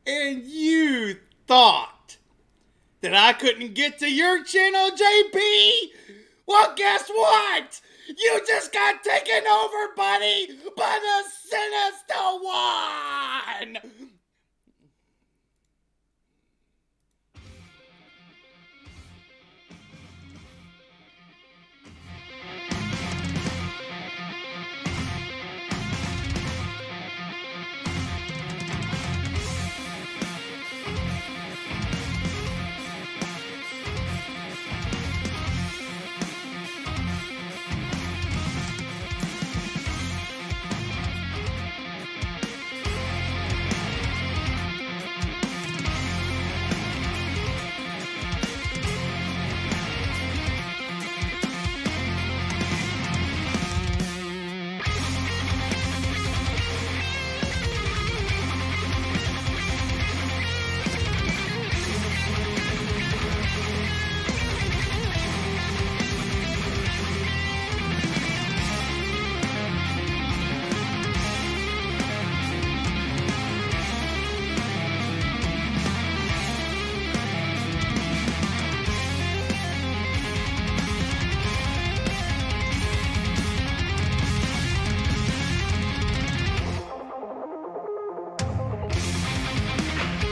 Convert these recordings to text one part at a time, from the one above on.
And you thought that I couldn't get to your channel, JP? Well, guess what? You just got taken over, buddy, by the Sinister One!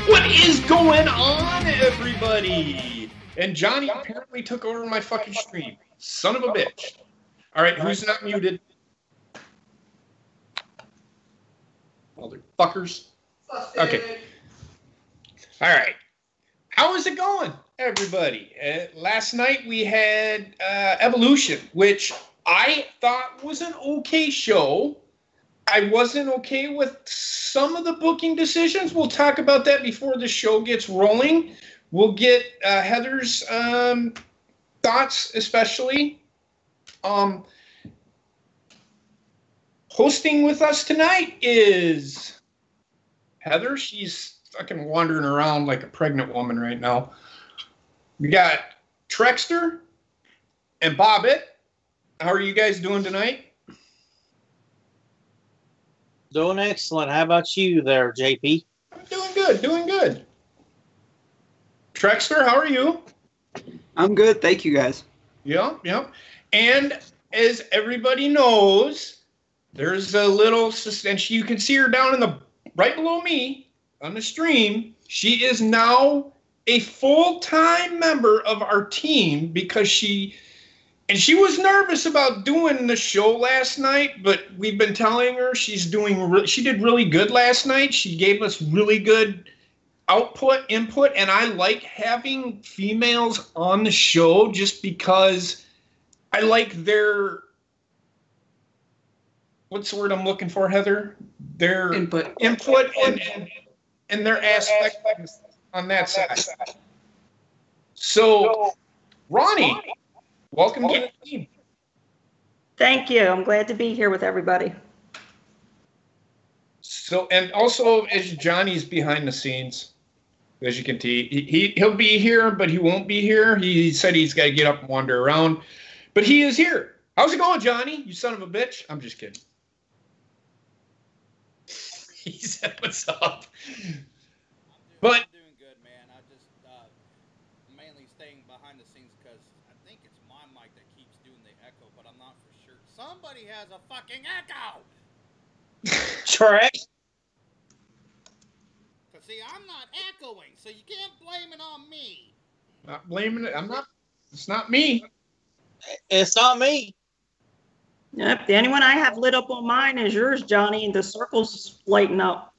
What is going on, everybody? And Johnny apparently took over my fucking stream. Son of a bitch. All right, who's not muted? Motherfuckers. Okay. All right. How is it going, everybody? Last night we had Evolution, which I thought was an okay show. I wasn't okay with some of the booking decisions. We'll talk about that before the show gets rolling. We'll get Heather's thoughts, especially. Hosting with us tonight is Heather. She's fucking wandering around like a pregnant woman right now. We got Trexter and Bobbit. How are you guys doing tonight? Doing excellent. How about you there, JP? Doing good, doing good. Trexter, how are you? I'm good, thank you guys. Yeah. And as everybody knows, there's a little, and you can see her down in the, right below me on the stream. She is now a full-time member of our team because she was nervous about doing the show last night, but we've been telling her she did really good last night. She gave us really good input, and I like having females on the show just because I like their, what's the word I'm looking for, Heather? Their input and their aspect on that side. So, Ronnie, welcome to the team. Thank you. I'm glad to be here with everybody. So, and also, as Johnny's behind the scenes, as you can see, he'll be here, but he won't be here. He said he's got to get up and wander around, but he is here. How's it going, Johnny? You son of a bitch. I'm just kidding. He said, "What's up?" But I'm doing good, man. I just mainly staying behind the scenes because I think it's my mic that keeps doing the echo, but I'm not for sure. Somebody has a fucking echo. Correct. See, I'm not echoing, so you can't blame it on me. Not blaming it. I'm not. It's not me. It's not me. Yep, the only one I have lit up on mine is yours, Johnny, and the circle's lighting up.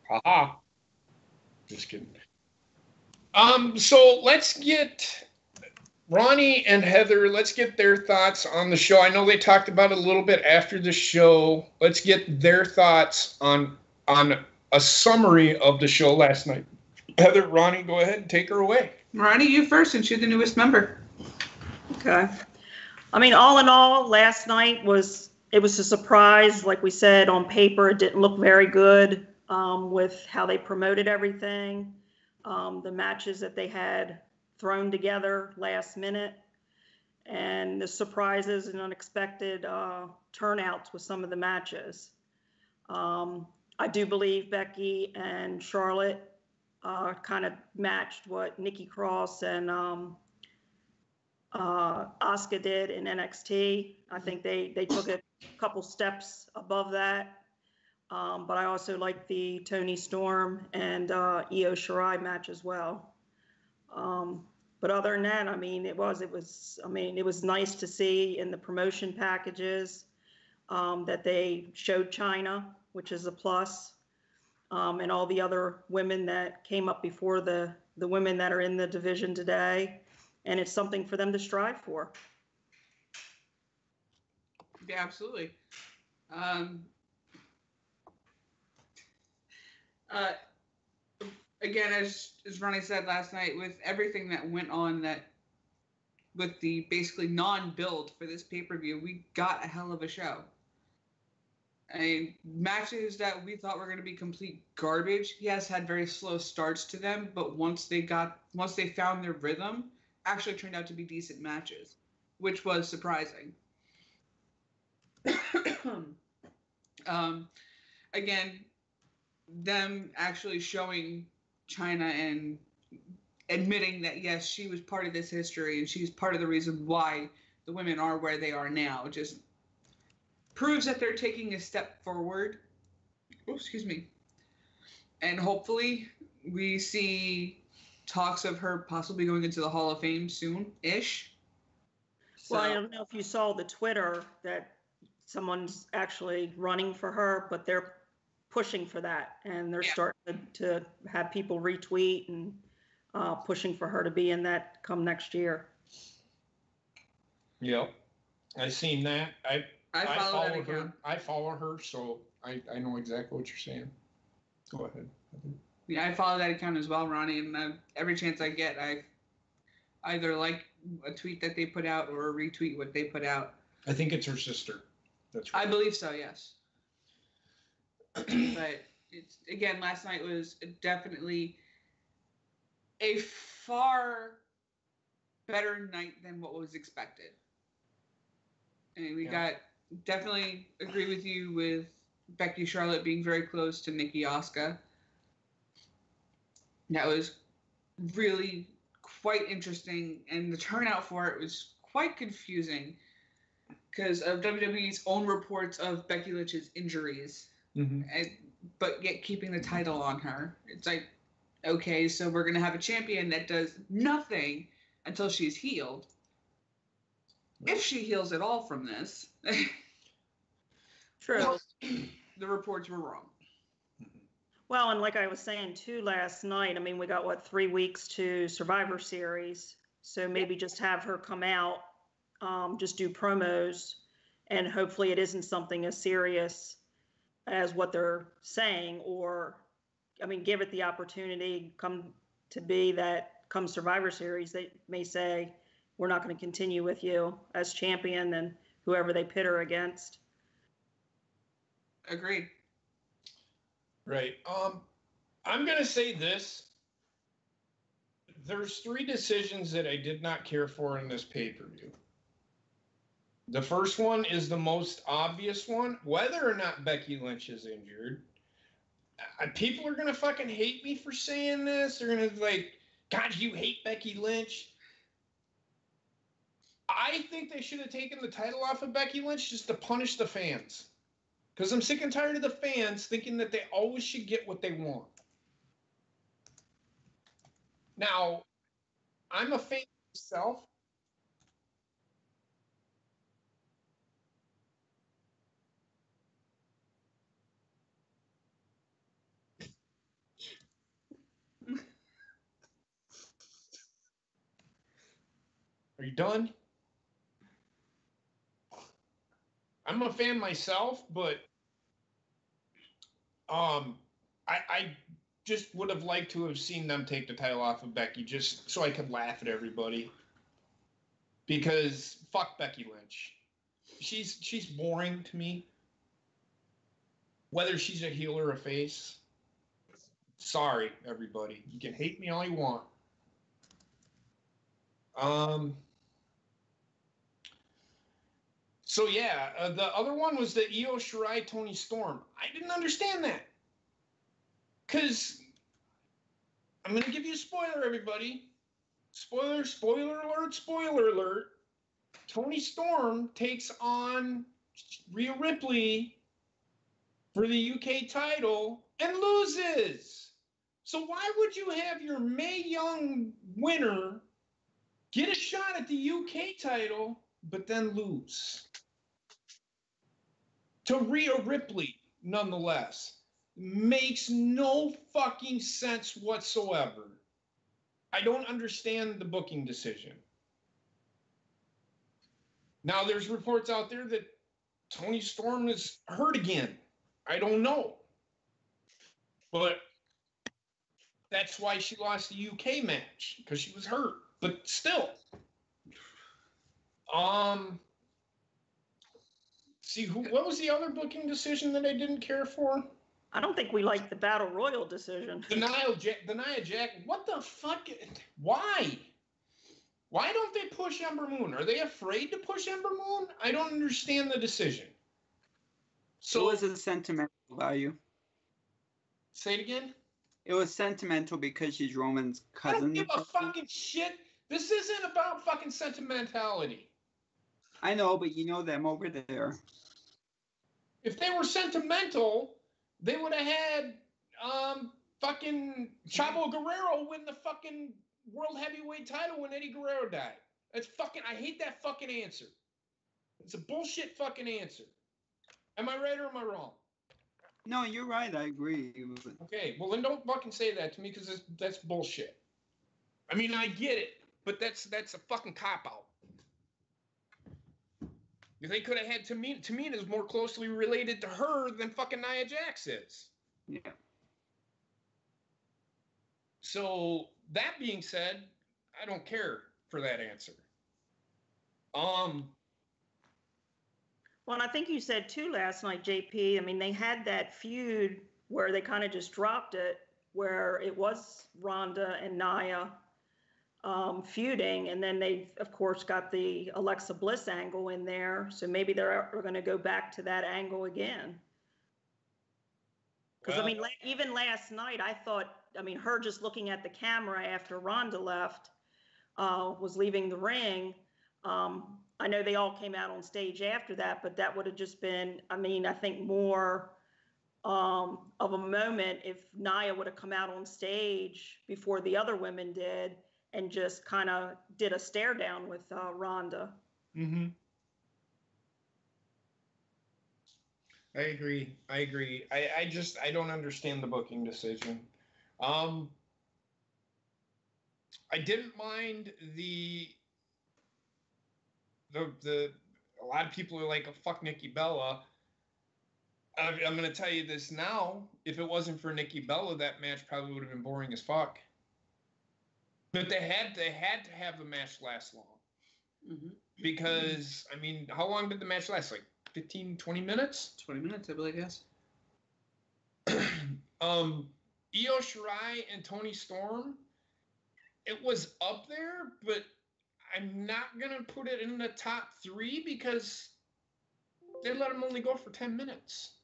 Haha. Just kidding. So let's get Ronnie and Heather, let's get their thoughts on the show. I know they talked about it a little bit after the show. Let's get their thoughts on a summary of the show last night. Heather, Ronnie, go ahead and take her away. Ronnie, you first, since you're the newest member. Okay. I mean, all in all, last night it was a surprise. Like we said, on paper, it didn't look very good with how they promoted everything, the matches that they had thrown together last minute. and the surprises and unexpected turnouts with some of the matches. I do believe Becky and Charlotte kind of matched what Nikki Cross and Asuka did in NXT. I think they took it a couple steps above that. But I also like the Toni Storm and Io Shirai match as well. But other than that, I mean, it was nice to see in the promotion packages that they showed China, which is a plus, and all the other women that came up before the women that are in the division today, and it's something for them to strive for. Yeah, absolutely. Again, as Ronnie said last night, with everything that went on, that with the basically non-build for this pay-per-view, we got a hell of a show. I mean, matches that we thought were going to be complete garbage, yes, had very slow starts to them, but once they found their rhythm, actually turned out to be decent matches, which was surprising. Again, them actually showing China and admitting that, yes, she was part of this history and she's part of the reason why the women are where they are now, just proves that they're taking a step forward. Oh, excuse me. And hopefully we see talks of her possibly going into the Hall of Fame soon-ish. So, Well, I don't know if you saw the Twitter that someone's actually running for her, but they're pushing for that, and they're starting to have people retweet and pushing for her to be in that come next year. Yep, I seen that. I follow that her. account. I follow her, so I know exactly what you're saying. Go ahead. Yeah, I follow that account as well, Ronnie, and every chance I get, I either like a tweet that they put out or retweet what they put out. I think it's her sister. That's right. I believe so, yes. But it's, again, last night was definitely a far better night than what was expected. And we got, definitely agree with you with Becky Charlotte being very close to Nikki Asuka. That was really quite interesting, and the turnout for it was quite confusing because of WWE's own reports of Becky Lynch's injuries. Mm-hmm. But yet keeping the title on her. It's like, okay, so we're going to have a champion that does nothing until she's healed. Right. If she heals at all from this. True. The reports were wrong. Well, and like I was saying too last night, I mean, we got 3 weeks to Survivor Series, so maybe just have her come out, just do promos, and hopefully it isn't something as serious as what they're saying, or, I mean, give it the opportunity come to be that come Survivor Series, they may say, we're not going to continue with you as champion, and whoever they pit her against. Agreed. Right. I'm going to say this. There's 3 decisions that I did not care for in this pay-per-view. The first one is the most obvious one. Whether or not Becky Lynch is injured, people are going to fucking hate me for saying this. They're going to be like, God, you hate Becky Lynch. I think they should have taken the title off of Becky Lynch just to punish the fans. Because I'm sick and tired of the fans thinking that they always should get what they want. Now, I'm a fan myself. Are you done? I'm a fan myself, but I just would have liked to have seen them take the title off of Becky just so I could laugh at everybody. Because fuck Becky Lynch. She's boring to me. Whether she's a heel or a face. Sorry, everybody. You can hate me all you want. So yeah, the other one was the Io Shirai Tony Storm. I didn't understand that. Because I'm going to give you a spoiler, everybody. Spoiler alert. Tony Storm takes on Rhea Ripley for the UK title and loses. So why would you have your Mae Young winner get a shot at the UK title, but then lose? To Rhea Ripley, nonetheless. Makes no fucking sense whatsoever. I don't understand the booking decision. Now, there's reports out there that Toni Storm is hurt again. I don't know. But that's why she lost the UK match, because she was hurt. But still. What was the other booking decision that I didn't care for? I don't think we like the Battle Royal decision. The Nia Jax. What the fuck? Why? Why don't they push Ember Moon? Are they afraid to push Ember Moon? I don't understand the decision. So it was a sentimental value. Say it again? It was sentimental because she's Roman's cousin. I don't give a fucking shit. This isn't about fucking sentimentality. I know, but you know them over there. If they were sentimental, they would have had fucking Chavo Guerrero win the fucking World Heavyweight title when Eddie Guerrero died. That's fucking, I hate that fucking answer. It's a bullshit fucking answer. Am I right or am I wrong? No, you're right. I agree. Okay, well then don't fucking say that to me because that's bullshit. I mean, I get it, but that's a fucking cop-out. They could have had Tamina's more closely related to her than fucking Nia Jax is. Yeah. So that being said, I don't care for that answer. Well, and I think you said too last night, JP. I mean, they had that feud where they kind of just dropped it, where it was Ronda and Nia feuding, and then they, of course, got the Alexa Bliss angle in there. So maybe they're going to go back to that angle again. Because, I mean, even last night, I thought, I mean, her just looking at the camera after Ronda left, was leaving the ring. I know they all came out on stage after that, but that would have just been, I mean, I think more of a moment if Nia would have come out on stage before the other women did and just kind of did a stare down with Ronda. Mm-hmm. I agree. I don't understand the booking decision. I didn't mind the a lot of people are like, oh, fuck Nikki Bella. I'm going to tell you this now. If it wasn't for Nikki Bella, that match probably would have been boring as fuck. But they had to have the match last long. Mm-hmm. Because, I mean, how long did the match last? Like 15, 20 minutes? 20 minutes, I believe, yes. Io Shirai and Toni Storm, it was up there, but I'm not going to put it in the top 3 because they let them only go for 10 minutes.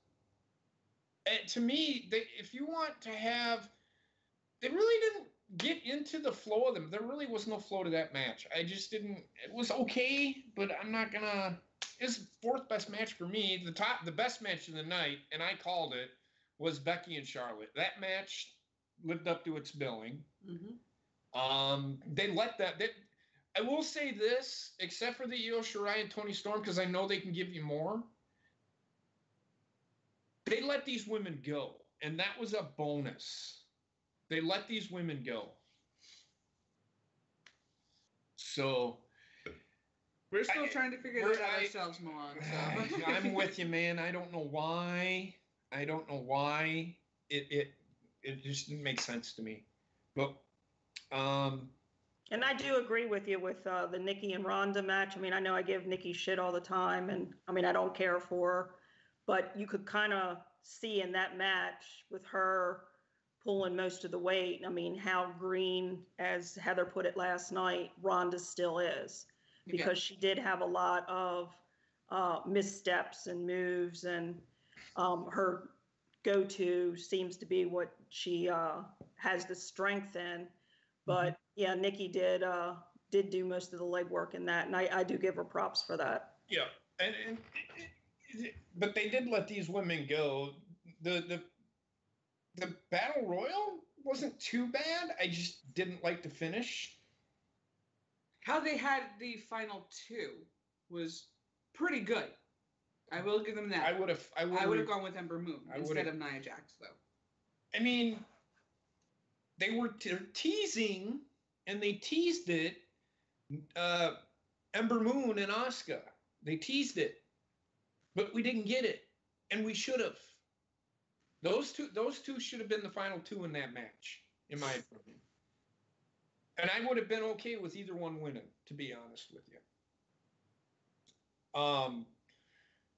And to me, if you want to have... They really didn't get into the flow of them. There really was no flow to that match. I just didn't... It was okay, but I'm not going to... It's 4th best match for me. The best match of the night, and I called it, was Becky and Charlotte. That match lived up to its billing. Mm-hmm. They let that... I will say this, except for the Io Shirai and Toni Storm, because I know they can give you more. They let these women go, and that was a bonus. They let these women go. So... We're still trying to figure that out ourselves, Milan. So. I'm with you, man. I don't know why. It just didn't make sense to me. But... And I do agree with you with the Nikki and Ronda match. I mean, I know I give Nikki shit all the time, and I mean, I don't care for her, but you could kind of see in that match with her pulling most of the weight. I mean, how green, as Heather put it last night, Ronda still is, because she did have a lot of missteps and moves, and her go-to seems to be what she has the strength in. But yeah, Nikki did do most of the legwork in that, and I do give her props for that. Yeah, but they did let these women go. The battle royal wasn't too bad. I just didn't like the finish. How they had the final two was pretty good. I will give them that. I would have gone with Ember Moon instead of Nia Jax, though. I mean, they were teasing, and they teased it. Ember Moon and Asuka, they teased it, but we didn't get it, and we should have. Those two should have been the final two in that match, in my opinion. And I would have been okay with either one winning, to be honest with you.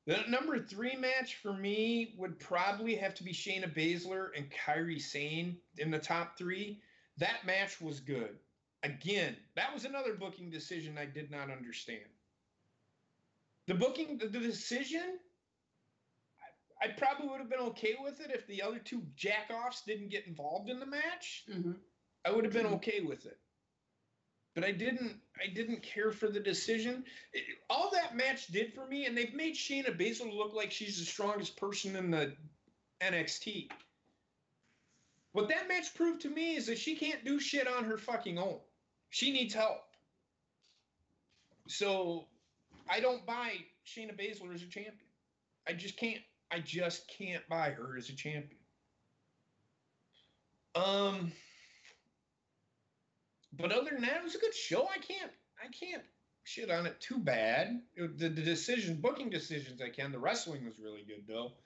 The number 3 match for me would probably have to be Shayna Baszler and Kairi Sane in the top 3. That match was good. Again, that was another booking decision I did not understand. The decision, I probably would have been okay with it if the other two jack-offs didn't get involved in the match. Mm-hmm. I would have been okay with it. But I didn't care for the decision. All that match did for me, and they've made Shayna Baszler look like she's the strongest person in the NXT. What that match proved to me is that she can't do shit on her fucking own. She needs help. So I don't buy Shayna Baszler as a champion. I just can't. I just can't buy her as a champion. But other than that, it was a good show. I can't shit on it too bad. The booking decisions I can. The wrestling was really good, though.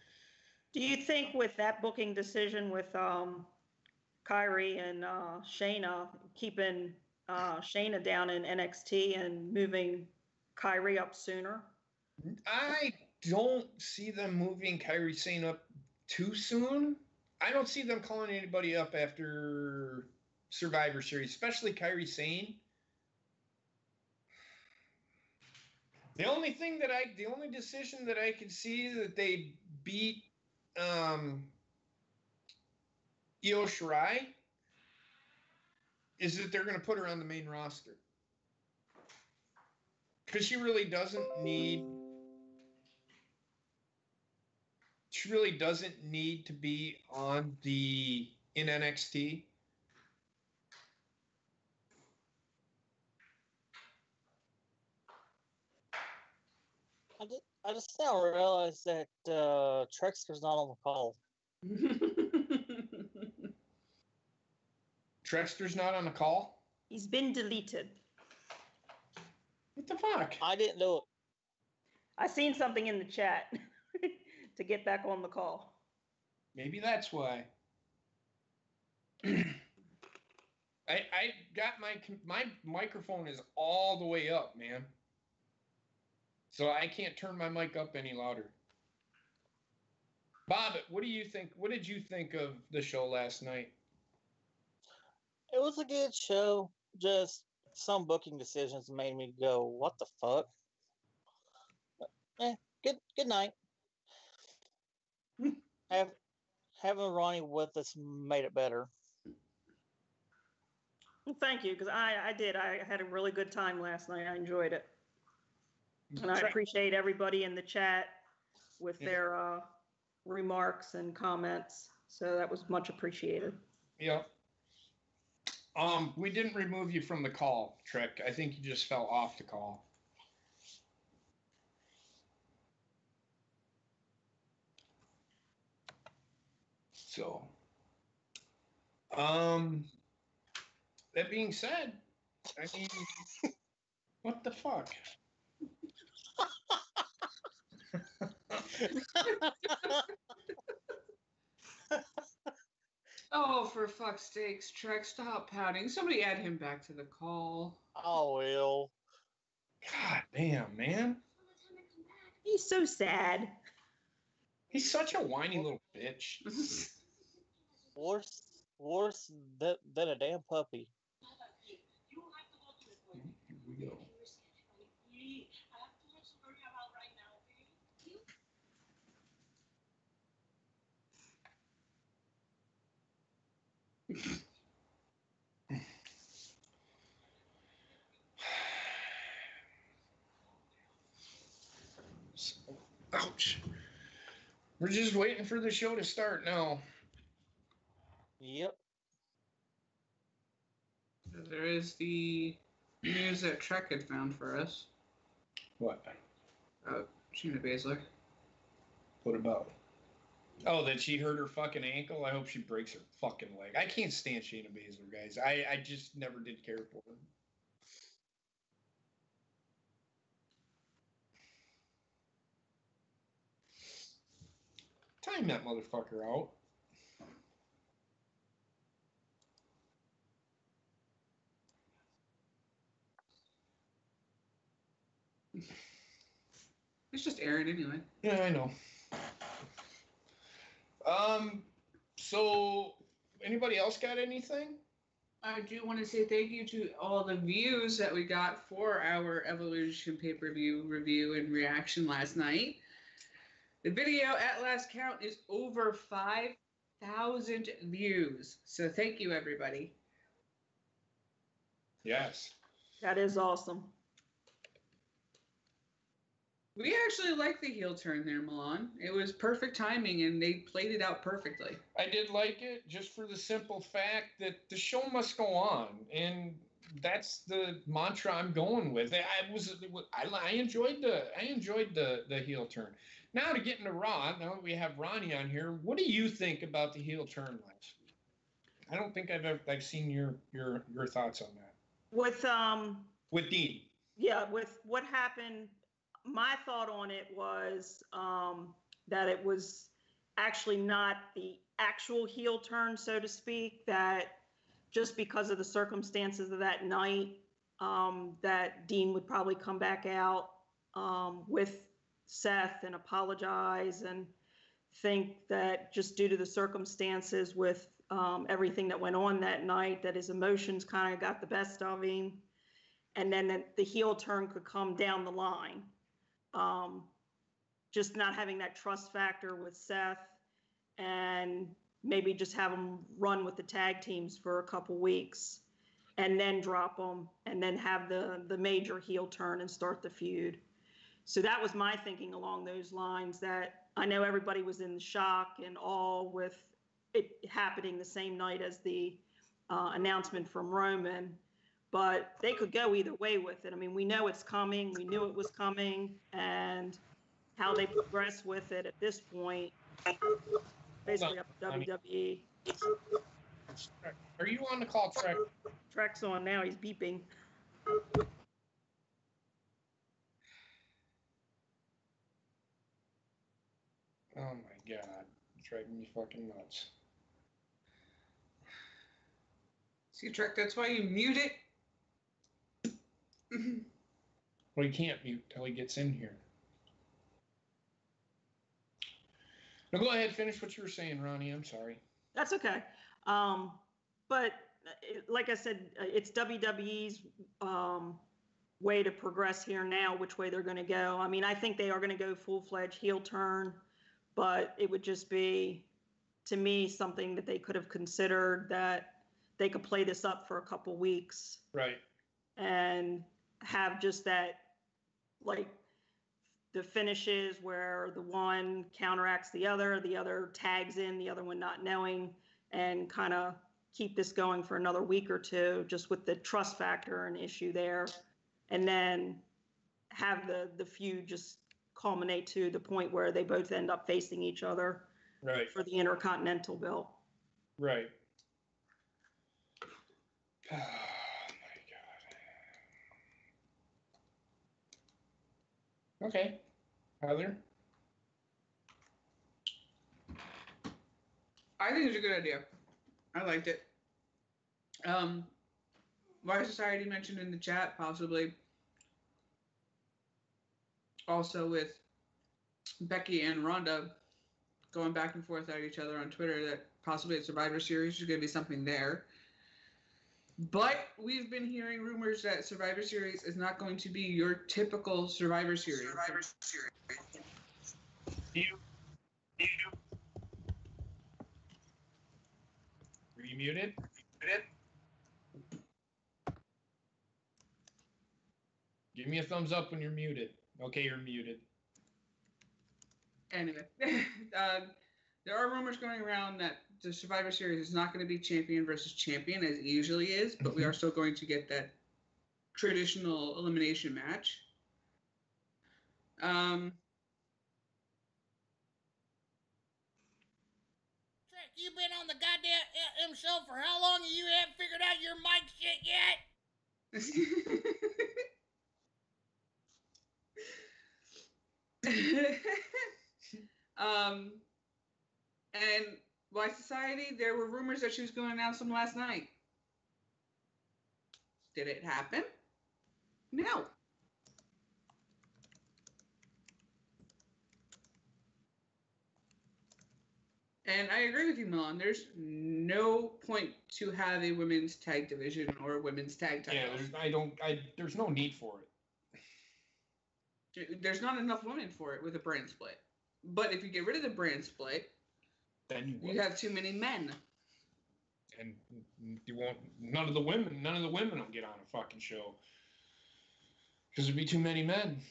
Do you think with that booking decision with Kairi and Shayna, keeping Shayna down in NXT and moving Kairi up sooner? I don't see them moving Kairi Sane up too soon. I don't see them calling anybody up after Survivor Series, especially Kairi Sane. The only decision that I could see that they beat Io Shirai is that they're going to put her on the main roster. Because she really doesn't need to be in NXT. I just now realized that Trexter's not on the call. Trexter's not on the call? He's been deleted. What the fuck? I didn't know it. I seen something in the chat to get back on the call. Maybe that's why. I got my microphone is all the way up, man. So I can't turn my mic up any louder. Bob, what do you think? What did you think of the show last night? It was a good show. Just some booking decisions made me go, "What the fuck?" Good night. Having Ronnie with us made it better. Well, thank you, because I did. I had a really good time last night. I enjoyed it. And I appreciate everybody in the chat with their remarks and comments. So that was much appreciated. Yeah. We didn't remove you from the call, Trek. I think you just fell off the call. So, that being said, I mean, what the fuck? Oh, for fuck's sakes, Trek, stop pouting. Somebody add him back to the call. Oh, well. God damn, man. He's so sad. He's such a whiny little bitch. Worse than a damn puppy. Here we go. Ouch. We're just waiting for the show to start now. Yep. There is the news that Trek had found for us. What? Shayna Baszler. What about? Oh, that she hurt her fucking ankle? I hope she breaks her fucking leg. I can't stand Shayna Baszler, guys. I just never did care for her. Time that motherfucker out. It's just airing anyway. Yeah, I know. So anybody else got anything? I do want to say thank you to all the views that we got for our Evolution pay-per-view review and reaction last night. The video at last count is over 5,000 views. So thank you, everybody. Yes. That is awesome. We actually liked the heel turn there, Milan. It was perfect timing, and they played it out perfectly. I did like it just for the simple fact that the show must go on, and that's the mantra I'm going with. I enjoyed the heel turn. Now to get into Raw, now that we have Ronnie on here, what do you think about the heel turn last week? I don't think I've seen your thoughts on that. With Dean. Yeah, with what happened, my thought on it was that it was actually not the actual heel turn, so to speak, that just because of the circumstances of that night, that Dean would probably come back out with Seth and apologize and think that just due to the circumstances with everything that went on that night, that his emotions kind of got the best of him, and then that the heel turn could come down the line. Just not having that trust factor with Seth, and maybe just have him run with the tag teams for a couple weeks and then drop them and then have the major heel turn and start the feud. So that was my thinking along those lines, that I know everybody was in shock and awe with it happening the same night as the announcement from Roman, but they could go either way with it. I mean, we know it's coming. We knew it was coming, and how they progress with it at this point, basically up to WWE. Are you on the call, Trek? Trek's on now. He's beeping. Oh my God, it's driving me fucking nuts. See, Trek, that's why you mute it. Well, he can't mute till he gets in here. Now go ahead, finish what you were saying, Ronnie. I'm sorry. That's okay. But like I said, it's WWE's way to progress here now, which way they're going to go. I mean, I think they are going to go full-fledged heel turn, but it would just be, to me, something that they could have considered, that they could play this up for a couple weeks. Right. And have just that, like, the finishes where the one counteracts the other tags in, the other one not knowing, and kind of keep this going for another week or two, just with the trust factor and issue there. And then have the feud just culminate to the point where they both end up facing each other, right, for the Intercontinental belt. Right. Oh my God. Okay. Heather? I think it's a good idea. I liked it. Why Society mentioned in the chat, possibly. Also with Becky and Ronda going back and forth at each other on Twitter, that possibly a Survivor Series is going to be something there. But we've been hearing rumors that Survivor Series is not going to be your typical Survivor Series. Are you muted? Give me a thumbs up when you're muted. Okay, you're muted. Anyway, there are rumors going around that the Survivor Series is not going to be champion versus champion as it usually is, but we are still going to get that traditional elimination match. Trek, you been on the goddamn show for how long and you haven't figured out your mic shit yet? And Why Society, there were rumors that she was going to announce them last night. Did it happen? No. And I agree with you, Milan. There's no point to have a women's tag division or a women's tag title. Yeah, there's no need for it. There's not enough women for it with a brand split. But if you get rid of the brand split, then you have too many men. And you won't. None of the women will get on a fucking show because there'd be too many men.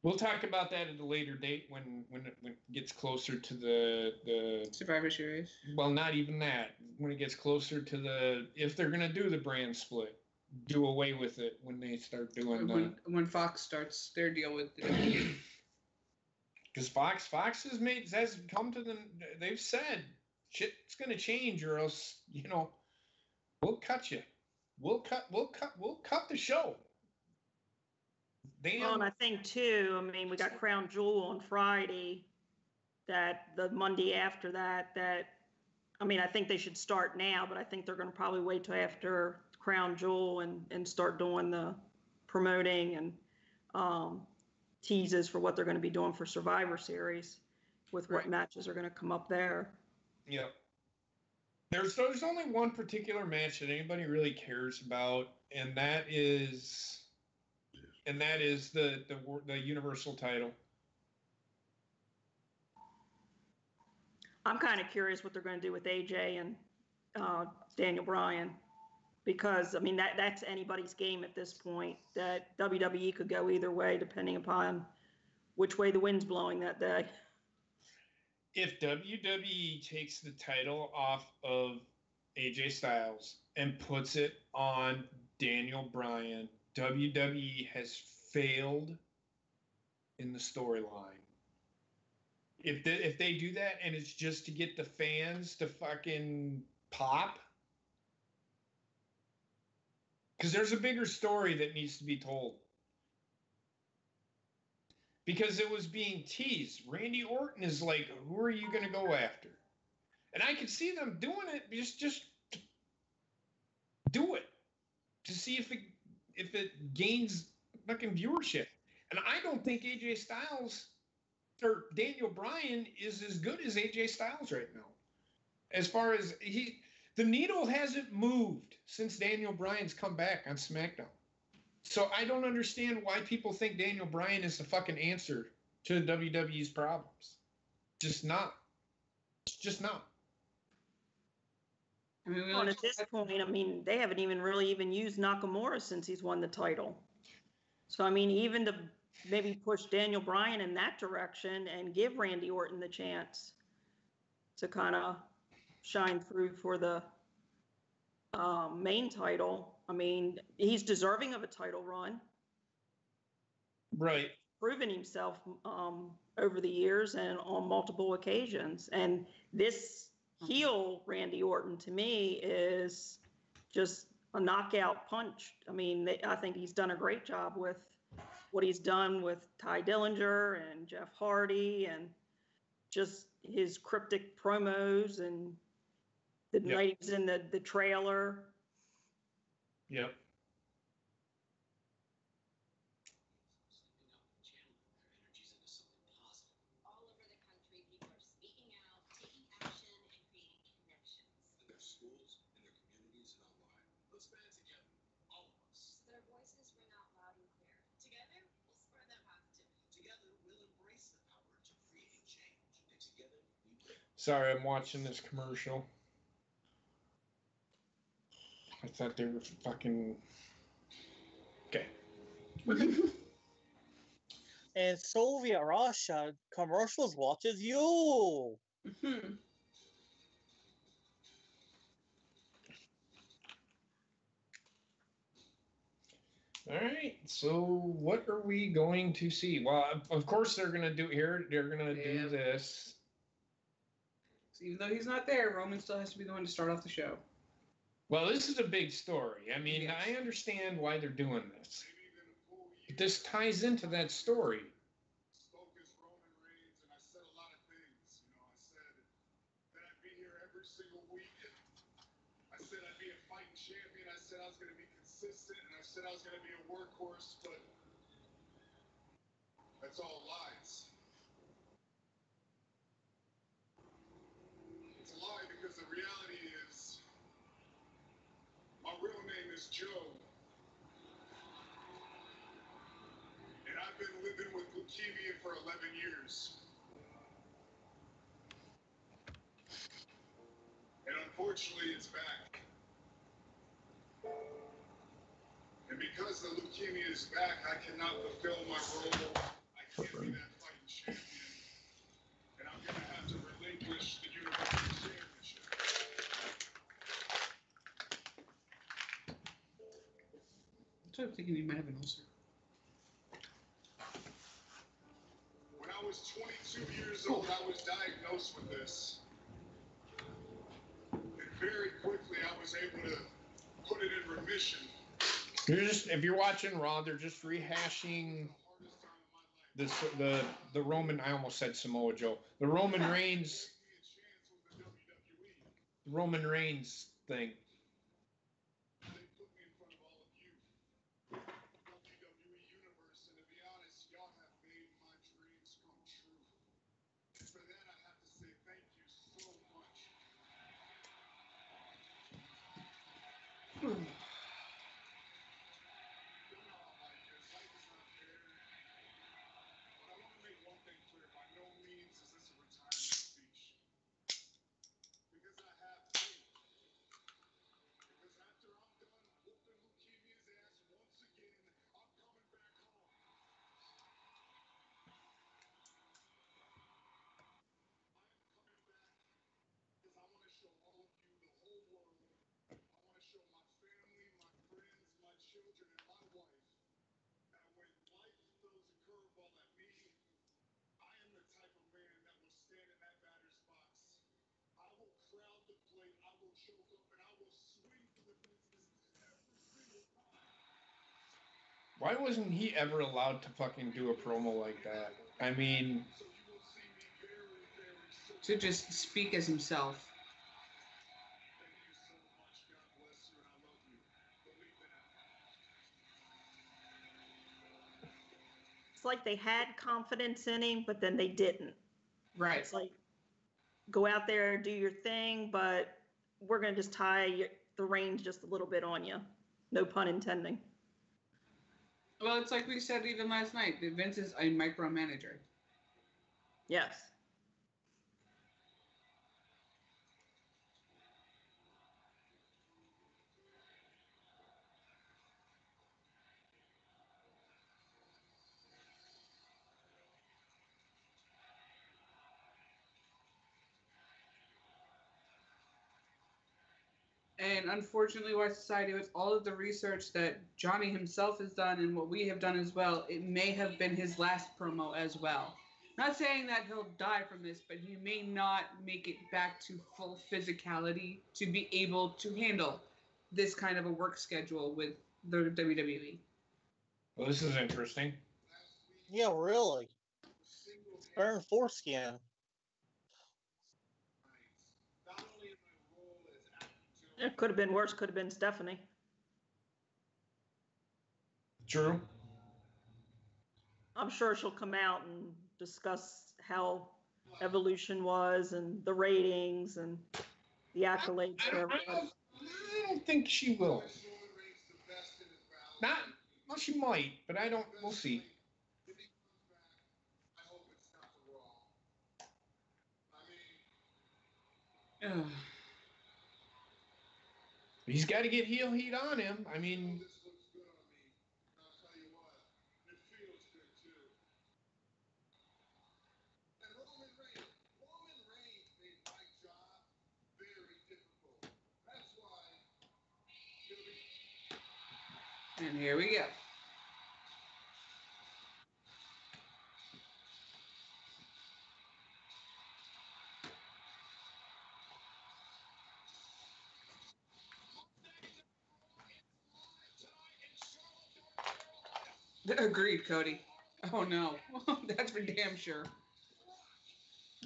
We'll talk about that at a later date when it gets closer to the Survivor Series. Well, not even that. When it gets closer to if they're gonna do the brand split, do away with it when they start doing when Fox starts their deal with the because Fox has come to them. They've said shit's gonna change or else we'll cut you. We'll cut the show. Well, and I think too, we got Crown Jewel on Friday, that the Monday after that, I think they should start now, but I think they're going to probably wait till after Crown Jewel and start doing the promoting and teases for what they're going to be doing for Survivor Series with what matches are going to come up there. Yep. There's only one particular match that anybody really cares about, and that is the Universal title. I'm kind of curious what they're going to do with AJ and Daniel Bryan, because that's anybody's game at this point. That WWE could go either way depending upon which way the wind's blowing that day. If WWE takes the title off of AJ Styles and puts it on Daniel Bryan, WWE has failed in the storyline. If they do that and it's just to get the fans to fucking pop, because there's a bigger story that needs to be told. Because it was being teased. Randy Orton is like, who are you going to go after? And I could see them doing it, just do it to see if it gains fucking viewership. And I don't think AJ Styles or Daniel Bryan is as good as AJ Styles right now. As far as the needle hasn't moved since Daniel Bryan's come back on SmackDown. So I don't understand why people think Daniel Bryan is the fucking answer to WWE's problems. Just not. It's just not. Well, at this point, they haven't even really used Nakamura since he's won the title. So, even to maybe push Daniel Bryan in that direction and give Randy Orton the chance to kind of shine through for the main title. He's deserving of a title run. Right. Proven himself over the years and on multiple occasions. And this heel Randy Orton, to me, is just a knockout punch. I think he's done a great job with what he's done with Ty Dillinger and Jeff Hardy and just his cryptic promos and the night he was in the trailer. Yep. All over the country, people are speaking out, taking action, and creating connections. In their schools, in their communities, and online. Let's band together, all of us. So their voices ring out loud and clear. Together, we'll spread that positivity. Together, we'll embrace the power to create change. And together, we will. Sorry, I'm watching this commercial. I thought they were fucking... Okay. And Soviet Russia commercials watches you. Mhm. All right. So what are we going to see? Well, of course they're gonna do here. They're gonna do Yep. this. So even though he's not there, Roman still has to be the one to start off the show. Well, this is a big story. I mean, Yes. I understand why they're doing this. Maybe even a full year. But this ties into that story. Spoke as Roman Reigns, and I said a lot of things. You know, I said that I'd be here every single week. I said I'd be a fighting champion. I said I was going to be consistent, and I said I was going to be a workhorse, but that's all lies. It's a lie because the reality is my real name is Joe. And I've been living with leukemia for 11 years. And unfortunately, it's back. And because the leukemia is back, I cannot fulfill my role. I can't be that fighting champion. And I'm going to have to relinquish the Universal Championship. So I'm thinking he might have an ulcer. When I was 22 years old, I was diagnosed with this. And very quickly, I was able to put it in remission. If you're watching Raw, they're just rehashing Hardest time of my life. the Roman. I almost said Samoa Joe. The Roman Reigns. Gave me a chance with the WWE. The Roman Reigns thing. They put me in front of all of you. WWE Universe, and to be honest, y'all have made my dreams come true. And for that, I have to say thank you so much. You know how life is. Life is not fair. But I want to make one thing clear. By no means is this a retirement speech. Because I have faith. Because after I'm done whooping leukemia's ass once again, I'm coming back home. I'm coming back because I want to show all of you, the whole world. I want to show my family, my friends, my children, and my wife that when life throws a curveball at me, I am the type of man that will stand in that batter's box. I will crowd the plate, I will choke up, and I will swing for the fences every single time. Why wasn't he ever allowed to fucking do a promo like that? I mean, So you will see me very, very soon. To just speak as himself. Thank you so much. God bless you, and I love you. Believe that. It's like they had confidence in him, but then they didn't. Right. It's like, go out there, do your thing, but we're going to just tie the reins just a little bit on you. No pun intending. Well, it's like we said even last night. That Vince is a micromanager. Yes. And unfortunately, Why Society, with all of the research that Johnny himself has done and what we have done as well, it may have been his last promo as well. Not saying that he'll die from this, but he may not make it back to full physicality to be able to handle this kind of a work schedule with the WWE. well, this is interesting. Yeah, really. Burn foreskin. Not only in my role as acting It could have been worse. Could have been Stephanie. True. I'm sure she'll come out and discuss how Evolution was and the ratings and the accolades for everybody. I don't think she will. Not. Well, she might, but I don't. We'll see. If he comes back, I hope it's not the Raw. I mean, Ugh. He's got to get heel heat on him. I mean, this looks good on me. And I'll tell you what, it feels good too. Roman Reigns made my job very difficult. That's why. And here we go. Agreed, Cody. Oh no, that's for damn sure.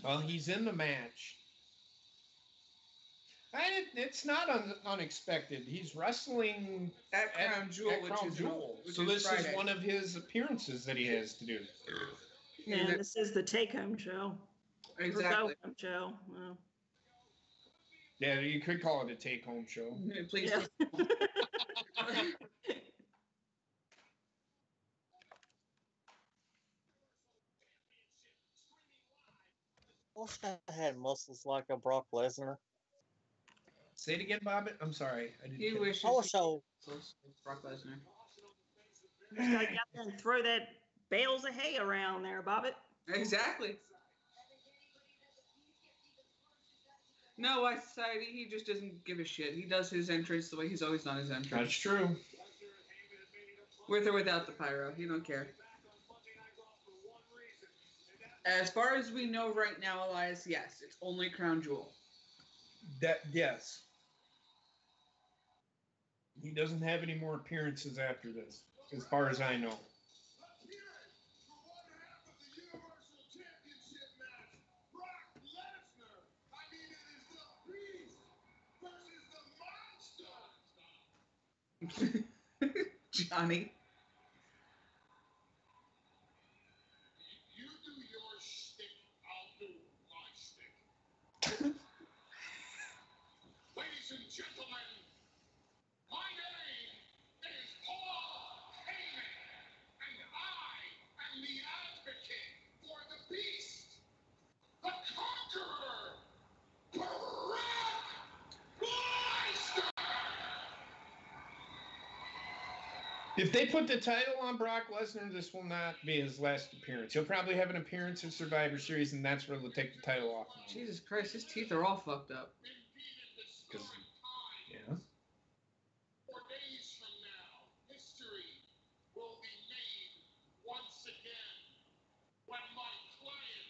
Well, he's in the match. And it's not unexpected. He's wrestling At Crown Jewel, at Crown Jewel. which So is this Friday. is one of his appearances that he has to do. And this is the take-home show. Exactly. Or go-home show. Well, Yeah, you could call it a take-home show. Please. yeah. Wish I had muscles like a Brock Lesnar. Say it again, Bob. I'm sorry. I didn't He catch- wishes I wish I Brock Lesnar. Just gotta get out there and throw that bales of hay around there, Bobbit. Exactly. No, why society? He just doesn't give a shit. He does his entrance the way he's always done his That's entrance. true. With or without the pyro. He don't care. As far as we know right now, Elias, yes, it's only Crown Jewel. Yes. He doesn't have any more appearances after this, as far as I know. Let's hear it for one half of the Universal Championship match. Brock Lesnar. I mean, it is the Beast versus the Monster. Johnny. You do your shtick, I'll do my shtick. Ladies and gentlemen, my name is Paul Heyman, and I am the advocate for the Beast, the Conqueror, Brock Lesnar! If they put the title on Brock Lesnar, this will not be his last appearance. He'll probably have an appearance at Survivor Series, and that's where they'll take the title off. Jesus Christ, his teeth are all fucked up. Yeah. 4 days from now, history will be made once again when my client,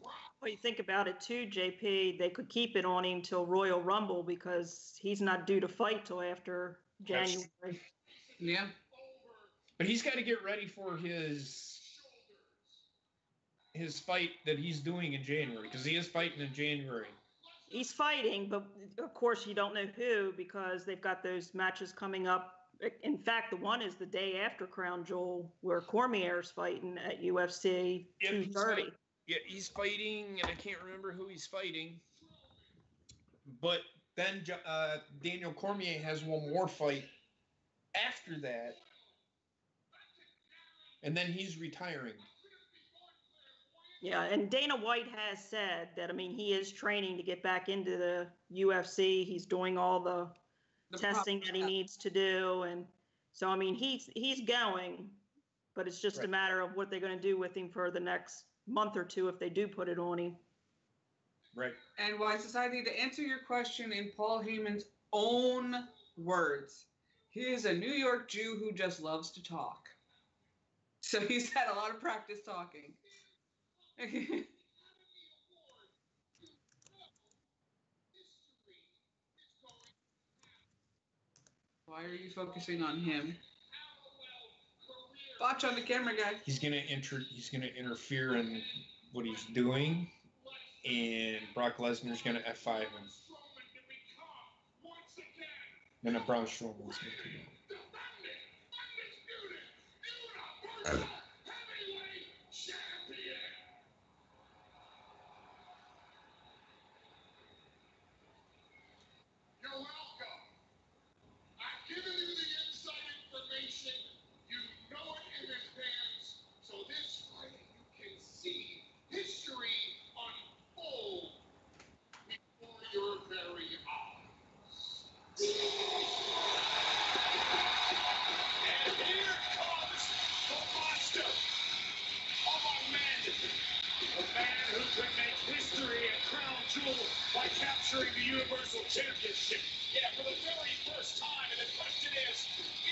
Brock Well, you think about it too, JP, they could keep it on him till Royal Rumble because he's not due to fight till after January. Yeah. But he's got to get ready for his fight that he's doing in January, because he is fighting in January. He's fighting, but of course you don't know who because they've got those matches coming up. In fact, the one is the day after Crown Jewel where Cormier's fighting at UFC 230. Yeah, he's fighting, and I can't remember who he's fighting. But then Daniel Cormier has one more fight after that, and then he's retiring. Yeah, and Dana White has said that, I mean, he is training to get back into the UFC. He's doing all the testing that he needs to do. And so, I mean, he's going, but it's just a matter of what they're going to do with him for the next month or two if they do put it on him. Right. And why society, to answer your question in Paul Heyman's own words, he is a New York Jew who just loves to talk. So he's had a lot of practice talking. Why are you focusing on him? Watch on the camera, guy. He's gonna interfere in what he's doing, and Brock Lesnar's gonna F5 him. Then a Braun Strowman's gonna come out. You're welcome. I've given you the inside information. You know it in advance. So this Friday you can see history unfold before your very eyes. And here comes the monster. title by capturing the Universal Championship. Yeah, for the very first time. And the question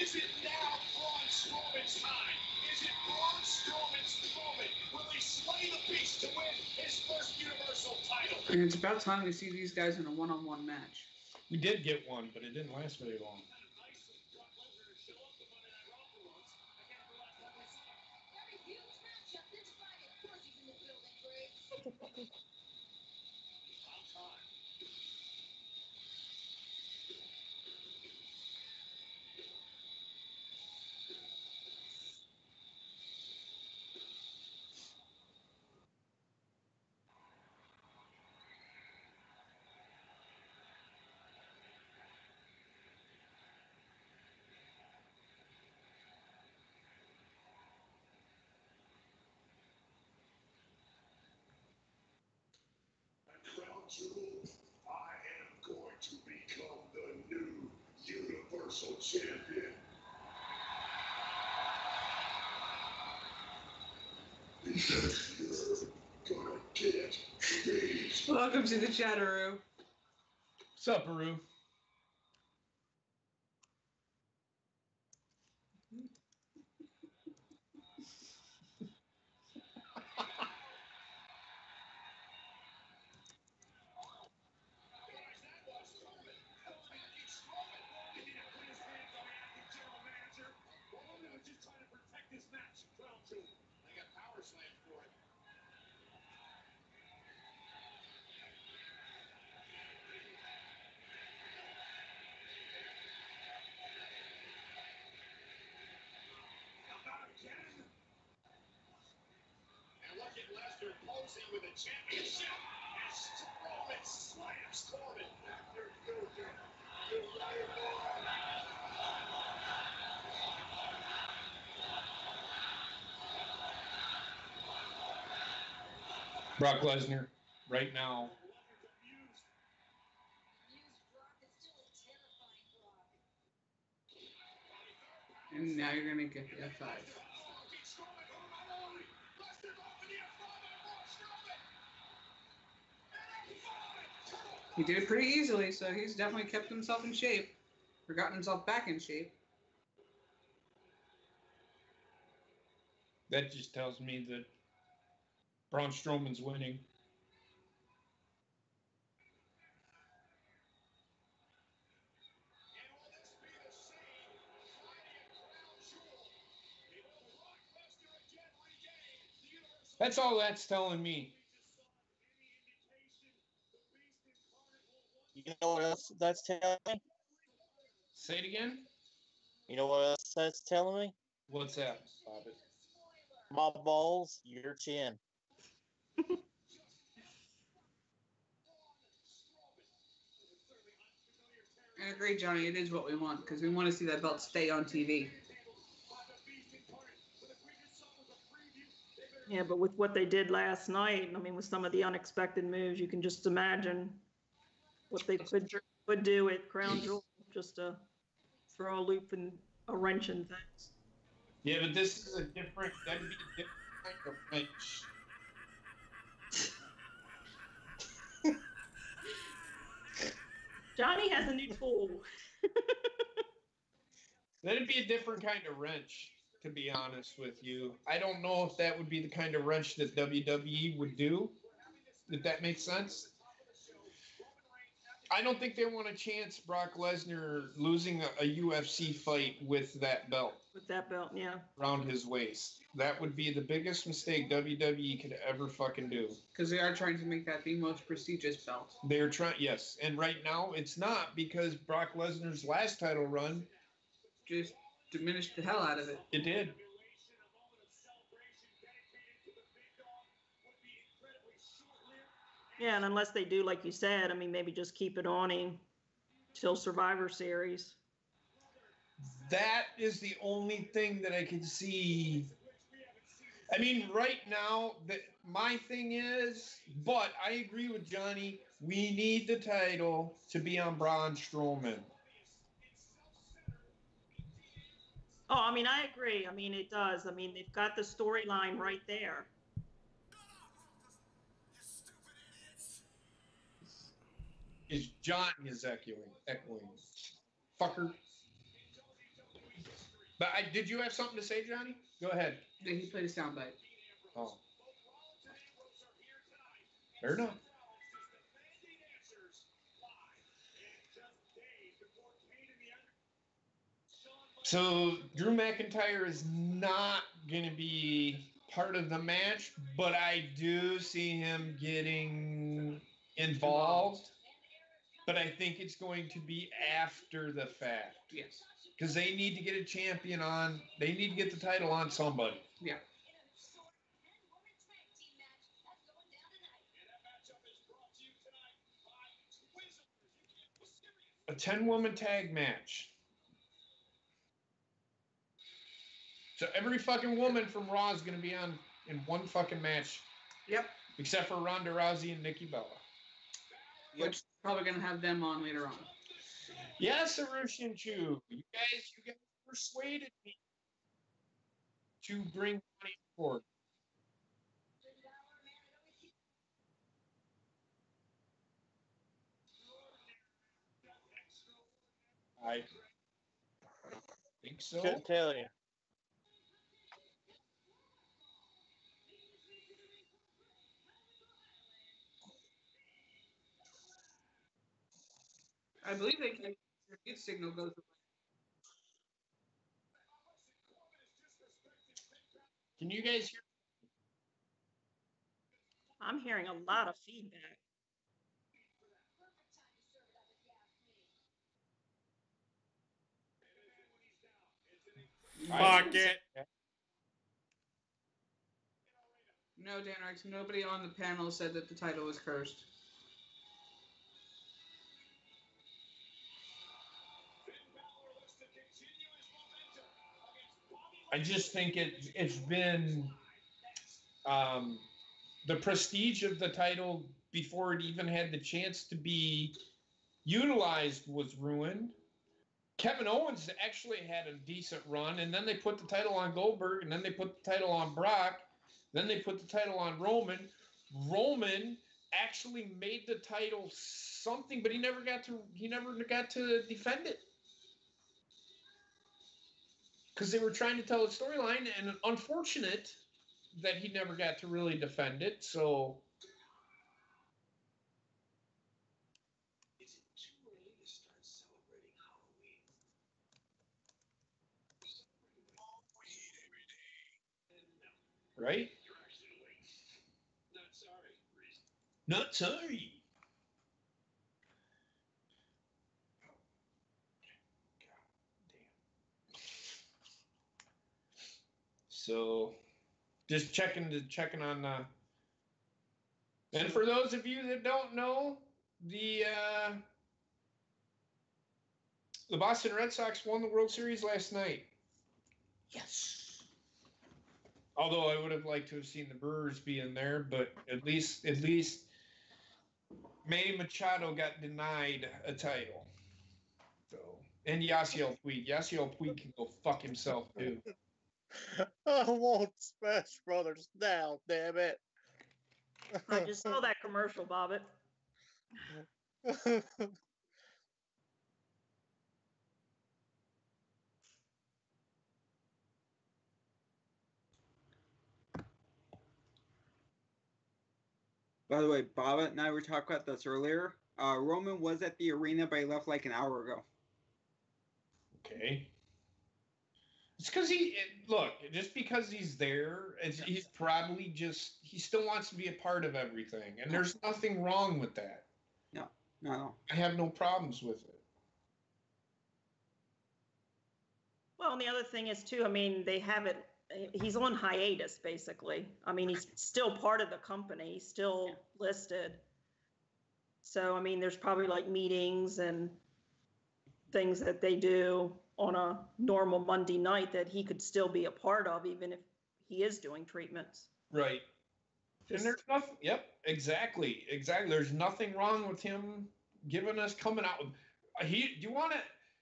is it now Braun Strowman's time? Is it Braun Strowman's moment? Will he slay the beast to win his first Universal title? And it's about time we see these guys in a one-on-one match. We did get one, but it didn't last very long. Crown Jewel, I am going to become the new Universal Champion. Because you're gonna get beat. Welcome to the Chatteroo. What's up, Aru? Just trying to protect this match, Crown Jewel. They got power slam for it. Not again. And look at Lesnar posing with a championship. And Strowman slams Corbin. After you right, boy. Brock Lesnar, right now. And now you're going to get the F5. He did it pretty easily, so he's definitely kept himself in shape. Or gotten himself back in shape. That just tells me that Braun Strowman's winning. That's all that's telling me. You know what else that's telling me? Say it again? You know what else that's telling me? What's that, Bobby? My balls, your chin. I agree, Johnny. It is what we want, because we want to see that belt stay on TV. Yeah, but with what they did last night, I mean, with some of the unexpected moves, you can just imagine what they could do at Crown Jewel, just to throw a loop and a wrench in things. Yeah, but this is that'd be a different kind of wrench. Johnny has a new tool. That'd be a different kind of wrench, to be honest with you. I don't know if that would be the kind of wrench that WWE would do, if that makes sense. I don't think they want to chance Brock Lesnar losing a UFC fight with that belt. With that belt, yeah. Around his waist. That would be the biggest mistake WWE could ever fucking do. Because they are trying to make that the most prestigious belt. They're trying, yes. And right now, it's not, because Brock Lesnar's last title run just diminished the hell out of it. It did. Yeah, and unless they do, like you said, I mean, maybe just keep it on him till Survivor Series. That is the only thing that I can see. I mean, right now, my thing is, but I agree with Johnny, we need the title to be on Braun Strowman. Oh, I mean, I agree. I mean, it does. I mean, they've got the storyline right there. Is John is echoing. Fucker. But did you have something to say, Johnny? Go ahead. Yeah, he played a soundbite. Oh. Fair enough. So Drew McIntyre is not going to be part of the match, but I do see him getting involved. But I think it's going to be after the fact. Yes. Because they need to get a champion on. They need to get the title on somebody. Yeah. A 10-woman tag match. So every fucking woman from Raw is going to be on in one fucking match. Yep. Except for Ronda Rousey and Nikki Bella. Which probably going to have them on later on. Yes, Arushin Chu. You guys persuaded me to bring money forward. I think so. Couldn't tell you. I believe they can. Your signal goes away. Can you guys hear? I'm hearing a lot of feedback. Fuck it. No, Dan Rex, nobody on the panel said that the title was cursed. I just think it's been the prestige of the title before it even had the chance to be utilized was ruined. Kevin Owens actually had a decent run, and then they put the title on Goldberg, and then they put the title on Brock, then they put the title on Roman. Roman actually made the title something, but he never got to defend it. Because they were trying to tell a storyline, and unfortunate that he never got to really defend it. So, is it too early to start celebrating Halloween? Right? You're actually late. Not sorry. Not sorry. So, just checking on. And for those of you that don't know, the Boston Red Sox won the World Series last night. Yes. Although I would have liked to have seen the Brewers be in there, but at least Manny Machado got denied a title. So, and Yasiel Puig can go fuck himself too. I want Smash Brothers now, damn it. I just saw that commercial, Bobbit. By the way, Bobbit and I were talking about this earlier. Roman was at the arena, but he left like an hour ago. Okay. It's because just because he's there, he's probably he still wants to be a part of everything. And there's nothing wrong with that. No. I have no problems with it. Well, and the other thing is, too, I mean, he's on hiatus, basically. I mean, he's still part of the company, still listed. So, I mean, there's probably like meetings and things that they do on a normal Monday night that he could still be a part of, even if he is doing treatments. Right. And there's nothing. Yep, exactly. There's nothing wrong with him giving us coming out. Do you want to?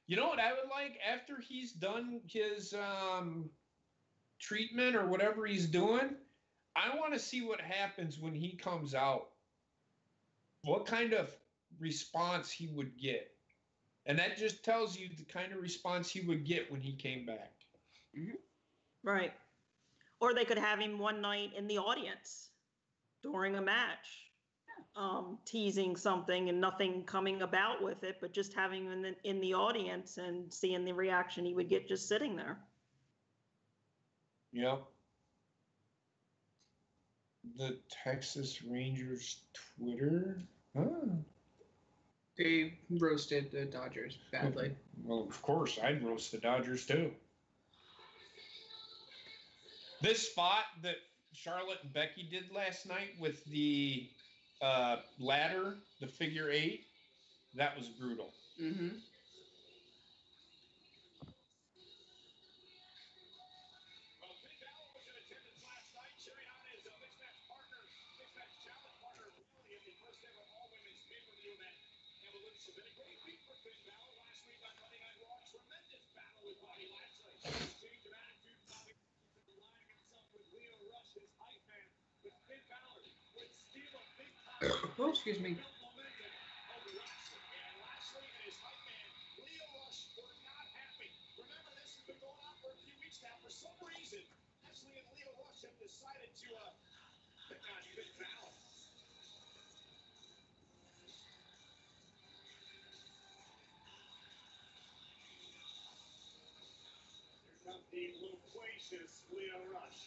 You know what I would like after he's done his treatment or whatever he's doing? I want to see what happens when he comes out. What kind of response he would get. And that just tells you the kind of response he would get when he came back. Right. Or they could have him one night in the audience during a match, teasing something and nothing coming about with it, but just having him in the audience and seeing the reaction he would get just sitting there. Yep. The Texas Rangers Twitter? Huh. They roasted the Dodgers badly. Well, of course, I'd roast the Dodgers too. This spot that Charlotte and Becky did last night with the ladder, the figure 8, that was brutal. Mm-hmm. Oh, excuse me. The loquacious Leo Rush.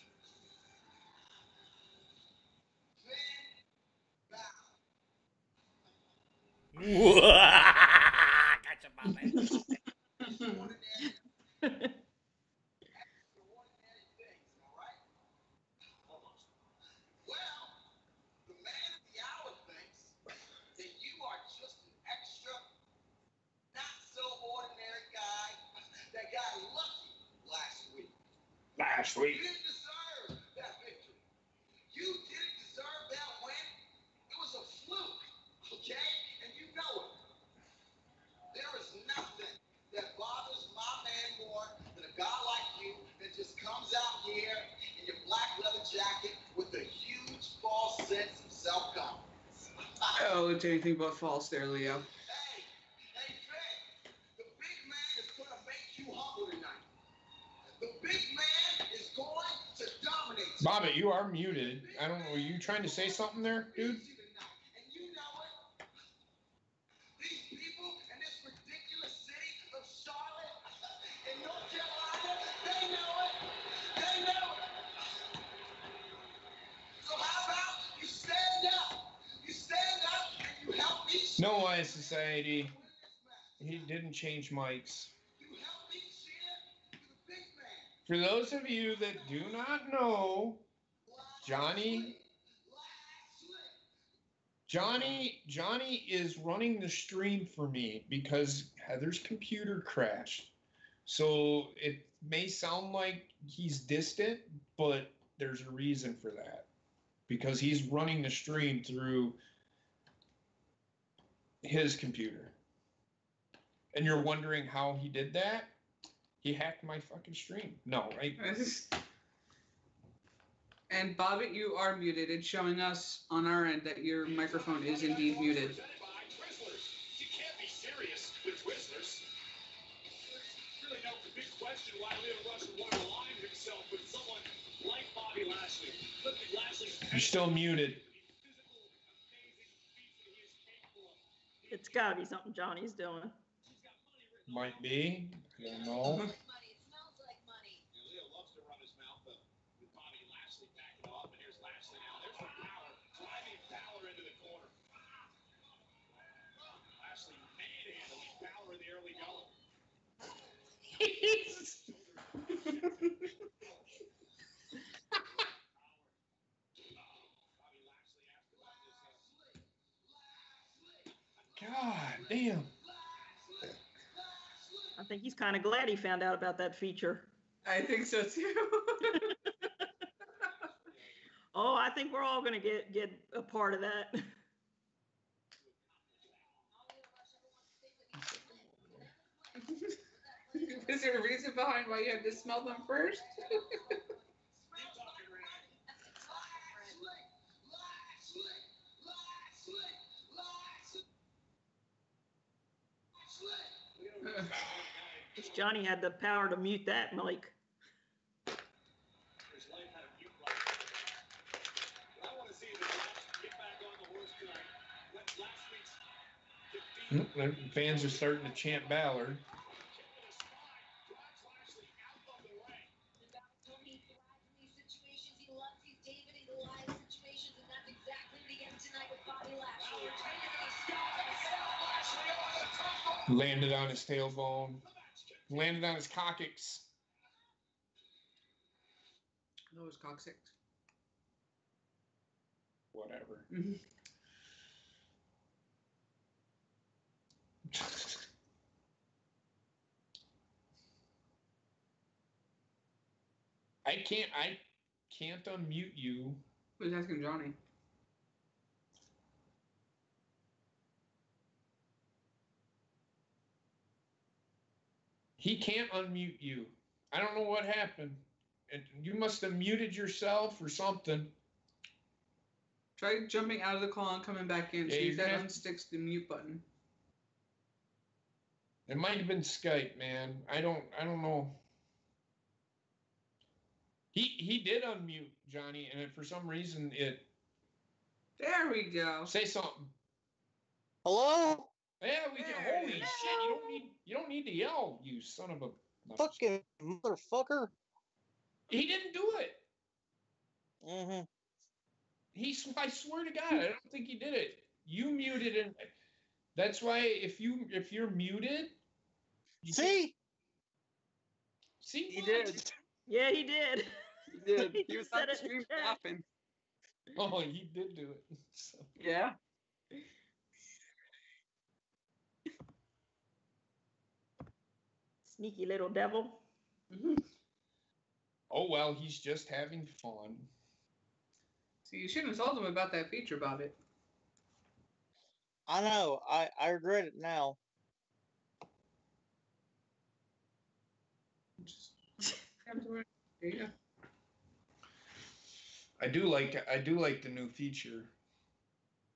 Gotcha, Bobby. Last week. You didn't deserve that victory. You didn't deserve that win. It was a fluke, okay? And you know it. There is nothing that bothers my man more than a guy like you that just comes out here in your black leather jacket with a huge false sense of self-confidence. Oh, it's anything but false there, Leo. Hey, Finn, the big man is going to make you humble tonight. The big man is going to dominate you. Bobby, you are muted. I don't know. Were you trying to say something there, dude? And you know it. These people in this ridiculous city of Charlotte in North Carolina, they know it. They know it. So how about you stand up? You stand up and you help me. No Way Society. He didn't change mics. You help me cheer for the big man. For those of you that do not know, Johnny is running the stream for me because Heather's computer crashed. So it may sound like he's distant, but there's a reason for that. Because he's running the stream through his computer. And you're wondering how he did that? He hacked my fucking stream. No, right? And Bobbitt, you are muted. It's showing us on our end that your microphone is indeed muted. You can't be serious with Twizzlers. There's really no big question why Leo Rush would want to align himself with someone like Bobby Lashley. Look at Lashley's You're still muted. It's got to be something Johnny's doing. Might be. I don't know. Money. It smells like money. Leo loves to run his mouth with Bobby Lashley backing off, and here's Lashley now. There's some power, driving Fowler into the corner. Lashley manhandling Fowler in the early going. God damn. I think he's kind of glad he found out about that feature. I think so too. Oh, I think we're all going to get a part of that. Is there a reason behind why you had to smell them first? Johnny had the power to mute that mic. His life had a mute button. What I want to see is the match get back on the horse tonight. Let last week's defeat. Fans are starting to chant Balor. Tony thrives in these situations. He loves these David and Goliath situations, and that's exactly what he gets tonight with Bobby Lashley. Landed on his tailbone. Landed on his coccyx. That was coccyx. Whatever. I can't unmute you. Who's asking Johnny? He can't unmute you. I don't know what happened. You must have muted yourself or something. Try jumping out of the call and coming back in. Yeah, See if you're that gonna- unsticks the mute button. It might have been Skype, man. I don't know. He did unmute Johnny, and for some reason it. There we go. Say something. Hello? Yeah, we can. There Holy you go. shit! You don't need to yell, you son of a. Fucking motherfucker. He didn't do it. Mm-hmm. I swear to God, I don't think he did it. You muted him. That's why if you're muted. See? See. He what? did. Yeah, he did. He did. He He was said on the it in stream chat. laughing. Oh, he did do it. So. Yeah. Sneaky little devil. Oh well, he's just having fun. See, you shouldn't have told him about that feature about it. I know. I regret it now. There you go. I do like the new feature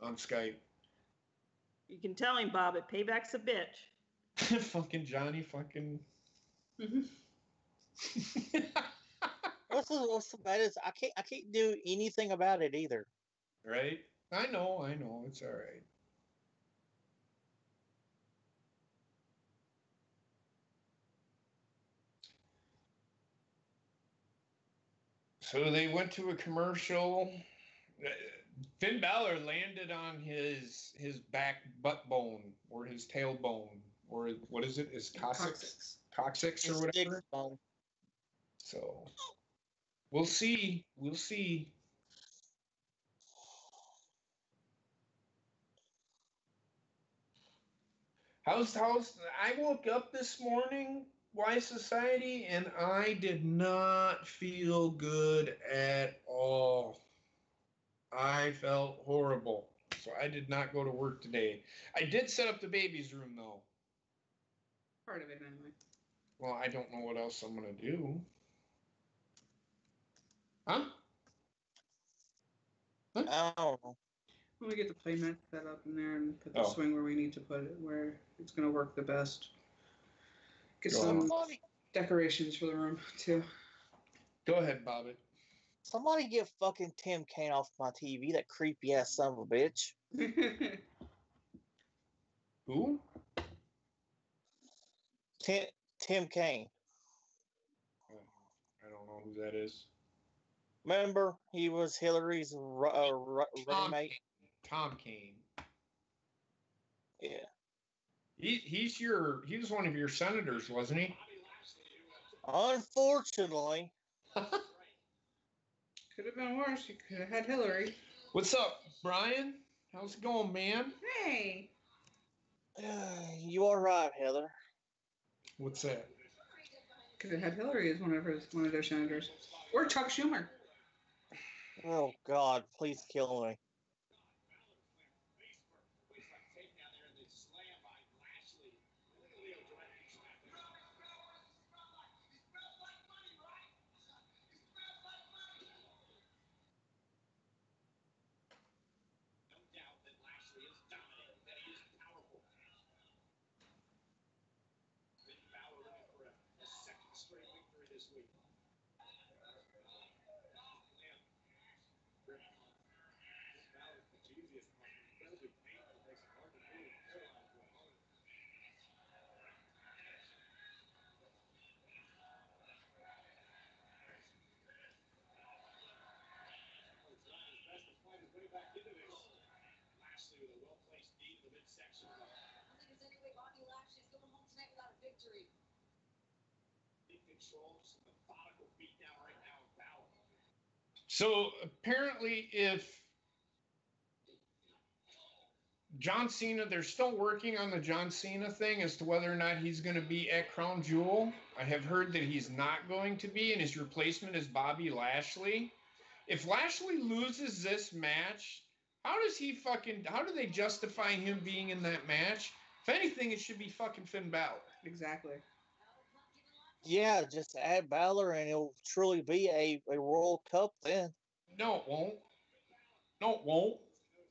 on Skype. You can tell him, Bob, it payback's a bitch. Fucking Johnny, fucking. What's the bad is I can't do anything about it either. Right? I know, it's all right. So they went to a commercial. Finn Balor landed on his back butt bone or his tailbone or what is it? His coccyx or whatever. Dick bone. So we'll see. How's I woke up this morning, Why Society, and I did not feel good at all. I felt horrible. So I did not go to work today. I did set up the baby's room though. Part of it, anyway. Well, I don't know what else I'm gonna do. Huh? I don't know. When we get the playmat set up in there and put the Oh. swing where we need to put it, where it's going to work the best. Get Go some on. decorations for the room, too. Go ahead, Bobbitt. Somebody get fucking Tim Kaine off my TV, that creepy ass son of a bitch. Who? Tim Kaine. I don't know who that is. Remember, he was Hillary's running mate. Tom Kane. Yeah. He was one of your senators, wasn't he? Unfortunately. Could have been worse. You could have had Hillary. What's up, Brian? How's it going, man? Hey. You are right, Heather. What's that? Could have had Hillary as one of their senators. Or Chuck Schumer. Oh God, please kill me. victory. So apparently, if John Cena, they're still working on the John Cena thing as to whether or not he's going to be at Crown Jewel. I have heard that he's not going to be, and his replacement is Bobby Lashley. If Lashley loses this match, how do they justify him being in that match? If anything, it should be fucking Finn Balor. Exactly. Yeah, just add Balor and it'll truly be a World Cup then. No, it won't. No, it won't.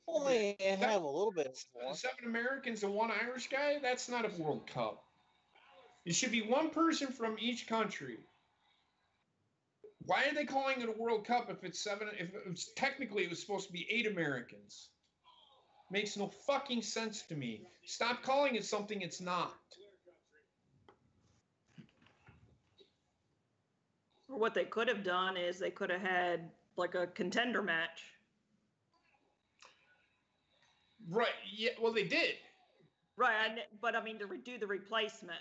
Well, they have a little bit more. 7 Americans and 1 Irish guy? That's not a World Cup. It should be 1 person from each country. Why are they calling it a World Cup if it's 7? If it was, technically it was supposed to be 8 Americans. Makes no fucking sense to me. Stop calling it something it's not. Or what they could have done is they could have had like a contender match. Right. Yeah. Well, they did. Right, but I mean to do the replacement.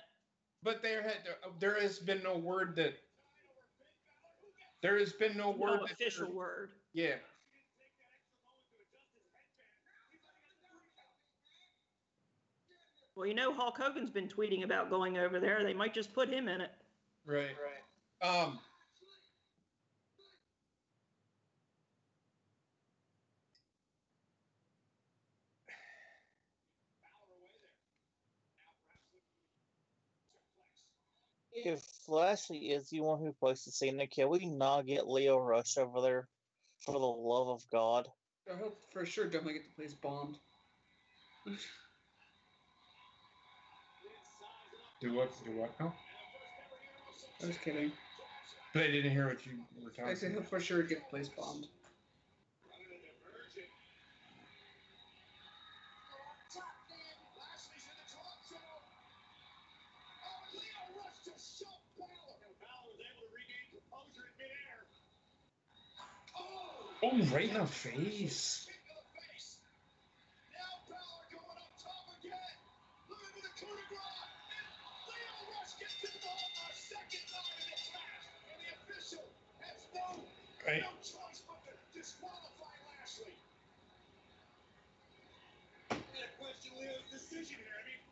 But there has been no word that. There has been no word. No official word. Yeah. Well, you know, Hulk Hogan's been tweeting about going over there. They might just put him in it. Right. If Lashley is the one who places Cena, can we not get Leo Rush over there? For the love of God. I hope for sure definitely get the place bombed. Do what? No. I was kidding. But I didn't hear what you were talking about. I said he'll for sure get the place bombed. Lashley's in the talk show. Oh, Leo Rush just shoved Balor. And Balor was able to regain composure in midair. Oh, right in the face. Kick to the face. Now Balor going up top again. Looking for the coup de grace. Leo Rush gets involved for a second time in this match. And the official has no choice but to disqualify Lashley. And a question Leo's decision here. I mean,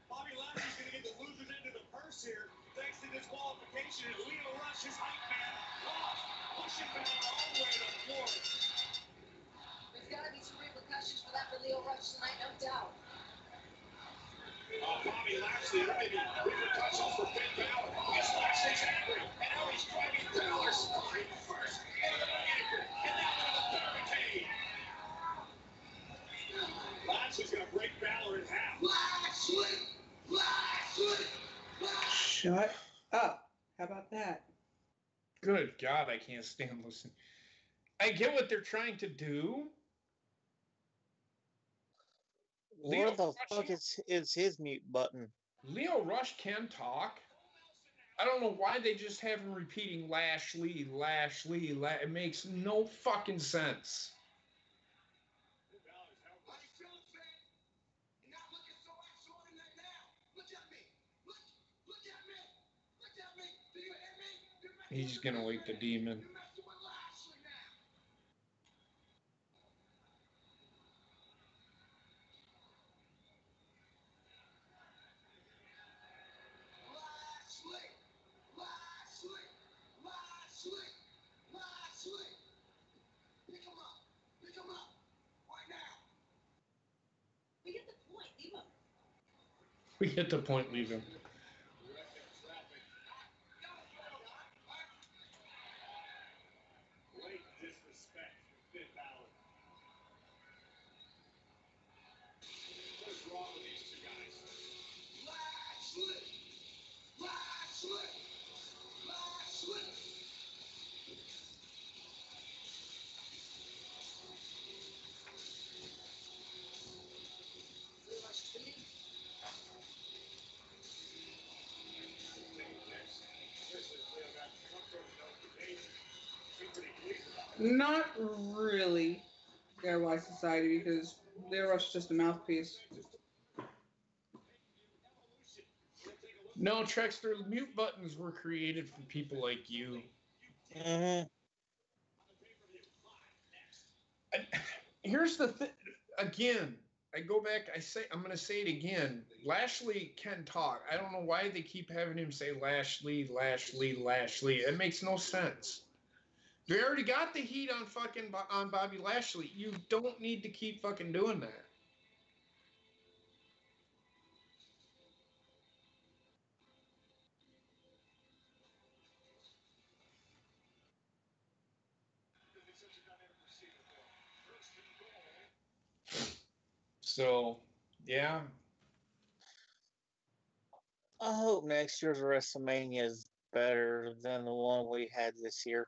Bobby Lashley's going to get the losers into the purse here thanks to disqualification. And Leo Rush, his hype man, off, pushing Balor all the way to the floor. There's got to be some repercussions for that for Leo Rush tonight, no doubt. Bobby Lashley, there may be repercussions for Finn Balor. Yes, Lashley's angry, and now he's driving Balor's spine first into the apron, and now into the barricade. Lashley's going to break Balor in half. Lashley! Shut up. How about that? Good God, I can't stand listening. I get what they're trying to do. Where the fuck is his mute button? Leo Rush can talk. I don't know why they just have him repeating Lashley. It makes no fucking sense. How you feeling, Finn? You're not looking so extraordinary now. Look at me. Look at me. Look at me. Do you hear me? He's gonna wake the demon. You're messing with Lashley now. Lashley. Pick him up. Right now. We get the point, leave him. We hit the point, leave him. Great disrespect for Finn Balor. What's wrong with these two guys? Lashley. Not really their wise society because Leo Rush is just a mouthpiece. No, Trexter, mute buttons were created for people like you. Mm-hmm. Here's the thing. Again, I go back. I'm going to say it again. Lashley can talk. I don't know why they keep having him say Lashley, Lashley, Lashley. It makes no sense. They already got the heat on on Bobby Lashley. You don't need to keep fucking doing that. So, yeah. I hope next year's WrestleMania is better than the one we had this year.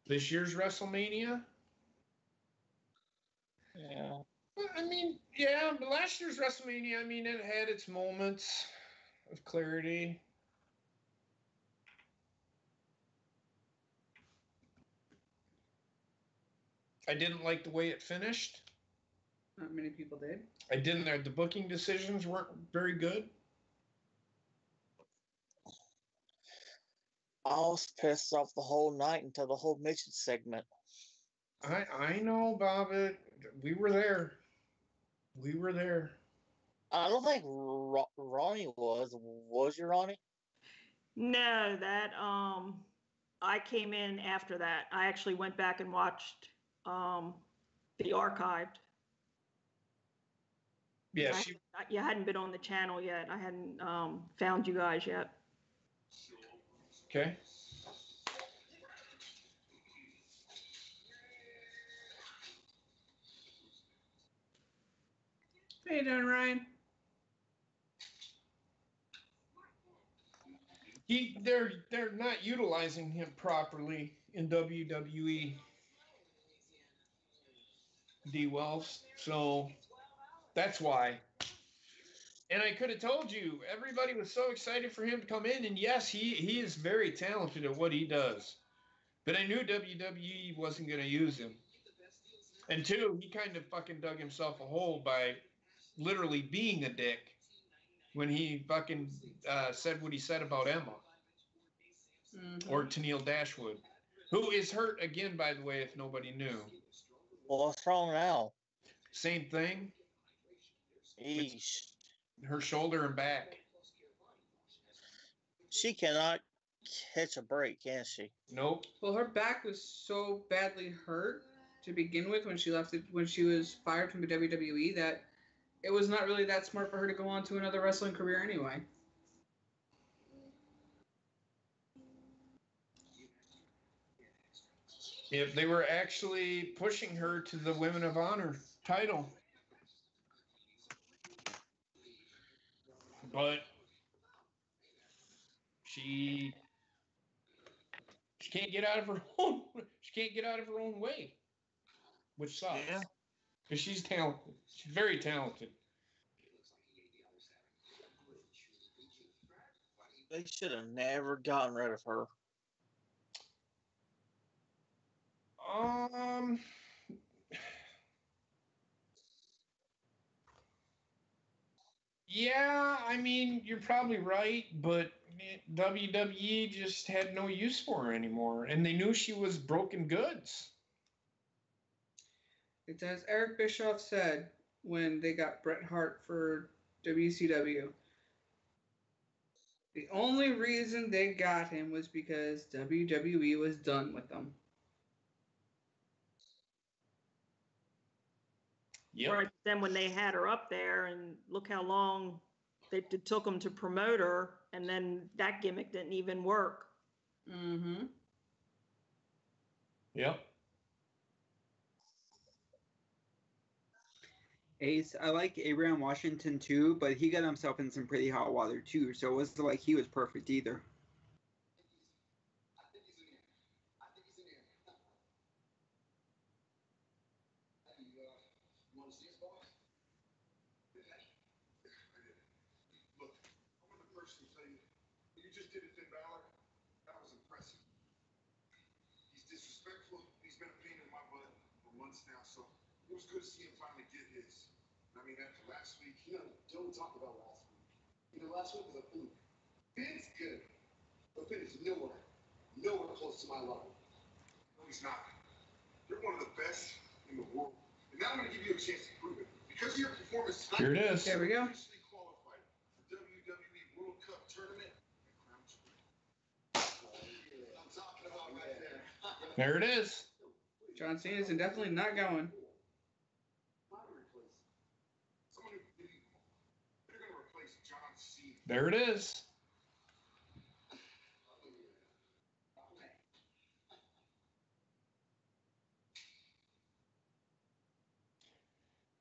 This year's WrestleMania? Yeah. Well, I mean, yeah, but last year's WrestleMania, I mean, it had its moments of clarity. I didn't like the way it finished. Not many people did. I didn't. The booking decisions weren't very good. I was pissed off the whole night until the whole midget segment. I know, Bob. We were there. We were there. I don't think Ronnie was. Was you, Ronnie? No, that I came in after that. I actually went back and watched the archived. Yeah, I hadn't been on the channel yet. I hadn't found you guys yet. Okay. How you doing, Ryan? They're not utilizing him properly in WWE. D Wells. So that's why. And I could have told you, everybody was so excited for him to come in, and yes, he is very talented at what he does. But I knew WWE wasn't going to use him. And two, he kind of fucking dug himself a hole by literally being a dick when he fucking said what he said about Emma. Mm-hmm. Or Tennille Dashwood, who is hurt again, by the way, if nobody knew. Well, what's wrong now? Same thing. Eesh. Her shoulder and back. She cannot catch a break, can she? Nope. Well, her back was so badly hurt to begin with when she left it, when she was fired from the WWE, that it was not really that smart for her to go on to another wrestling career anyway. If they were actually pushing her to the Women of Honor title. But she can't get out of her own way, which sucks. Yeah. Because she's talented. She's very talented. They should have never gotten rid of her. Yeah, I mean, you're probably right, but WWE just had no use for her anymore, and they knew she was broken goods. It's as Eric Bischoff said when they got Bret Hart for WCW. The only reason they got him was because WWE was done with them. Yep. Right. Then when they had her up there, and look how long it took them to promote her, and then that gimmick didn't even work. Mm-hmm. Yep. Ace, I like Abraham Washington too, but he got himself in some pretty hot water too, so it wasn't like he was perfect either. Look, I want to personally tell you, what you just did at Finn Balor, that was impressive. He's disrespectful. He's been a pain in my butt for months now, so it was good to see him finally get his. I mean, after last week, don't talk about last week. Last week was a fluke. Vince good, but Finn is nowhere close to my level. No, he's not. You're one of the best in the world. And now I'm going to give you a chance to prove it. Because of your performance tonight, Here it is. There we go. you officially qualified for WWE World Cup Tournament and Crown Jewel. I'm talking about right there. There it is. John Cena's definitely not going. Someone who you're going to replace John Cena. There it is.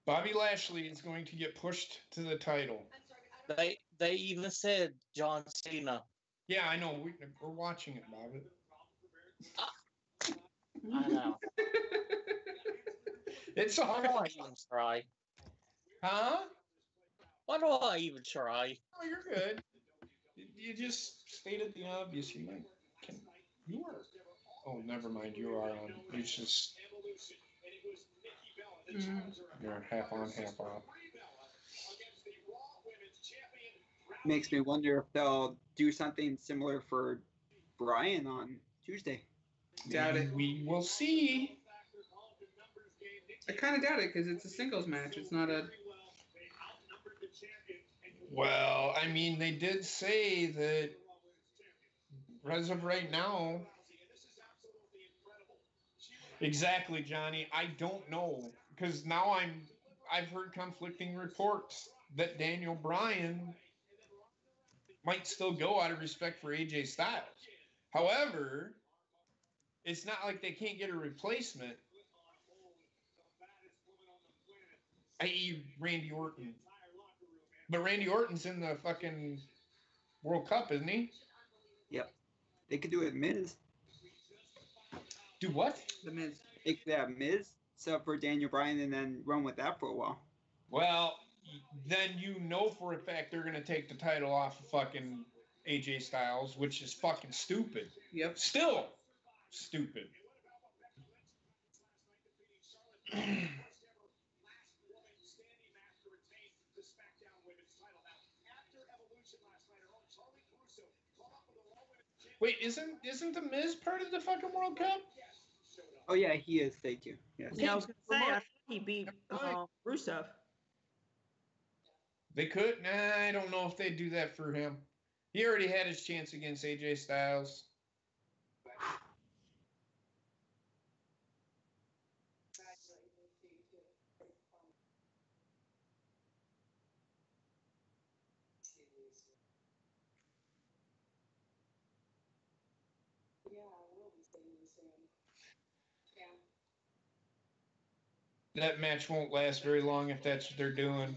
Bobby Lashley is going to get pushed to the title. They even said John Cena. Yeah, I know. We're watching it, Bobby. I know. It's Why do I all even try? Huh? Why do I even try? Oh, you're good. You just stated the obvious. You are. Oh, never mind. You are on. It's just. You're half on, half off. Makes me wonder if they'll do something similar for Brian on Tuesday. Doubt it. We will see. I kind of doubt it because it's a singles match. It's not a. Well, I mean, they did say that as of right now. Exactly, Johnny. I don't know because now I've heard conflicting reports that Daniel Bryan might still go out of respect for AJ Styles. However, it's not like they can't get a replacement, i.e. Randy Orton. But Randy Orton's in the fucking World Cup, isn't he? Yep. They could do it Miz. Do what? The Miz. They could have Miz set up for Daniel Bryan and then run with that for a while. Well, then you know for a fact they're going to take the title off of fucking AJ Styles, which is fucking stupid. Yep. Still stupid. Wait, isn't the Miz part of the fucking World Cup? Oh yeah, he is. Thank you. Yes. Yeah, I was going to say, I thought he beat Rusev. They could. Nah, I don't know if they'd do that for him. He already had his chance against AJ Styles. That match won't last very long if that's what they're doing.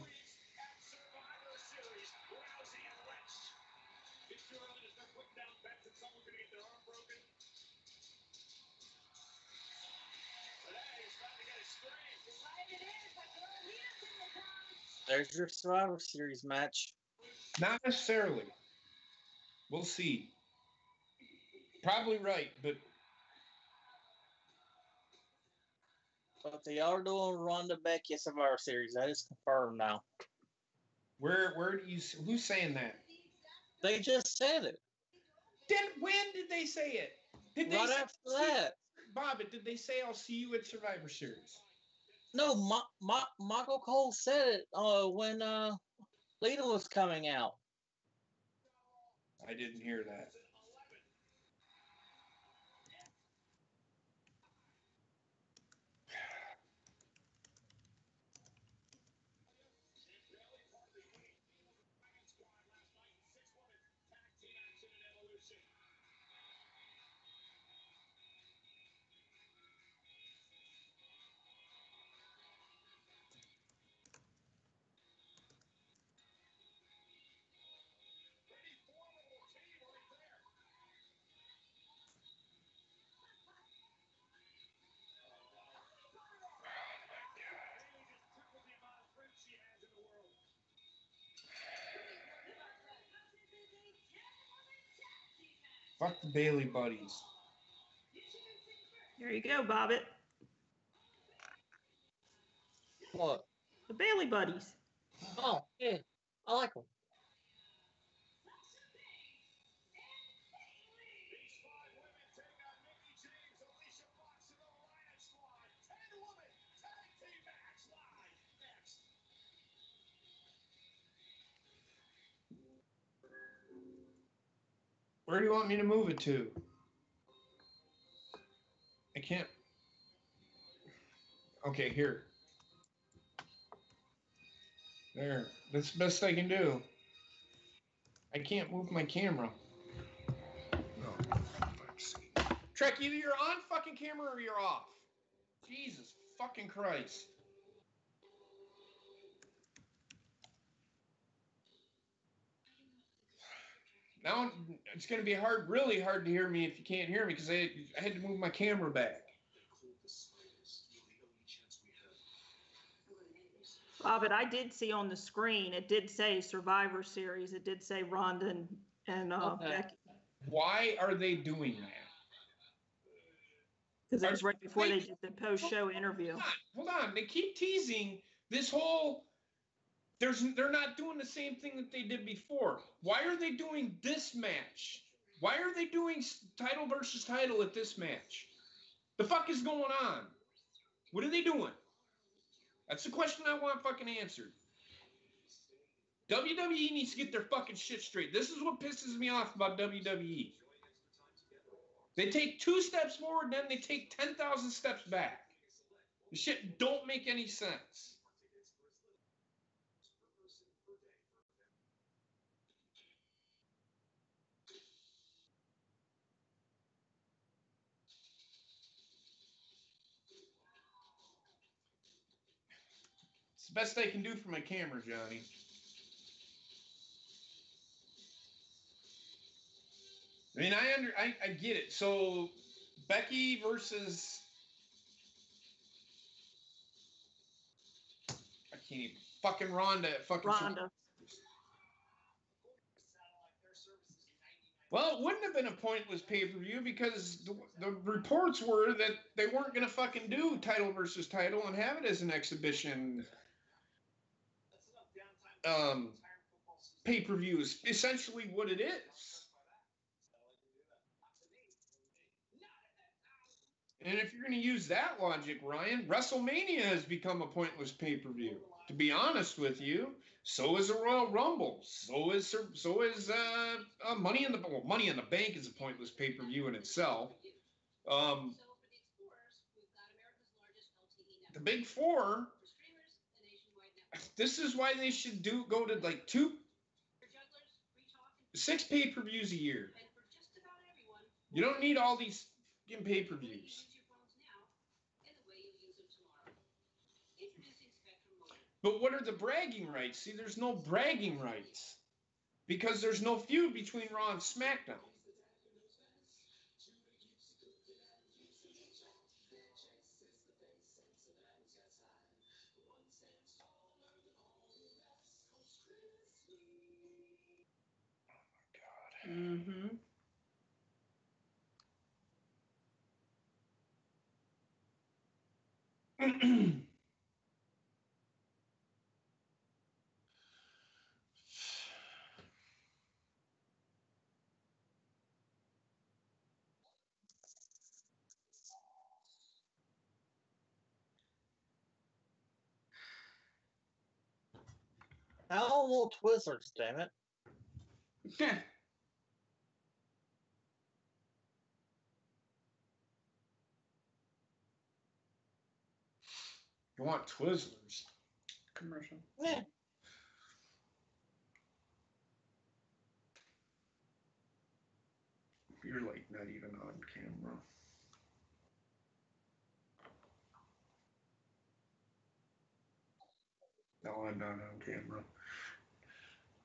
There's your Survivor Series match. Not necessarily. We'll see. Probably right, but they are doing Ronda Becky Survivor Series. That is confirmed now. where do you? Who's saying that? They just said it. When did they say it? Did they Right say, after that. Bob, did they say I'll see you at Survivor Series? No, Michael Cole said it when Lita was coming out. I didn't hear that. Fuck the Bailey buddies. There you go, Bobbit. What? The Bailey buddies. Oh, yeah. I like them. Where do you want me to move it to? I can't. Okay, here. There. That's the best I can do. I can't move my camera. No. Trek, either you're on fucking camera or you're off. Jesus fucking Christ. Now it's going to be really hard to hear me if you can't hear me because I had to move my camera back. But I did see on the screen, it did say Survivor Series. It did say Ronda and Becky. Why are they doing that? Because it was right before they did the post-show interview. Hold on. They keep teasing this whole... They're not doing the same thing that they did before. Why are they doing this match? Why are they doing title versus title at this match? The fuck is going on? What are they doing? That's the question I want fucking answered. WWE needs to get their fucking shit straight. This is what pisses me off about WWE. They take 2 steps forward, then they take 10,000 steps back. The shit don't make any sense. It's the best I can do for my camera, Johnny. I mean, I get it. So, Becky versus... I can't even... Fucking Ronda. Ronda. Well, it wouldn't have been a pointless pay-per-view because the reports were that they weren't going to fucking do title versus title and have it as an exhibition pay-per-view is essentially what it is. And if you're going to use that logic, Ryan, WrestleMania has become a pointless pay-per-view. To be honest with you, so is the Royal Rumble. So is Money in the Bank is a pointless pay-per-view in itself. The Big Four. This is why they should go to like 6 pay-per-views a year. You don't need all these fucking pay-per-views. But what are the bragging rights? See, there's no bragging rights because there's no feud between Raw and SmackDown. Oh, my God. Mm-hmm. How little Twizzlers, damn it. You want Twizzlers? Commercial. Yeah. You're like not even on camera. No, I'm not on camera.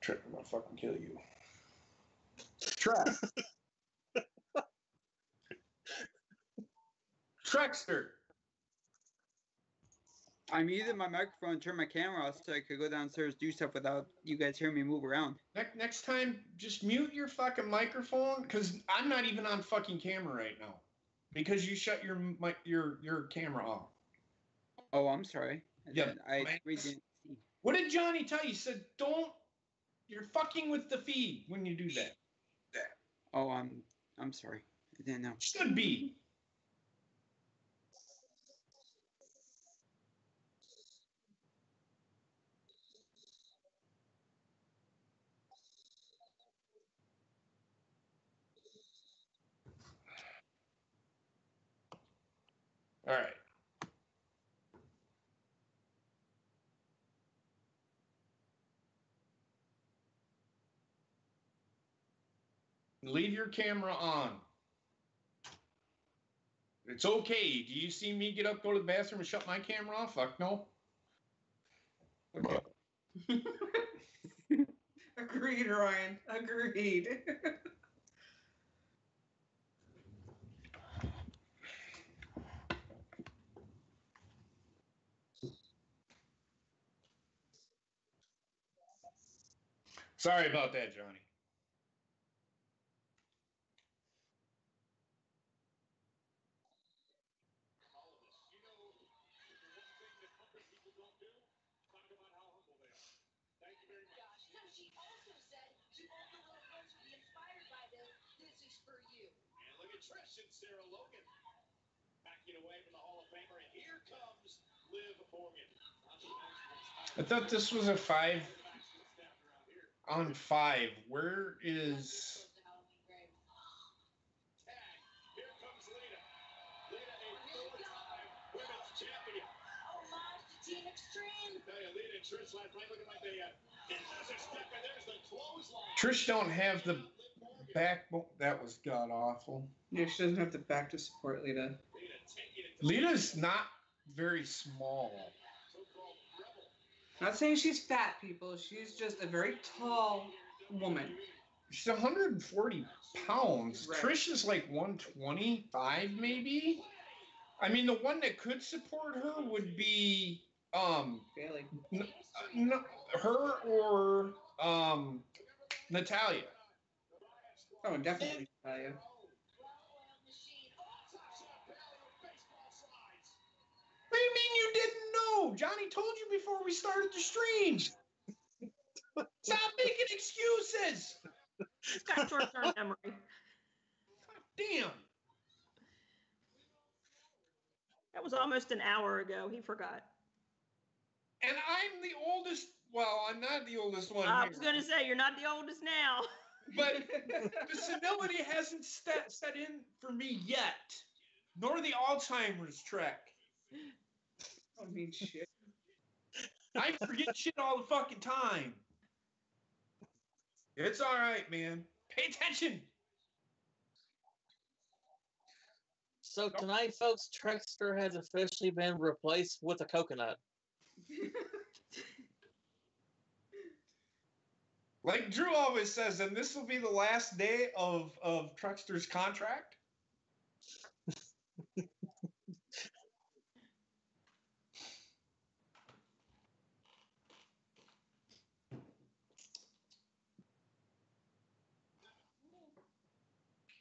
Trek, I'm gonna fucking kill you. Trek. Trekster. I muted my microphone and turned my camera off so I could go downstairs do stuff without you guys hearing me move around. Next time, just mute your fucking microphone, because I'm not even on fucking camera right now. Because you shut your camera off. Oh, I'm sorry. Yeah. I didn't see. What did Johnny tell you? He said, you're fucking with the feed when you do that. Oh, I'm sorry. I didn't know. Should be. Leave your camera on. It's okay. Do you see me get up, go to the bathroom, and shut my camera off? Fuck no. Okay. Agreed, Ryan. Agreed. Sorry about that, Johnny. Gosh, no, she also said she also will approach to be inspired by this. This is for you. And look at Trish and Sarah Logan backing away from the Hall of Famer. And here comes Liv Morgan. I thought this was a 5-on-5. Where is... Tag. Here comes Lita. Lita, a four-time women's champion. Homage to Team Extreme. I tell you, Lita and Trish last night looking like they fantastic step, and there's the clothesline. Trish don't have the backbone. That was god-awful. Yeah, she doesn't have the back to support Lita. Lita's not very small. Not saying she's fat, people. She's just a very tall woman. She's 140 pounds. Right. Trish is like 125, maybe. I mean, the one that could support her would be Bailey. her or Natalia. Oh, definitely Natalia. What do you mean you didn't know? Johnny told you before we started the stream. Stop making excuses. He's got short-term memory. Damn. That was almost an hour ago. He forgot. And I'm the oldest. Well, I'm not the oldest one. I here. was going to say, you're not the oldest now. But the senility hasn't set in for me yet, nor the Alzheimer's trek. I mean, shit. I forget shit all the fucking time. It's all right, man. Pay attention. So tonight, folks, Trickster has officially been replaced with a coconut. Like Drew always says, and this will be the last day of Truckster's contract.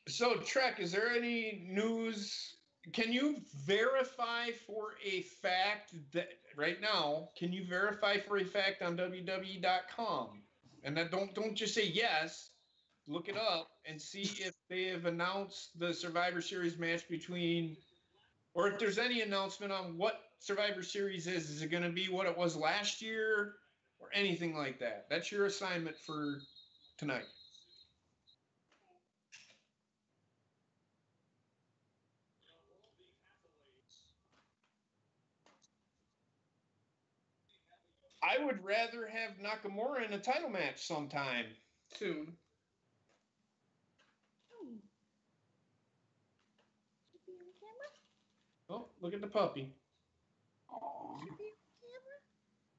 So, Trek, is there any news? Can you verify for a fact that right now? Can you verify for a fact on WWE.com? And that don't just say yes. Look it up and see if they have announced the Survivor Series match between, or if there's any announcement on what Survivor Series is. Is it going to be what it was last year, or anything like that? That's your assignment for tonight. I would rather have Nakamura in a title match sometime Soon. Oh, look at the puppy.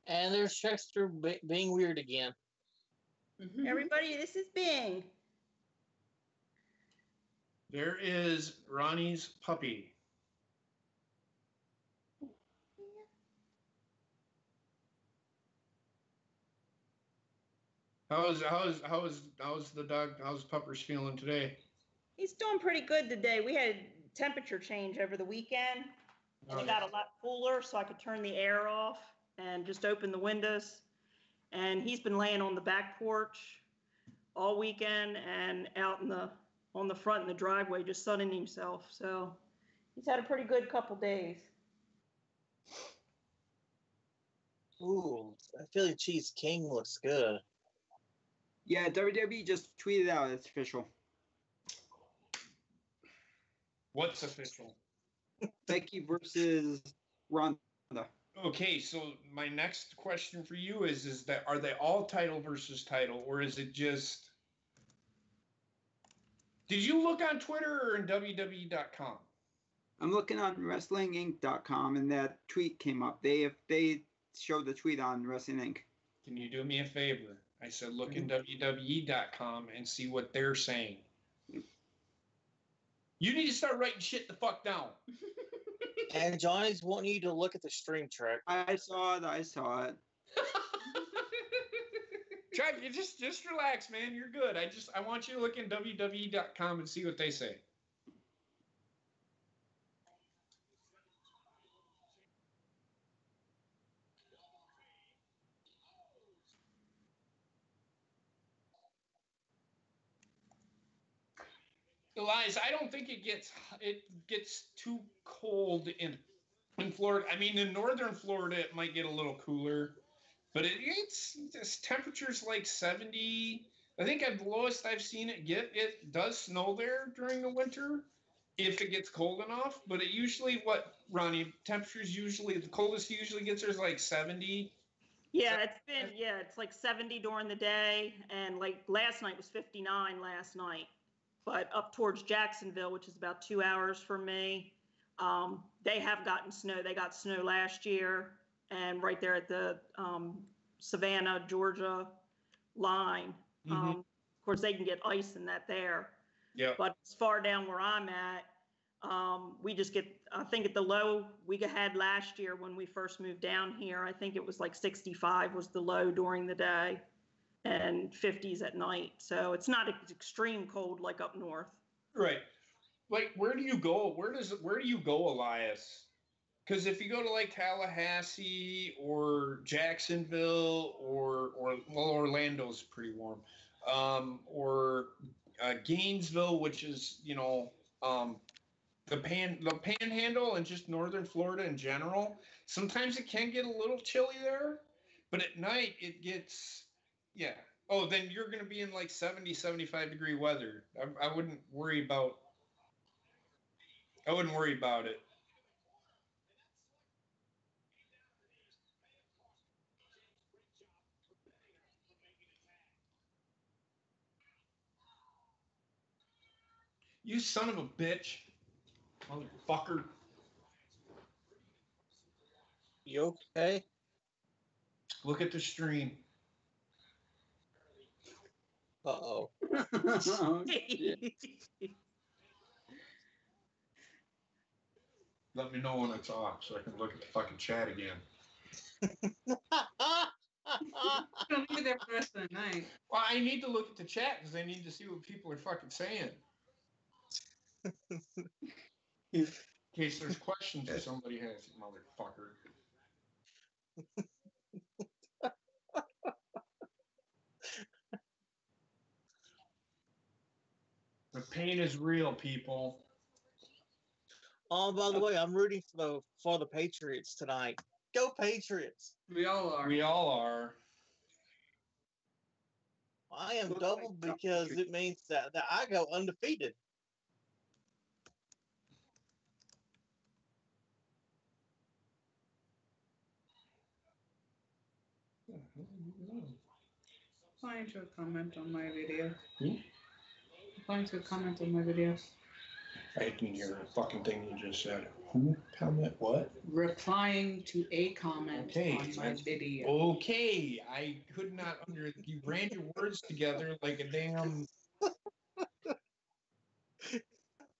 And there's Trickster being weird again. Everybody, this is Bing. There is Ronnie's puppy. How's the dog? How's Puppers feeling today? He's doing pretty good today. We had temperature change over the weekend, and it got a lot cooler, so I could turn the air off and just open the windows. And he's been laying on the back porch all weekend and out on the front in the driveway, just sunning himself. So he's had a pretty good couple days. Ooh, that Philly Cheese King looks good. Yeah, WWE just tweeted out it's official. What's official? Becky versus Ronda. Okay, so my next question for you is that are they all title versus title, or is it just Did you look on Twitter or in WWE.com? I'm looking on WrestlingInc.com, and that tweet came up. They showed the tweet on Wrestling Inc. Can you do me a favor? I said look in WWE.com and see what they're saying. You need to start writing shit the fuck down. And Johnny's wanting you to look at the stream track. I saw it. Try just relax, man. You're good. I want you to look in WWE.com and see what they say. Elias, I don't think it gets too cold in Florida. I mean, in northern Florida, it might get a little cooler, but it's temperatures like 70. I think at the lowest I've seen it get. It does snow there during the winter if it gets cold enough. But it usually, what, Ronnie? Temperatures usually, the coldest it usually gets there is like 70. Yeah, it's like 70 during the day, and like last night was 59 last night. But up towards Jacksonville, which is about 2 hours from me, they have gotten snow. They got snow last year, and right there at the Savannah, Georgia line. Of course, they can get ice in that there. Yeah. But as far down where I'm at, we just get, I think at the low we had last year when we first moved down here, I think it was like 65 was the low during the day and 50s at night. So it's not extreme cold like up north. Right. Like, where do you go? Where do you go, Elias? Because if you go to like Tallahassee or Jacksonville or well, Orlando's pretty warm, or Gainesville, which is the Panhandle and just northern Florida in general. Sometimes it can get a little chilly there, but at night it gets Oh, then you're going to be in like 70, 75 degree weather. I wouldn't worry about it. You son of a bitch. Motherfucker. You okay? Look at the stream. Uh-oh. Oh, shit. Let me know when it's off so I can look at the fucking chat again. Don't be there for the rest of the night. Well, I need to look at the chat because I need to see what people are fucking saying. In case there's questions that somebody has, motherfucker. The pain is real, people. Oh, by the way, I'm rooting for the Patriots tonight. Go Patriots! We all are. We all are. I am doubled because it means that I go undefeated. Applying to a comment on my video. Hmm? Applying to a comment on my video. I didn't hear a fucking thing you just said. Who? Comment what? Replying to a comment on my video. Okay, I could not you ran your words together like a damn.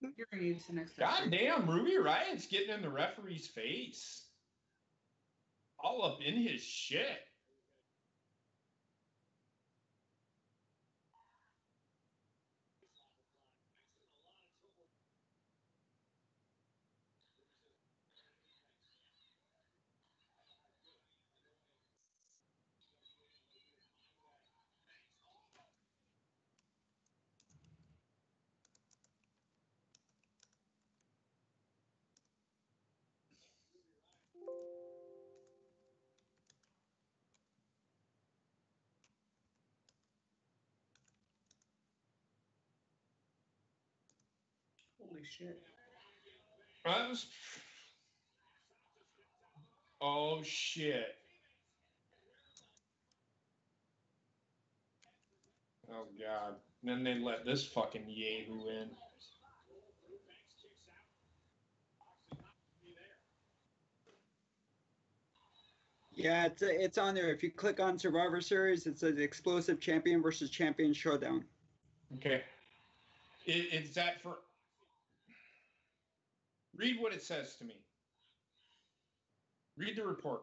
You're gonna use the next. God damn, Ruby Riot's getting in the referee's face. All up in his shit. Holy shit. Oh shit. Oh god. And then they let this fucking yahoo in. Yeah, it's on there. If you click on Survivor Series, it says Explosive Champion versus Champion Showdown. Okay. Is that for... Read what it says to me. Read the report.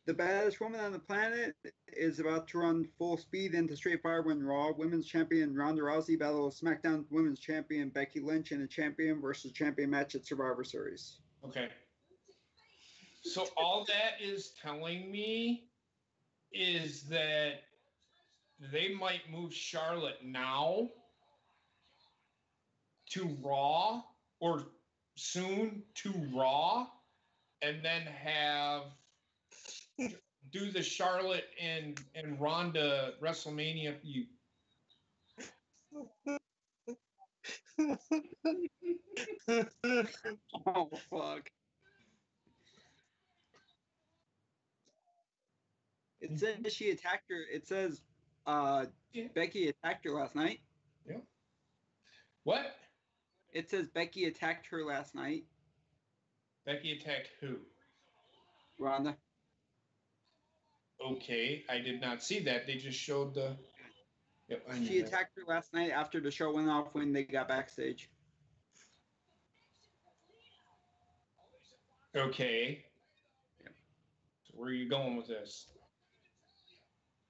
The baddest woman on the planet is about to run full speed into Straight Fire when Raw Women's Champion Ronda Rousey battles SmackDown Women's Champion Becky Lynch in a champion versus champion match at Survivor Series. Okay. So all that is telling me is that they might move Charlotte now to Raw, or soon to Raw, and then do the Charlotte and Ronda WrestleMania feud. Oh, fuck. It says she attacked her. It says Becky attacked her last night. Yeah. What? It says Becky attacked her last night. Becky attacked who? Ronda. Okay, I did not see that. They just showed the... Yep, I knew She that. attacked her last night after the show went off when they got backstage. Okay. Yep. So where are you going with this?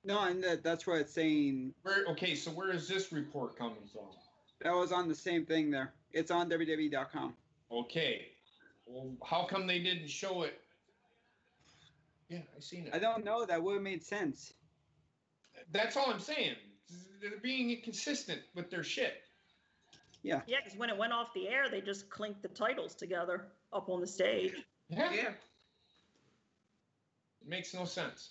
No, and that's what it's saying. Okay, so where is this report coming from? That was on the same thing there. It's on WWE.com. Okay. Well, how come they didn't show it? Yeah, I seen it. I don't know. That would have made sense. That's all I'm saying. They're being inconsistent with their shit. Yeah. Yeah, because when it went off the air, they just clinked the titles together up on the stage. Yeah. It makes no sense.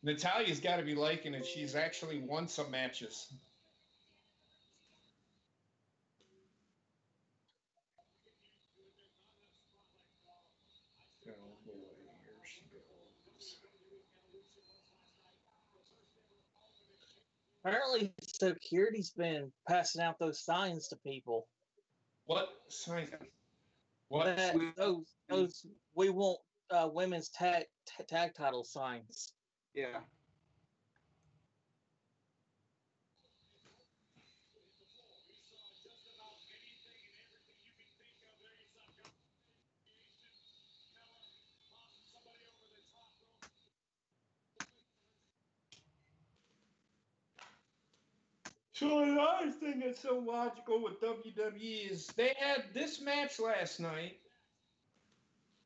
Natalia's got to be liking it. She's actually won some matches. Oh boy, here she goes. Apparently, security's been passing out those signs to people. What sign? What? That, those we want women's tag title signs. Yeah. So another thing that's so logical with WWE is they had this match last night,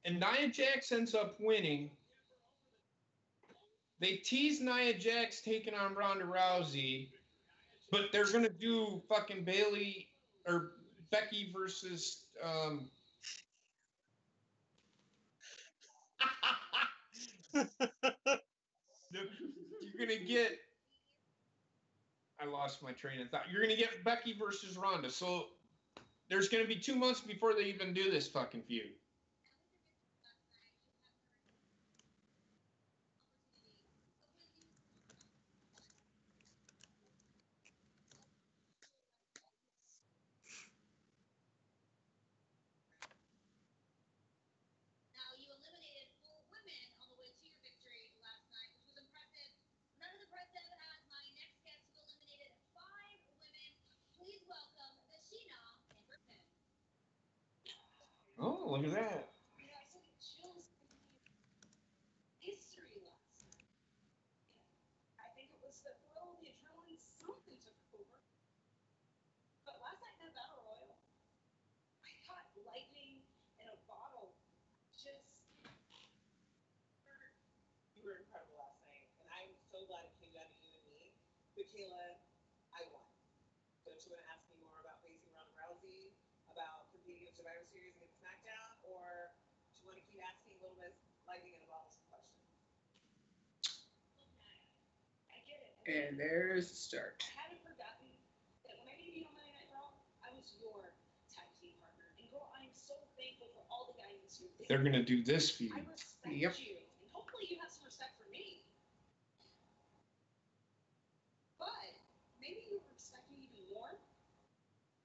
and Nia Jax ends up winning. They tease Nia Jax taking on Ronda Rousey, but they're gonna do fucking Bailey or Becky versus you're gonna get... I lost my train of thought. You're going to get Becky versus Ronda. So there's going to be 2 months before they even do this fucking feud. Now, you eliminated 4 women on the way to your victory last night, which was impressive. None as impressive as my next guest who eliminated 5 women. Please welcome the Sheena in person. Oh, look at that. You know, I still get chills thinking of history last night. I think it was the thrill, the adrenaline, something took over. But last night in that battle royal, I caught lightning in a bottle. Just You were incredible last night, and I'm so glad it came down to you and me. But Kayla, I won. Don't you want to ask me more about facing Ronda Rousey, about competing in Survivor Series against SmackDown, or do you want to keep asking little Miss Lightning in a Bottle some questions? And there's the start. I haven't forgotten that when I made you on Monday Night Raw, I was your tag team partner. And girl, I am so thankful for all the guidance you've given. They're gonna do this I feud. respect Yep. you, and hopefully you have some respect for me. But maybe you would respect me even more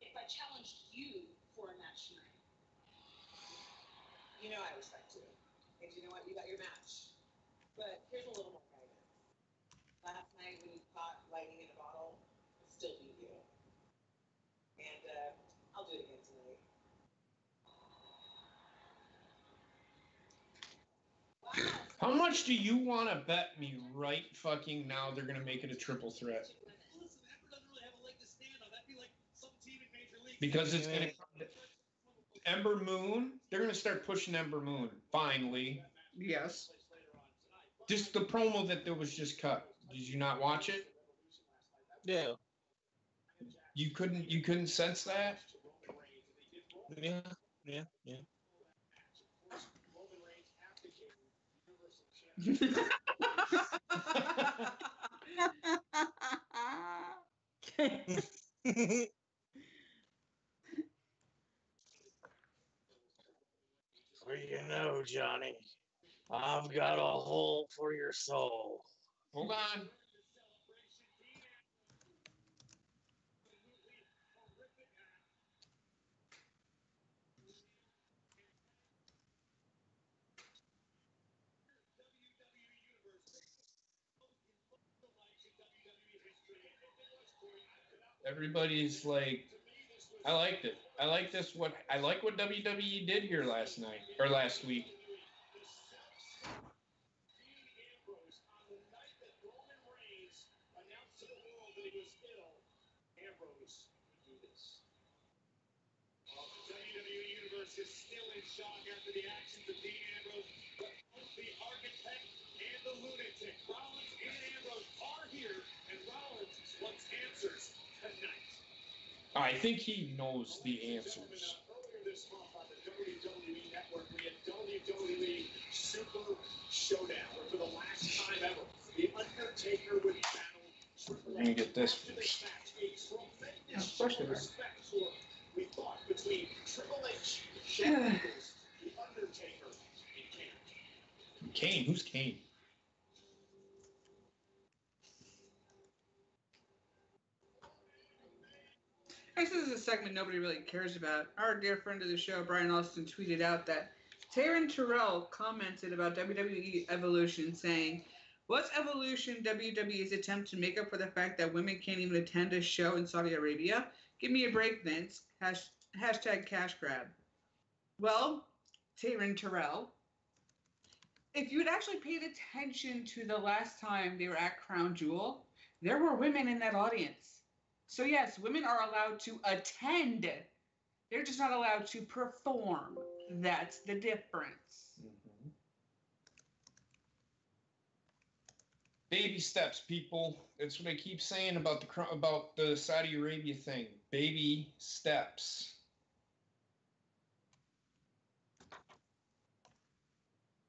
if I challenged you for a match tonight. You know I respect you. And you know what? You got your match. But here's a little more guidance. Last night when you caught lightning in a bottle, I still beat you. And I'll do it again tonight. Wow. How much do you want to bet me right fucking now they're gonna make it a triple threat? Listen, Ember doesn't really have a leg to stand on. That'd be like some team in Major League. Because it's gonna Ember Moon. They're gonna start pushing Ember Moon finally. Yes. Just the promo that there was just cut. Did you not watch it? Yeah. You couldn't sense that? Yeah. Well, you know, Johnny, I've got a hole for your soul. Hold on. Everybody's like, I liked it. I like this. I like what WWE did here last night or last week. Ambrose would do this. The WWE Universe is still in shock after the actions of Dean Ambrose, but both the architect and the lunatic, Rollins and Ambrose, are here, and Rollins wants answers tonight. I think he knows the answers. Earlier this month on the WWE Network, we had WWE Super Showdown, where for the last time ever, The Undertaker would battle Triple H. Let me get this first. Of course they were. We fought between Triple H, Shawn Michaels, The Undertaker, and Kane. Kane? Who's Kane? This is a segment nobody really cares about. Our dear friend of the show, Brian Austin, tweeted out that Taryn Terrell commented about WWE Evolution, saying, "Was Evolution WWE's attempt to make up for the fact that women can't even attend a show in Saudi Arabia? Give me a break, Vince. Hashtag cash grab." Well, Taryn Terrell, if you had actually paid attention to the last time they were at Crown Jewel, there were women in that audience. So yes, women are allowed to attend. They're just not allowed to perform. That's the difference. Mm-hmm. Baby steps, people. That's what I keep saying about the Saudi Arabia thing. Baby steps.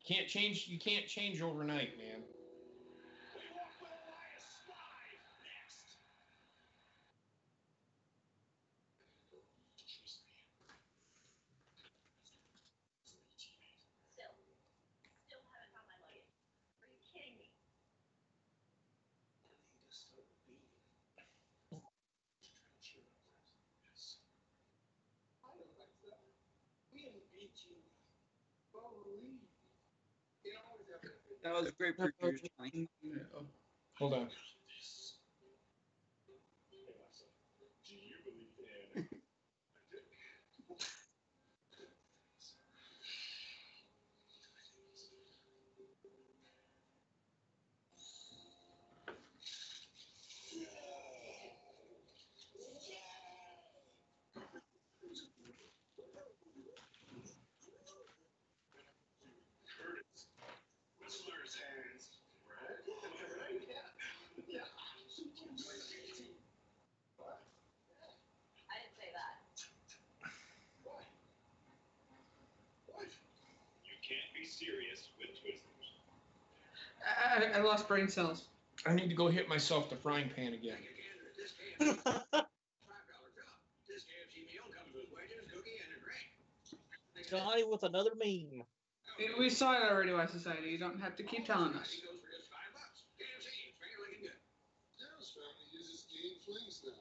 You can't change overnight, man. Still haven't found my luggage. Are you kidding me? That was a great preview, Johnny. Hold on. Do you believe in Curtis? Whistler's hands. Right? Yeah. What? I didn't say that. What? What? You can't be serious with Twizzlers. I lost brain cells. I need to go hit myself the frying pan again. Johnny with another meme. We saw it already, Why Society. You don't have to keep telling us. Daryl's family uses Gain Flings now,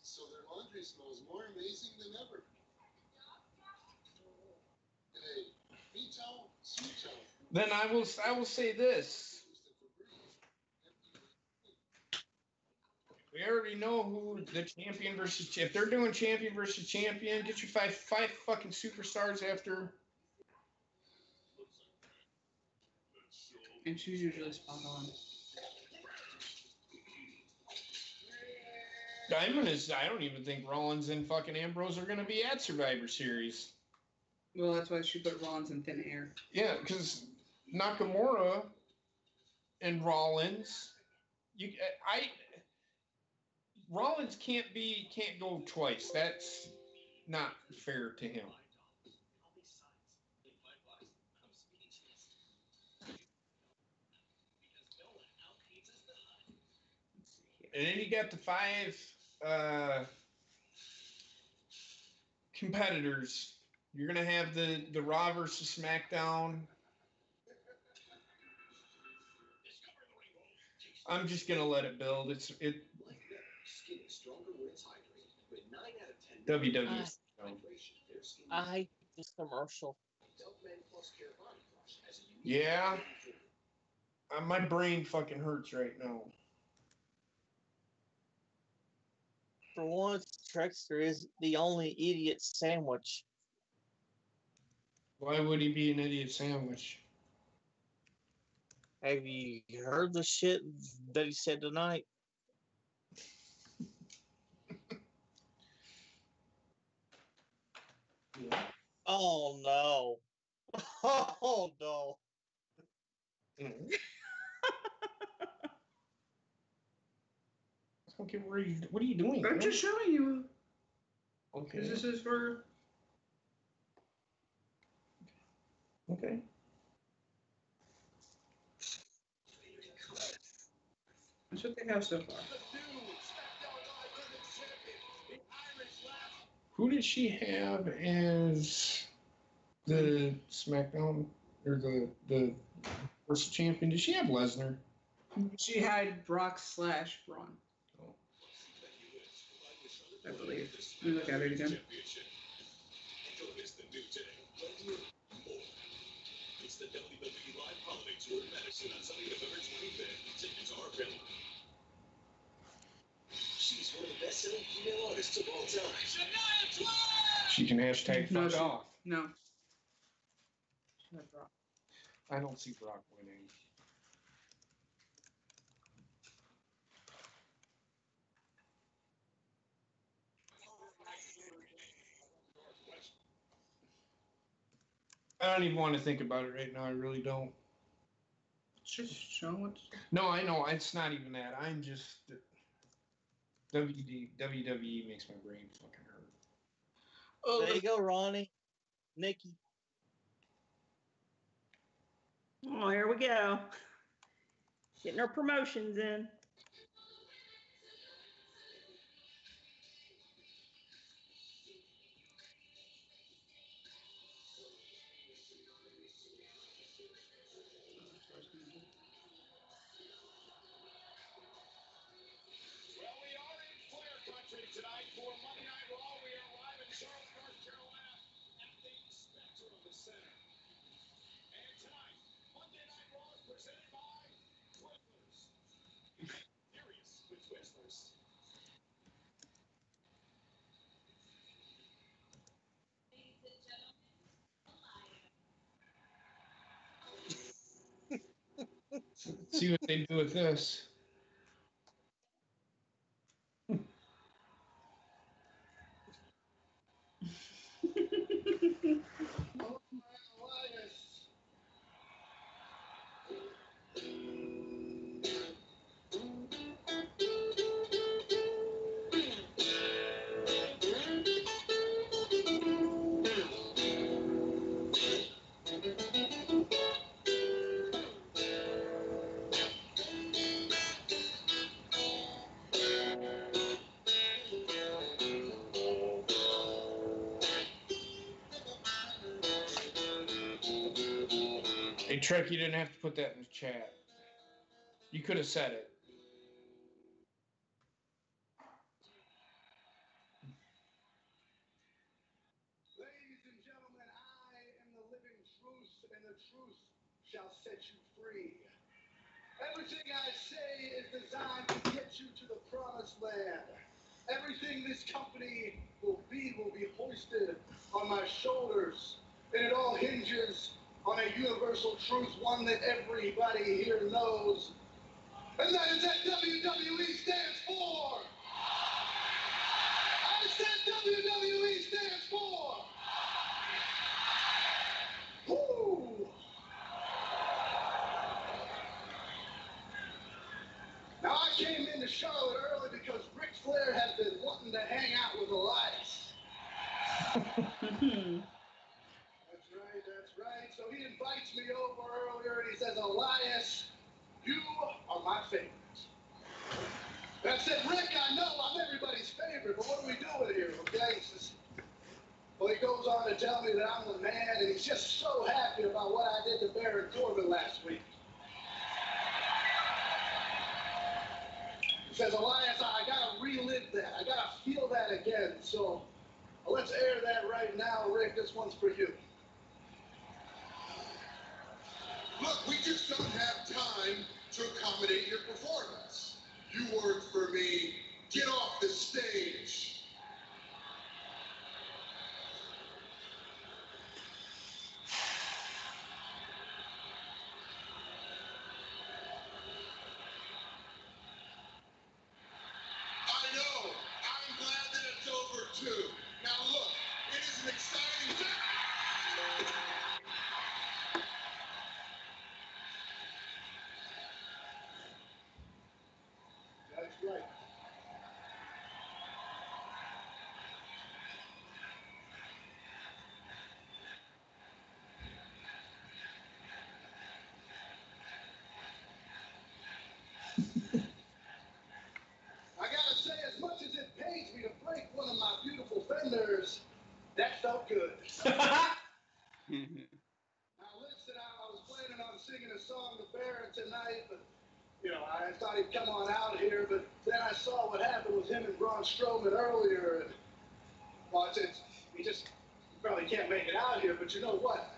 so their laundry smells more amazing than ever. Hey, me towel, sweet towel. Then I will say this. We already know who the champion versus. If they're doing champion versus champion, get your five fucking superstars after. And she's usually spot on. I don't even think Rollins and fucking Ambrose are gonna be at Survivor Series. Well, that's why she put Rollins in thin air. Yeah, because Nakamura and Rollins, Rollins can't go twice. That's not fair to him. And then you got the 5 competitors. You're gonna have the Raw versus SmackDown. I'm just gonna let it build. WWE. I hate this commercial. Yeah. My brain fucking hurts right now. For once, Trickster is the only idiot sandwich. Why would he be an idiot sandwich? Have you heard the shit that he said tonight? Oh no. Oh no. Okay, what are you doing? I'm just showing you. Okay. This is for. Okay. That's what they have so far. Who did she have as the SmackDown or the first champion? Did she have Lesnar? She had Brock/Braun. Oh. I believe. Let me look at it again. It's the WWE Live Holiday Tour in Madison on Sunday, November 25th. Tickets are available. She's one of the best-selling female artists of all time. Shania Twain! She can hashtag fuck off. No. She had Brock. I don't see Brock winning. I don't even want to think about it right now. I really don't. Just show what. No, I know. It's not even that. I'm just... WWE makes my brain fucking hurt. Oh, there you go, Ronnie. Nikki. Oh, here we go. Getting our promotions in. Well, we are in Flair country tonight for Monday Night Raw. We are live in Charlotte, North Carolina at the Spectrum Center. And tonight, Monday Night Raw is presented by Twizzlers. Furious with Twizzlers. Ladies and gentlemen, See what they do with this. Oh my Elias. Hey, Trek, you didn't have to put that in the chat. You could have said it. Ladies and gentlemen, I am the living truth, and the truth shall set you free. Everything I say is designed to get you to the promised land. Everything this company will be hoisted on my shoulders, and it all hinges on a universal truth, one that everybody here knows, and that is that WWE stands for. I said WWE stands for. Woo! Now, I came into Charlotte early because Ric Flair has been wanting to hang out with Elias. That's right. So he invites me over earlier and he says, Elias, you are my favorite. And I said, Rick, I know I'm everybody's favorite, but what are we doing here, okay? He says, well, he goes on to tell me that I'm the man, and he's just so happy about what I did to Baron Corbin last week. He says, Elias, I gotta relive that. I gotta feel that again. So let's air that right now, Rick. This one's for you. Look, we just don't have time to accommodate your performance. You worked for me. Get off the stage. I know. I'm glad that it's over, too. Now, look, it is an exciting day. That's right. I gotta say, as much as it pains me to break one of my beautiful fenders, that felt good. Now listen, I was planning on singing a song to Baron tonight, but I thought he'd come on out here, but then I saw what happened with him and Braun Strowman earlier, and well, he probably can't make it out here, but you know what?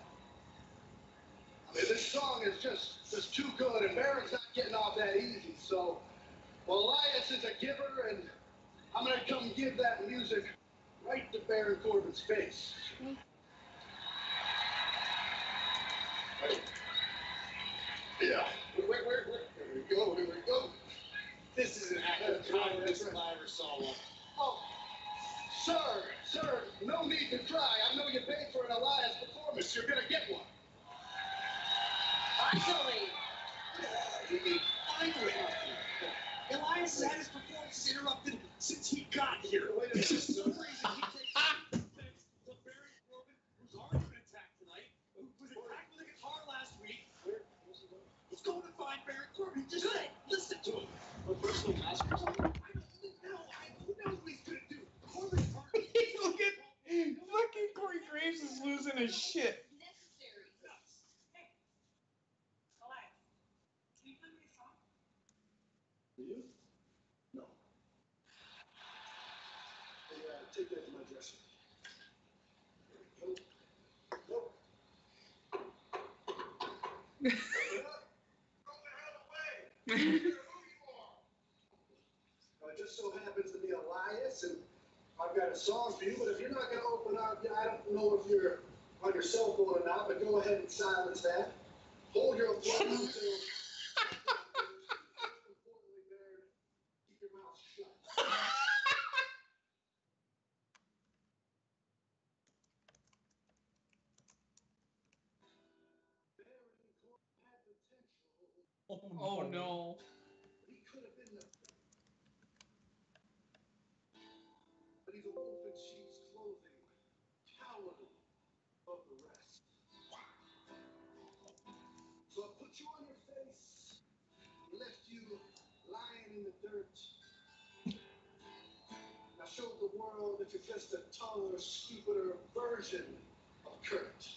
I mean, this song is just too good, and Baron's not getting off that easy, so well, Elias is a giver, and I'm gonna come give that music right to Baron Corbin's face. Yeah. Where? Here we go. This is an act of kindness if I ever saw one. Oh, sir, no need to cry. I know you paid for an Elias performance. You're gonna get one. Finally! Elias has had his performances interrupted since he got here. Wait a minute. For some reason, he takes offense to Baron Corbin, who's already been attacked tonight, who was attacked with a guitar last week. He's going to find Baron Corbin. Just listen to him. For personal master. I don't know. Who knows what he's going to do? Corbin's hurt. Look at fucking Corey Graves is losing his shit. Necessary. Hey, Elias, can you play me a song? You? No. Hey, take that to my dresser. Nope. Nope. Throw the hell away! I don't care who you are. It just so happens to be Elias, and I've got a song for you, but if you're not going to open up, I don't know if you're on your cell phone or not, but go ahead and silence that. Hold your phone until... importantly, Baron, keep your mouth shut. Baron Corbin had potential. Oh no. He could have been the... But he's a wolf in sheep's clothing, cowardly of the rest. So I put you on your face, left you lying in the dirt. I showed the world that you're just a taller, stupider version of Kurt.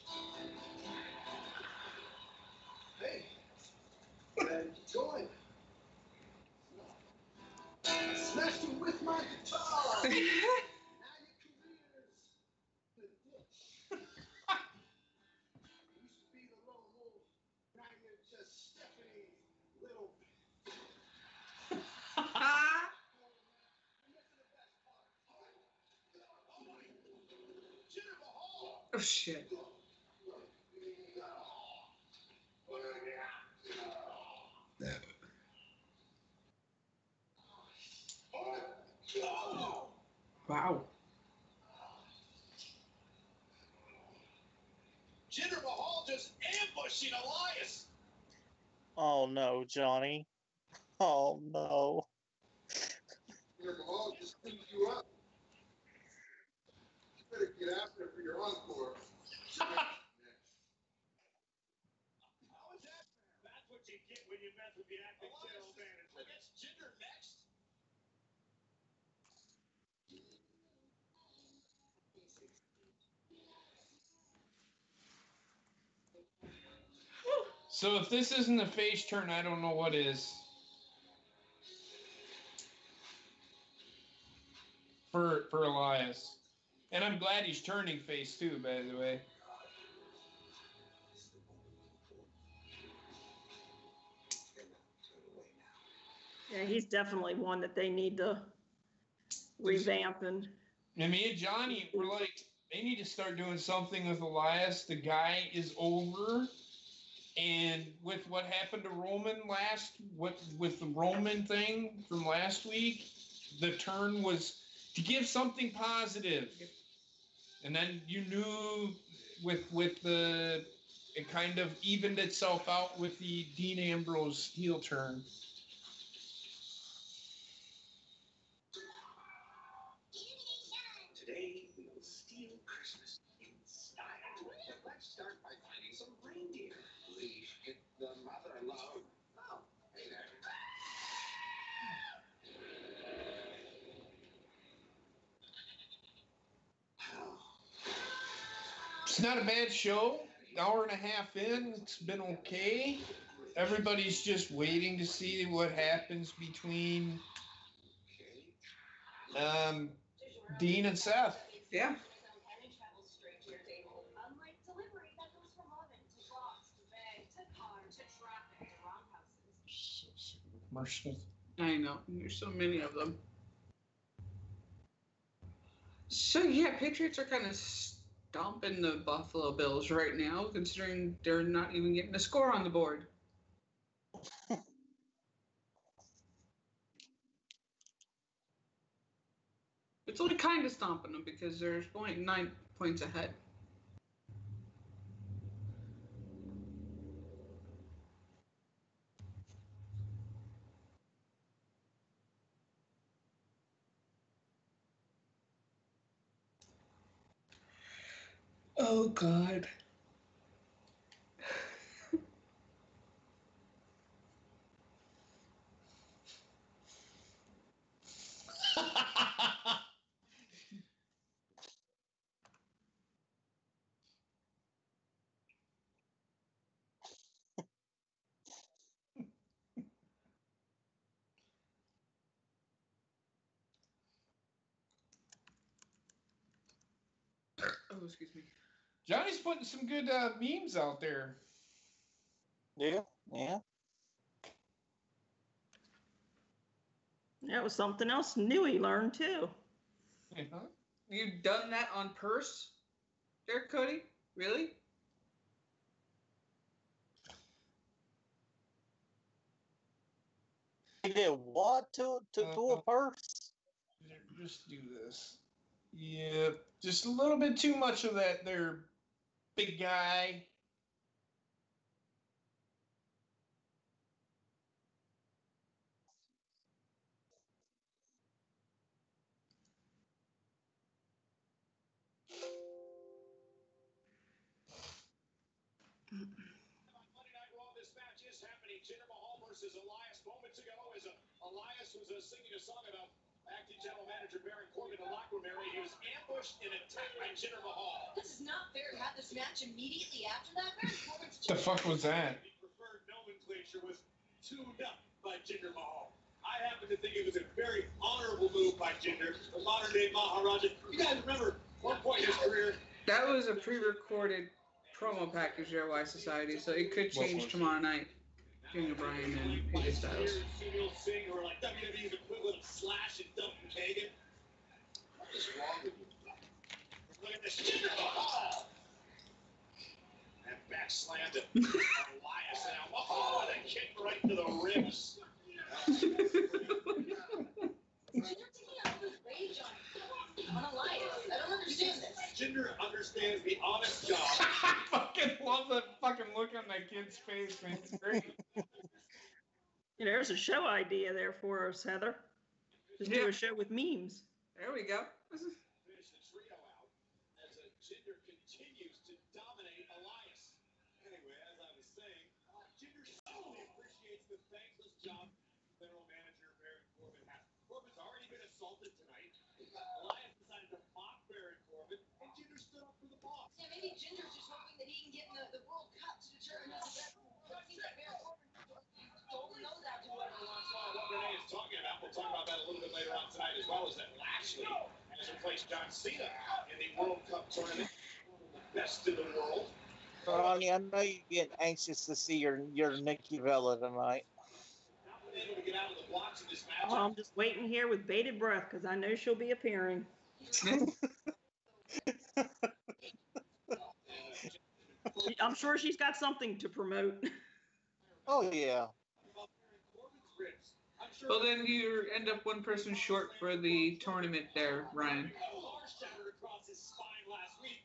to Stephanie's little. Ah! You're missing the best part. Oh my! Jinder Mahal. Oh shit. Wow. Jinder Mahal just ambushing Elias. Oh no, Johnny. Oh no. Jinder Mahal just cleaned you up. You better get after it for your encore. How is that fair? That's what you get when you mess with the acting general manager. Against Jinder next. So if this isn't a face turn, I don't know what is. For Elias. And I'm glad he's turning face too, by the way. Yeah, he's definitely one that they need to revamp and. And me and Johnny were like, they need to start doing something with Elias. The guy is over. And with what happened to Roman with the Roman thing from last week, the turn was to give something positive. And then you knew with the, it kind of evened itself out with the Dean Ambrose heel turn. Today we'll steal Christmas in style. Let's start by finding some reindeer. Please get the mother-in-law. Oh, hey there. It's not a bad show. Hour and a half in, it's been okay. Everybody's just waiting to see what happens between Dean and Seth. Yeah. Unlike delivery that goes from oven to box to bag to car to traffic to roundhouses. Commercials. I know. There's so many of them. So yeah, Patriots are kind of stomping the Buffalo Bills right now, considering they're not even getting a score on the board. It's only kind of stomping them because they're only 9 points ahead. Oh, God. Oh, excuse me. Johnny's putting some good memes out there. Yeah, yeah. That was something else new he learned too. Uh-huh. You've done that on purse, there, Cody? Really? He did what to a purse? Just do this. Yeah, just a little bit too much of that there, big guy. Monday Night Raw, this match is happening. Jinder Mahal versus Elias. Moments ago, as Elias was singing a song about acting general manager Baron Corbin in the locker room area. He was ambushed and attacked by Jinder Mahal. This is not fair to have this match immediately after that. Baron Corbin's The fuck was that? The preferred nomenclature was tuned up by Jinder Mahal. I happen to think it was a very honorable move by Jinder, the modern-day Maharaja. You guys remember one point in his career? That was a pre-recorded promo package there, Y Society, so it could change tomorrow night. Daniel Bryan and AJ Styles. You'll sing or like WWE's equivalent of Slash and Duncan Kagan. What is wrong with you? Look at this. Oh! And back slammed it. Elias now. Oh, and a kick right to the ribs. You're taking all this rage on Elias. I don't understand this. Jinder understands the honest job. I fucking love that fucking look on that kid's face, man. It's great. There's a show idea there for us, Heather. Just do a show with memes. There we go. Finish the trio out as Jinder continues to dominate Elias. Anyway, as I was saying, Jinder certainly appreciates the thankless job general manager Baron Corbin has. Corbin's already been assaulted tonight. Elias decided to mock Baron Corbin, and Jinder stood up for the boss. Yeah, maybe Ginger's just hoping that he can get in the World Cup to determine who's the best in the world. It seems like Baron Corbin totally knows how to do whatever he wants. What Renee is talking about, we'll talk about that a little bit later on tonight, as well as that Lashley has replaced John Cena in the World Cup tournament. Best in the world. Ronnie, I know you get anxious to see your Nikki Bella tonight. Not been able to get out of the blocks in this match. Oh, I'm just waiting here with bated breath because I know she'll be appearing. I'm sure she's got something to promote. Oh yeah. Well, then you end up one person short for the tournament there, Ryan.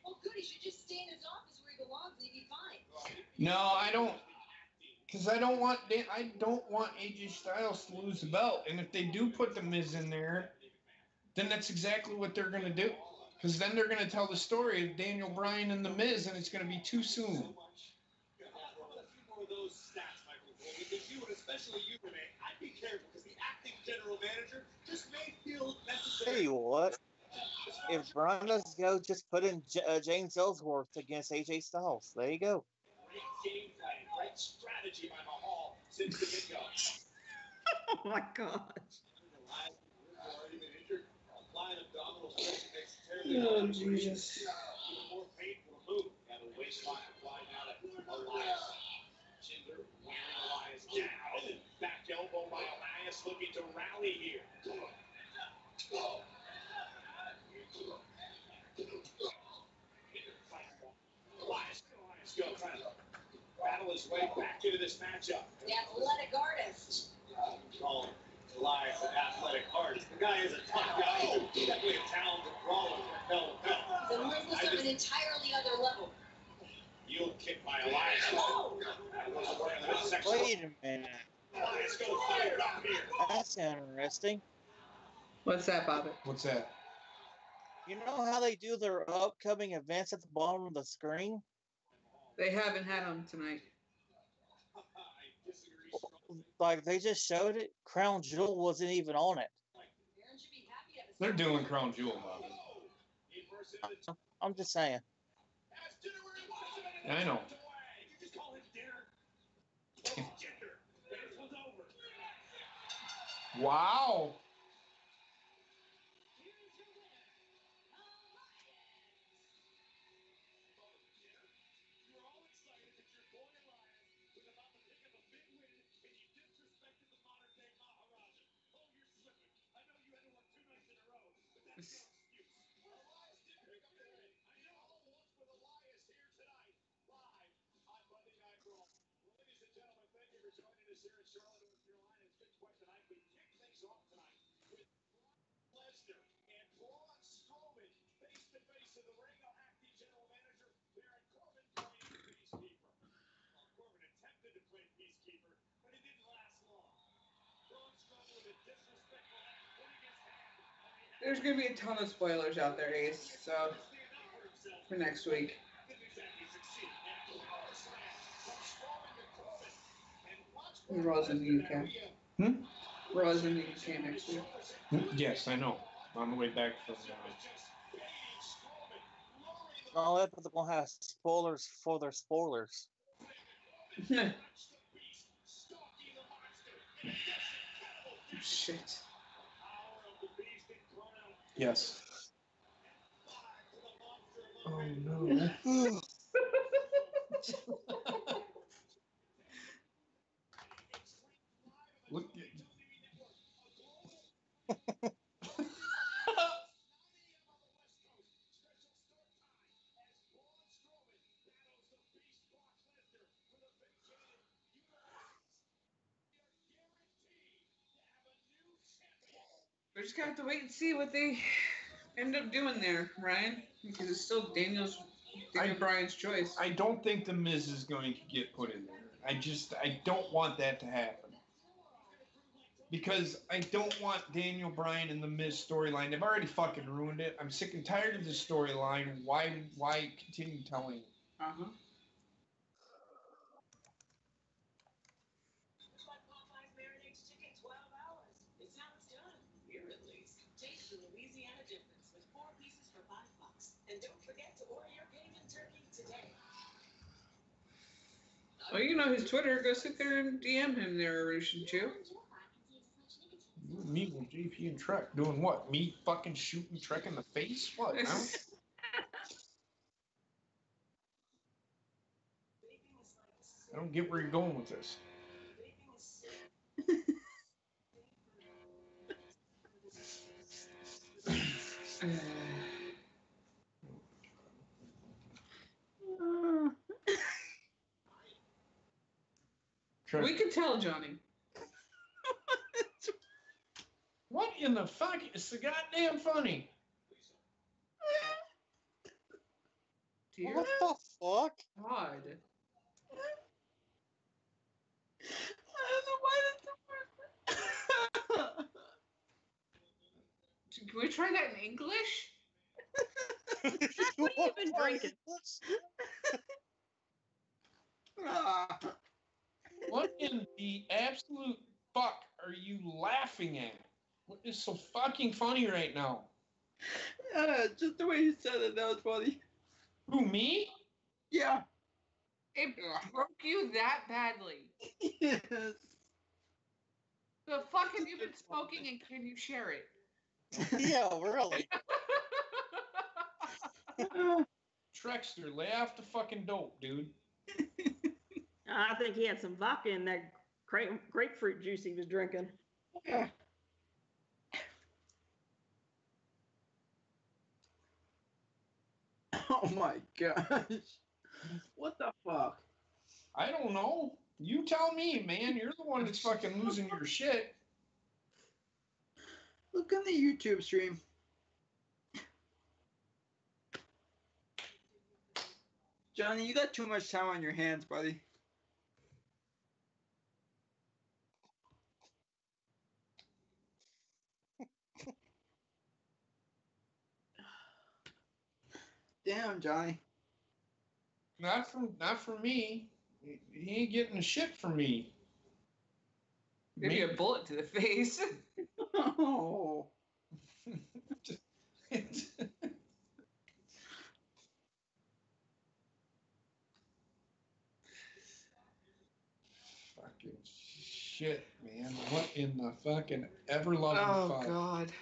Well, good. He should just stay in his office where he belongs and he'd be fine. No, I don't. Because I don't want AJ Styles to lose the belt. And if they do put the Miz in there, then that's exactly what they're going to do. Because then they're going to tell the story of Daniel Bryan and the Miz, and it's going to be too soon. Those stats, Michael Cole, because you, and especially you, Renee, I'd be careful because the acting general manager just may feel necessary. Tell you what, if Bryan doesn't go, just put in James Ellsworth against AJ Styles. There you go. Great game plan, great strategy by Mahal since the get-go. Oh my gosh. Already been injured. Applying abdominal stretch makes Oh, Jesus. Even more painful to move. Got a waistline applied now to Elias. Jinder wearing Elias down, and then back elbow by Elias, looking to rally here. Elias go trying to battle his way back into this matchup. The athletic artist. Call Elias an athletic artist. The guy is a tough guy. He's definitely a talented brawler from hell to hell. The ruthless of an entirely other level. You'll kick by Elias. Oh! Wait a minute. Elias goes fired up here. That's interesting. What's that, Bobby? What's that? You know how they do their upcoming events at the bottom of the screen? They haven't had them tonight. Like, they just showed it. Crown Jewel wasn't even on it. They're doing Crown Jewel, Bobby. I'm just saying. I know. Wow. Ladies and gentlemen, thank you for joining us here in Charlotte, North Carolina. It's good question. We kick things off tonight with Brock Lesnar and Braun Strowman face to face in the ring. Acting general manager Baron Corbin playing peacekeeper. Well, Corbin attempted to play peacekeeper, but it didn't last long. Braun Strowman with a disrespectful act, putting his hand. There's going to be a ton of spoilers out there, Ace, so for next week. Raw's in the UK. Raw's in the UK next week. Yes, I know. On the way back from. No, but they're gonna have spoilers for their spoilers. Shit. Yes. Oh no. just gonna have to wait and see what they end up doing there, Ryan, because it's still Daniel Bryan's choice. I don't think the Miz is going to get put in there. I don't want that to happen. Because I don't want Daniel Bryan and the Miz storyline. They've already fucking ruined it. I'm sick and tired of this storyline. Why continue telling it? Uh-huh. Just like Popeye's marinates chicken 12 hours. It's how it's done, here at least. Taste the Louisiana difference with 4 pieces for $5. And don't forget to order your Cajun turkey today. Well, you know his Twitter. Go sit there and DM him there, Russian Chew. You and me with JP and Trek doing what? Me fucking shooting Trek in the face? What? I don't get where you're going with this. We can tell, Johnny. What in the fuck? It's so goddamn funny. Dear What the fuck? God. I don't know why Can we try that in English? What have you been drinking? What in the absolute fuck are you laughing at? What is so fucking funny right now? Just the way you said it, that was funny. Who, me? Yeah. It broke you that badly. Yes. The fuck have you been smoking and can you share it? Yeah, really. Trexter, lay off the fucking dope, dude. I think he had some vodka in that grapefruit juice he was drinking. Yeah. Oh my gosh. What the fuck? I don't know. You tell me, man. You're the one that's fucking losing your shit. Look on the YouTube stream. Johnny, you got too much time on your hands, buddy. Damn, Johnny. Not from me. He ain't getting a shit from me. Maybe a bullet to the face. Oh. Fucking shit, man. What in the fucking ever-loving fuck? Oh, God.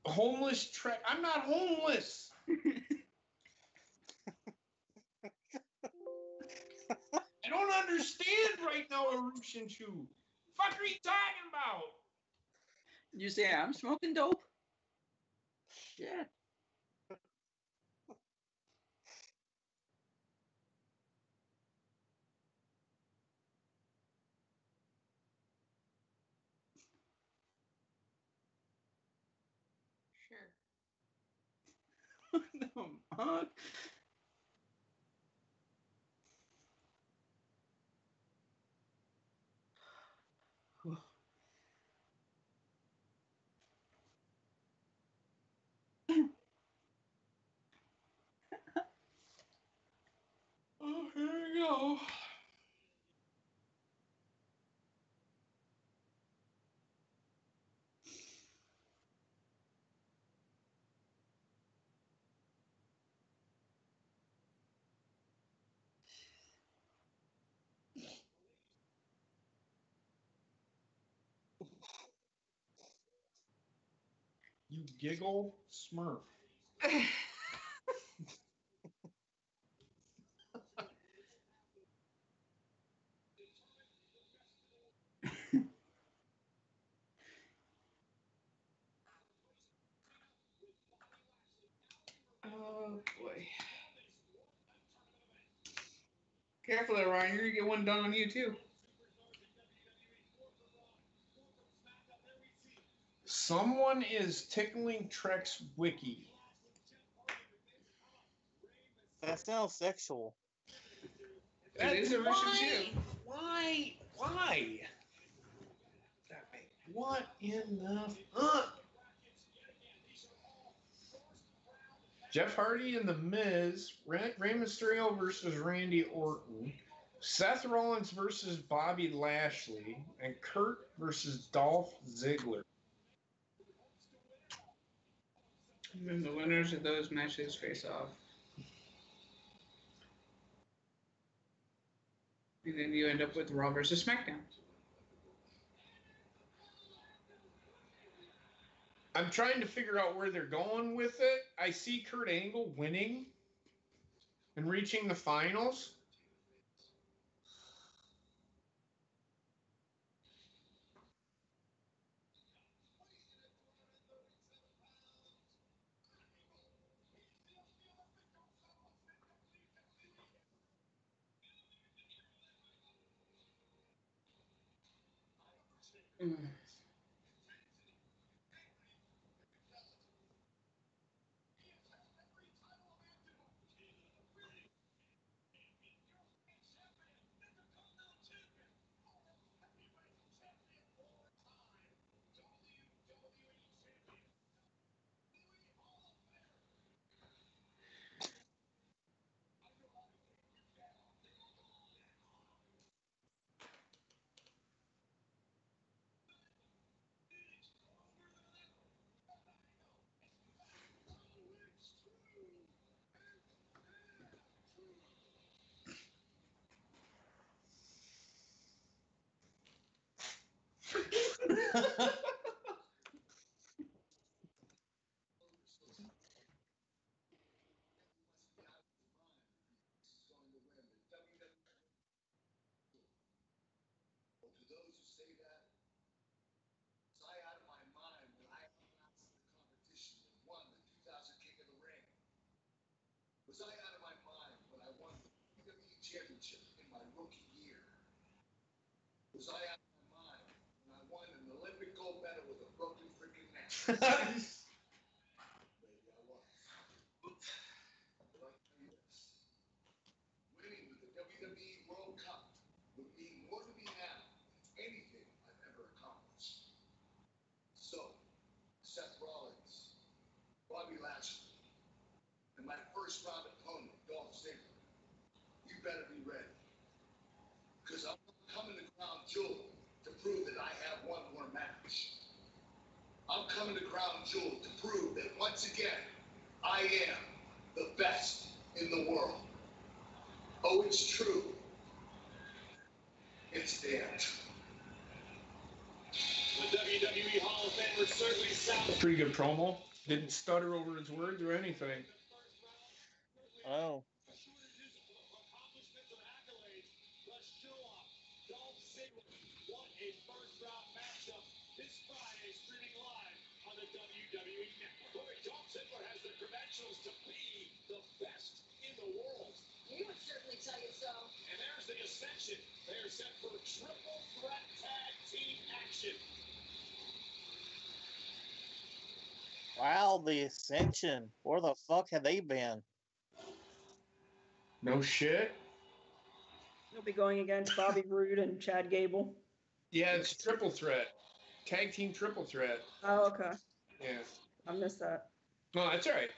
Homeless Trek. I'm not homeless. I don't understand right now, Arushin Chu. Fuck are you talking about? You say I'm smoking dope? Shit. Sure. What the fuck? Oh, here we go. You giggle smurf. Oh, boy. Careful there, Ryan. You're going to get one done on you, too. Someone is tickling Trek's wiki. That sounds sexual. It is a Russian too. Why? What in the Jeff Hardy and The Miz, Rey Mysterio versus Randy Orton, Seth Rollins versus Bobby Lashley, and Kurt versus Dolph Ziggler. And then the winners of those matches face off. And then you end up with Raw versus SmackDown. I'm trying to figure out where they're going with it. I see Kurt Angle winning and reaching the finals. Mm. Well, to those who say that, was I out of my mind when I announced the competition and won the 2000 King of the Ring? Was I out of my mind when I won the WWE Championship in my rookie year? Was I out of my mind when I won an Olympic gold medal with a broken freaking neck? Maybe I was. But I'll tell you this. Winning with the WWE World Cup would mean more to me now than anything I've ever accomplished. So, Seth Rollins, Bobby Lashley, and my first round opponent, Dolph Ziggler, you better be ready. Because I'm coming to Crown Jewel to prove that I have one more match. I'm coming to Crown Jewel to prove that once again, I am the best in the world. Oh, it's true. It's damn true. The WWE Hall of Famer certainly sounds Pretty good promo. Didn't stutter over his words or anything. Oh. accomplishments and accolades. Let's show off. Dolph Ziggler won a first-round matchup this Friday, streaming live on the WWE Network. Boy, Dolph Ziggler has the credentials to be the best in the world. He would certainly tell you so. And there's the Ascension. They are set for triple threat tag team action. Wow, the Ascension. Where the fuck have they been? No shit. He'll be going against Bobby Roode and Chad Gable. Yeah, it's triple threat. Tag team triple threat. Oh, okay. Yeah. I missed that. No, that's all right.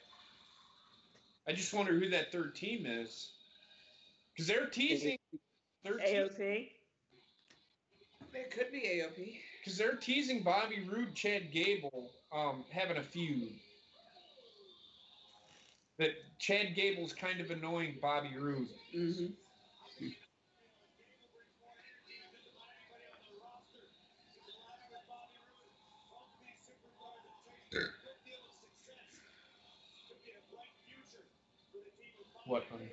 I just wonder who that third team is. Because they're teasing. AOP. It could be AOP. Because they're teasing Bobby Roode, Chad Gable having a feud. That Chad Gable's kind of annoying Bobby Roode. Mm-hmm. What, honey?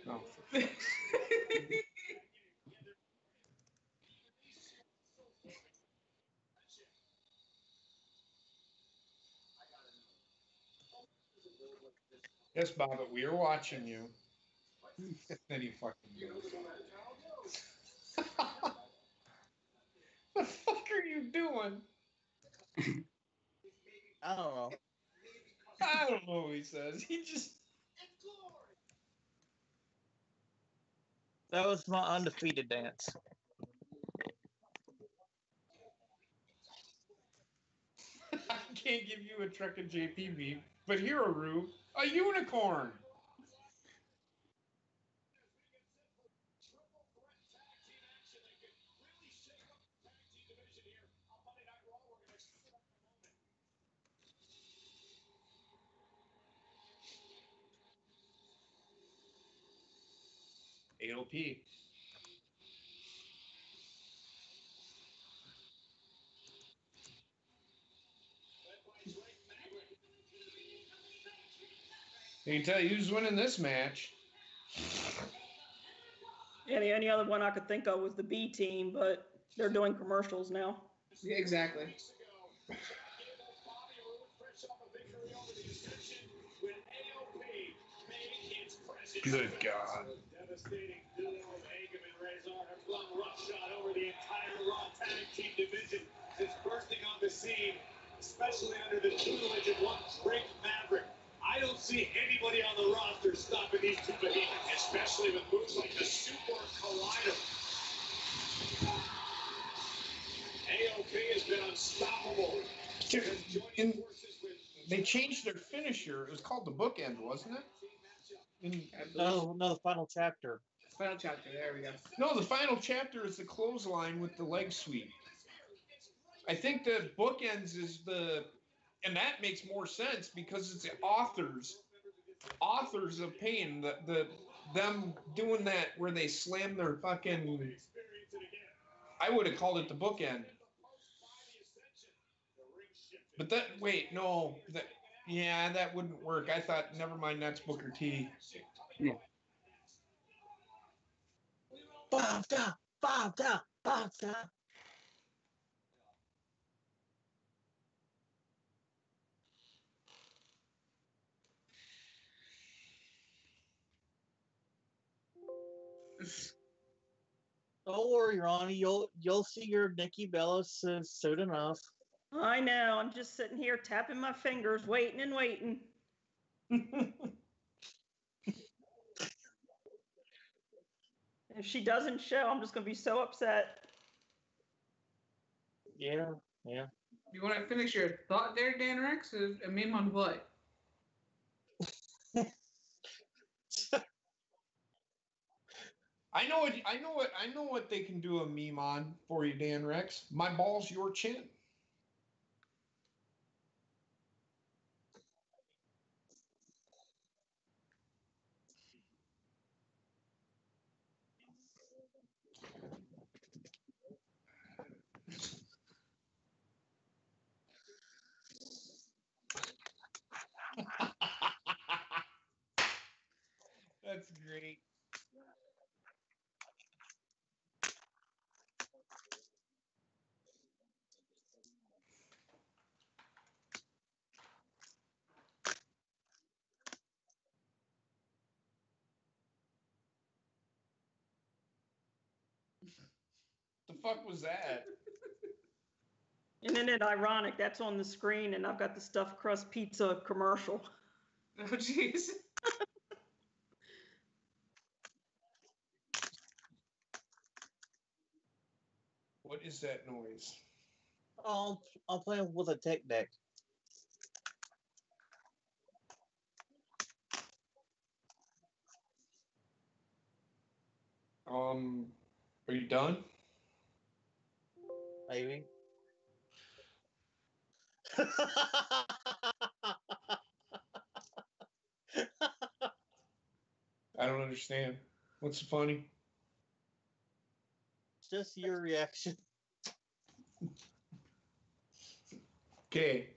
No. Yes, Bob, we are watching you. Then you fucking do. The fuck are you doing? I don't know. I don't know what he says. He just. That was my undefeated dance. I can't give you a truck of JP beef, but here, Rube, a unicorn. AOP. I can tell you who's winning this match. Yeah, the only other one I could think of was the B team, but they're doing commercials now. Yeah, exactly. Good God. Devastating duo of Hagem and Razor have run roughshod over the entire Raw Tag Team division since bursting on the scene, especially under the tutelage of one Drake Maverick. I don't see anybody on the roster stopping these two behemoths, especially with moves like the Super Collider. AOP has been unstoppable. And they changed their finisher. It was called the bookend, wasn't it? No, the final chapter. Final chapter. There we go. No, the final chapter is the clothesline with the leg sweep. I think the bookends is the, and that makes more sense because it's the authors of pain, them doing that where they slam their fucking. I would have called it the bookend. But that, wait, no, that wouldn't work. I thought, never mind, that's Booker T. Yeah. Bata. Don't worry, Ronnie. You'll see your Nikki Bella soon enough. I know. I'm just sitting here tapping my fingers, waiting and waiting. If she doesn't show, I'm just going to be so upset. Yeah. You want to finish your thought there, Dan Rex? A meme on what? I know what they can do a meme on for you, Dan Rex. My ball's your chin. That's great. The fuck was that? Isn't it ironic? That's on the screen, and I've got the stuffed crust pizza commercial. Oh, jeez. What is that noise? I'm playing with a tech deck. Are you done? Maybe. I don't understand. What's funny? Just your reaction. Okay.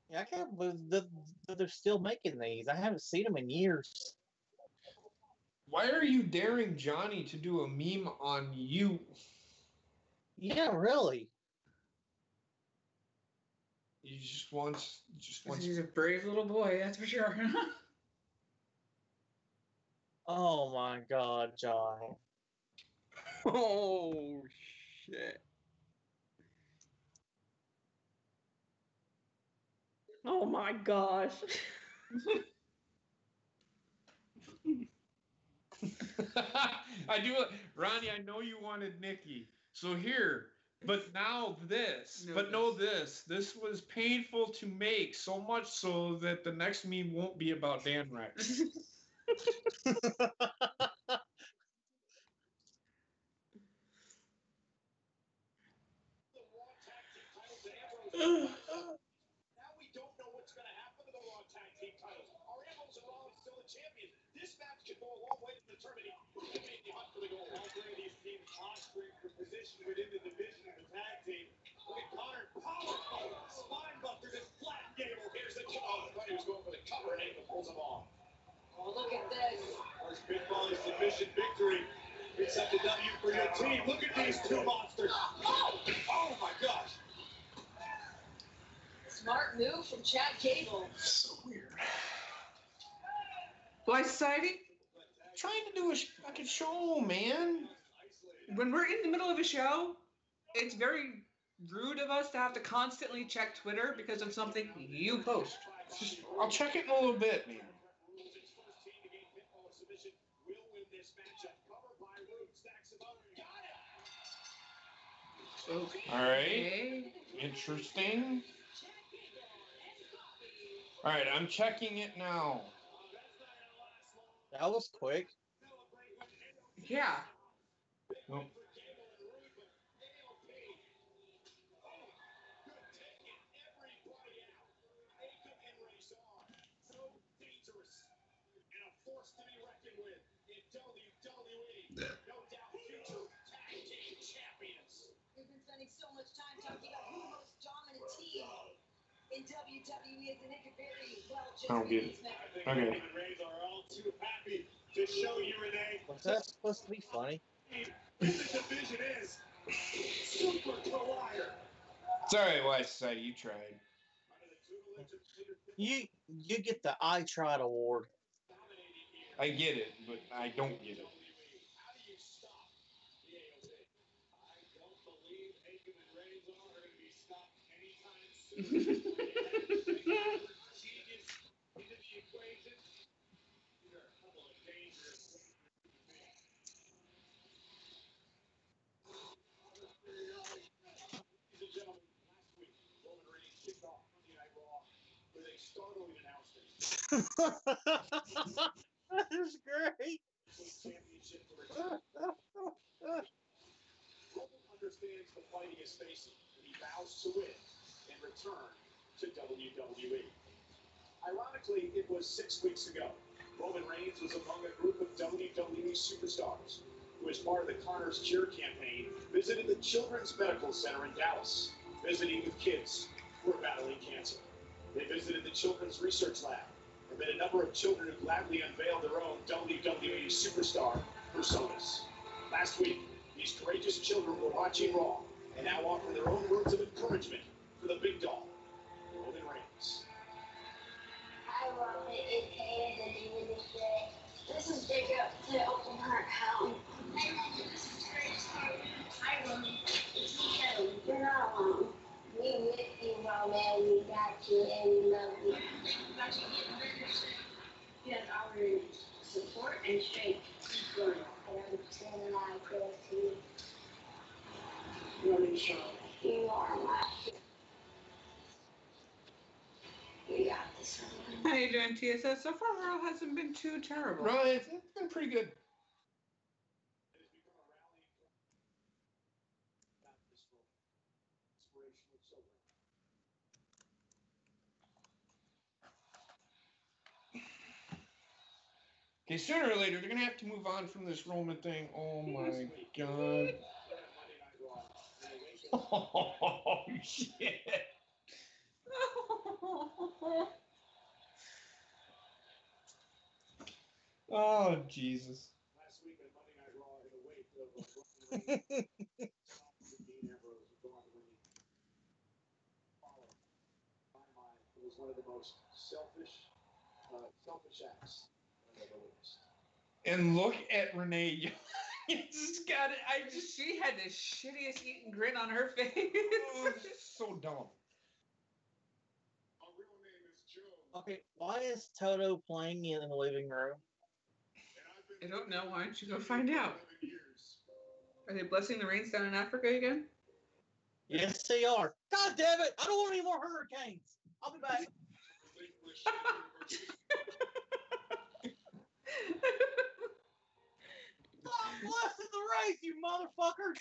Yeah, I can't believe that they're still making these. I haven't seen them in years. Why are you daring Johnny to do a meme on you? Yeah, really. He just wants. He's a brave little boy, that's for sure. Oh my God, John. Oh shit! Oh my gosh. I do, Ronnie. I know you wanted Nikki, so here. But now this. This was painful to make, so much so that the next meme won't be about Dan Rex. Now we don't know what's going to happen to the Raw Tag Team titles. Are Ambrose and Rollins still the champions? This match could go a long way to determining who can make the hunt for the gold. All three of these teams posturing for position within the division of the tag team. Look at Connor. Powerful. Spine buster to flat Gable. Here's the jaw. I thought he was going for the cover and Angle pulls him off. Oh, look at this. First big volley submission victory. It's up to W for your team. Look at these two monsters. Oh my gosh. Smart move from Chad Gable. So weird. Why, Society? Trying to do a fucking show, man. When we're in the middle of a show, it's very rude of us to have to constantly check Twitter because of something you post. I'll check it in a little bit, man. Okay. All right. Interesting. All right, I'm checking it now. That was quick. Yeah. Nope. Force to be reckoned with in WWE. No doubt future tag team champions. We've been spending so much time talking about who the most dominant team in WWE is, and it could very well just Oh, be good. these men. I think Okay. Roman Reigns are all too happy to show you, Renee. Was that supposed to be funny? Who the division is Super Collider. It's all right, Wise Society. You tried. You get the I Tried award. I get it, but I don't get it. How do you stop the AOP? I don't believe Aikman and Reigns are going to be stopped anytime soon. Genius into the equation. These are a couple of dangerous. Ladies and gentlemen, last week, Roman Reigns kicked off Monday Night Raw with a startling announcement. That is great. Championship to return. Roman understands the fight he is facing, and he vows to win and return to WWE. Ironically, it was 6 weeks ago. Roman Reigns was among a group of WWE superstars who, as part of the Connor's Cure campaign, visited the Children's Medical Center in Dallas, visiting with kids who are battling cancer. They visited the Children's Research Lab and met a number of children who gladly unveiled their own WWE superstar personas. Last week, these courageous children were watching Raw and now offer their own words of encouragement for the big dog, Roman Reigns. Hi, Roman. It's Anne, the demon today. This is Jacob to open her account. Hey, this is Grace. Hi, Roman. It's Nico. You're not alone. We with you, Roman. We got you and we love you. Got you getting better. You have our support and strength. And I'm standing out close to you. Roman Shaw. You are my. We got this one. How you doing, TSS? So far, Raw hasn't been too terrible. Right, it's been pretty good. It has become a rallying cry. Not this moment. Inspirational children. Okay, sooner or later, they're going to have to move on from this Roman thing. Oh, my God. Oh, shit. Oh, Jesus. Last week on Monday Night Raw, in the wake of Dean Ambrose was gone to ring. Followed, in my mind, it was one of the most selfish acts I've ever witnessed. And look at Renee. Just got it. She had the shittiest eating grin on her face. So dumb. A real name Okay, why is Toto playing in the living room? I don't know. Why don't you go find out? Are they blessing the rains down in Africa again? Yes, they are. God damn it! I don't want any more hurricanes. I'll be back. Stop blessing the race, you motherfucker!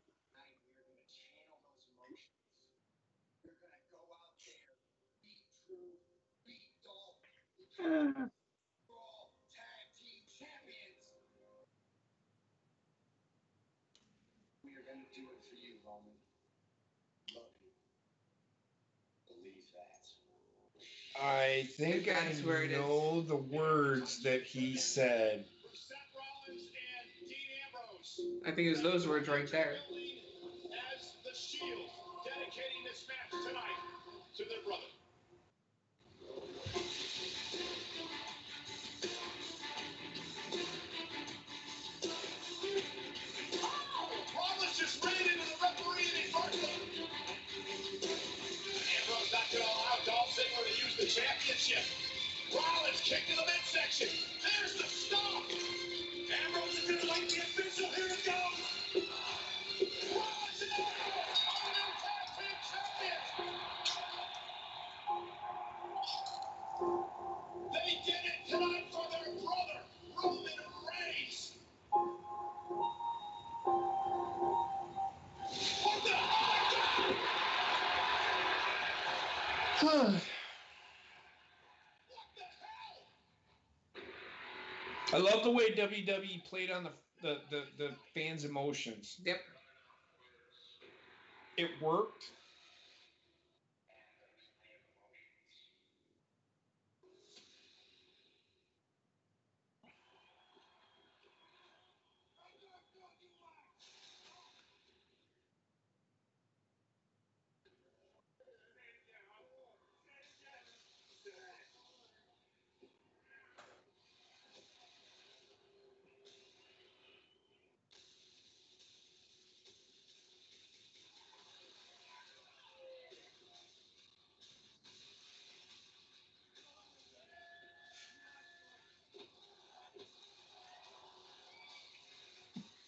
Tonight we are going to channel those emotions. We're going to go out there, beat Drew, beat Dolph, become Raw Tag Team Champions. We are going to do it for you, Roman. Love you. Believe that. I think That's where it know the words that he said. Seth Rollins and Dean Ambrose. I think it was those words right there. As the Shield, dedicating this match tonight to their brother. Oh! Rollins just ran into the referee and he marked him. Ambrose knocked it all out. Dolph Ziggler to use the championship. Rollins kicked to the midsection. There's the stop. Ambrose is going to like the official. Here it goes. Rollins and Ambrose are the new tag team champions. They did it tonight for their brother, Roman Reigns. What the hell? What the hell? I love the way WWE played on the fans' emotions. Yep. It worked.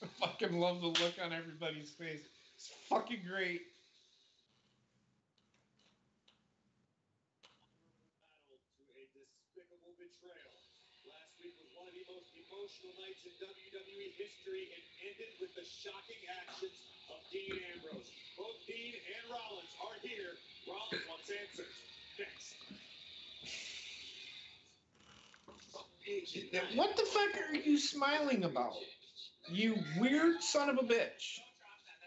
I fucking love the look on everybody's face. It's fucking great. Battle to a despicable betrayal. Last week was one of the most emotional nights in WWE history and ended with the shocking actions of Dean Ambrose. Both Dean and Rollins are here. Rollins wants answers. Next. What the fuck are you smiling about? You weird son of a bitch.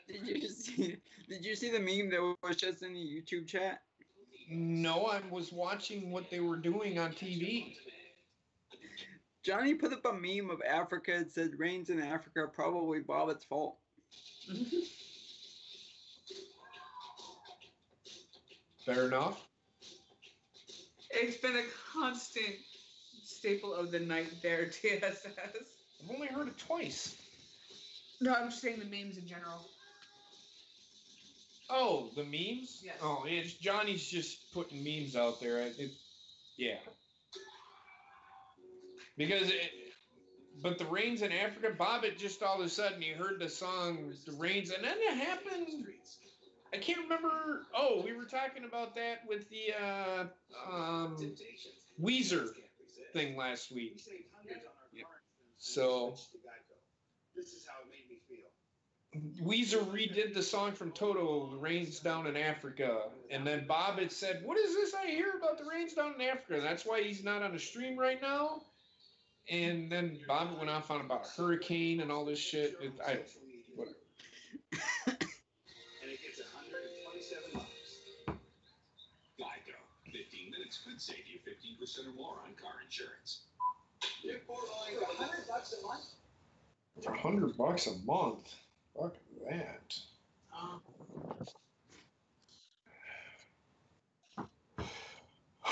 Did you see the meme that was just in the YouTube chat? No, I was watching what they were doing on TV. Johnny put up a meme of Africa and said rains in Africa are probably Bobbitt's fault. Fair enough. It's been a constant staple of the night there, TSS. I've only heard it twice. No, I'm just saying the memes in general. Oh, the memes? Yes. Oh, it's Johnny's just putting memes out there. Yeah. But the rains in Africa, Bobbitt just all of a sudden he heard the song The Rains, and then it happened. I can't remember. Oh, we were talking about that with the Weezer thing last week. So This is how it made me feel. Weezer redid the song from Toto, The Rains Down in Africa. And then Bobbitt said, what is this I hear about the rains down in Africa? That's why he's not on the stream right now. And then Bobbitt went off on about a hurricane and all this shit. Whatever. And it gets 127 miles. Geico. 15 minutes could save you 15% or more on car insurance. You're borrowing $100 a month? For $100 a month? Fuck that.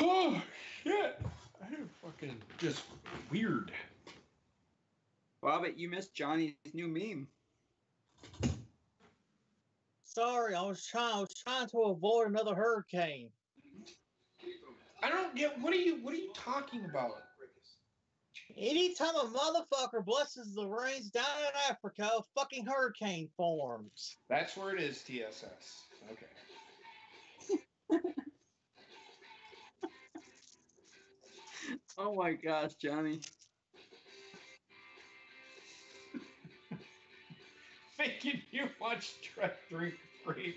Oh, shit. I fucking just weird. Bobbit, you missed Johnny's new meme. Sorry, I was trying to avoid another hurricane. I don't get what are you talking about? Anytime a motherfucker blesses the rains down in Africa, a fucking hurricane forms. That's where it is, TSS. Okay. Oh my gosh, Johnny. Making you watch Trek drink grapefruit.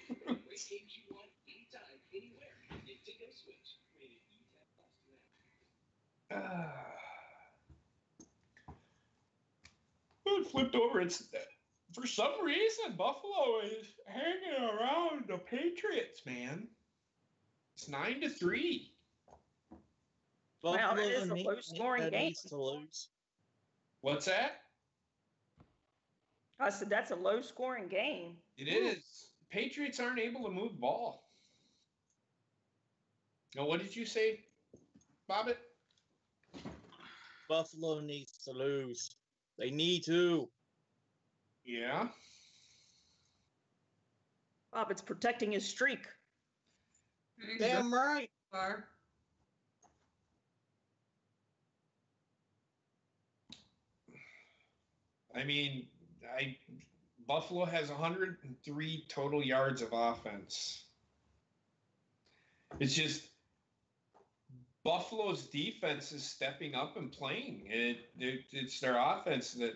It flipped over. It's for some reason Buffalo is hanging around the Patriots, man. It's 9-3. Wow, that is a low-scoring game. Needs to lose. What's that? I said that's a low-scoring game. It is. Patriots aren't able to move the ball. Now, what did you say, Bobbit? Buffalo needs to lose. They need to. Yeah. Bob, it's protecting his streak. Damn right. I mean, Buffalo has 103 total yards of offense. It's just Buffalo's defense is stepping up and playing. It's their offense that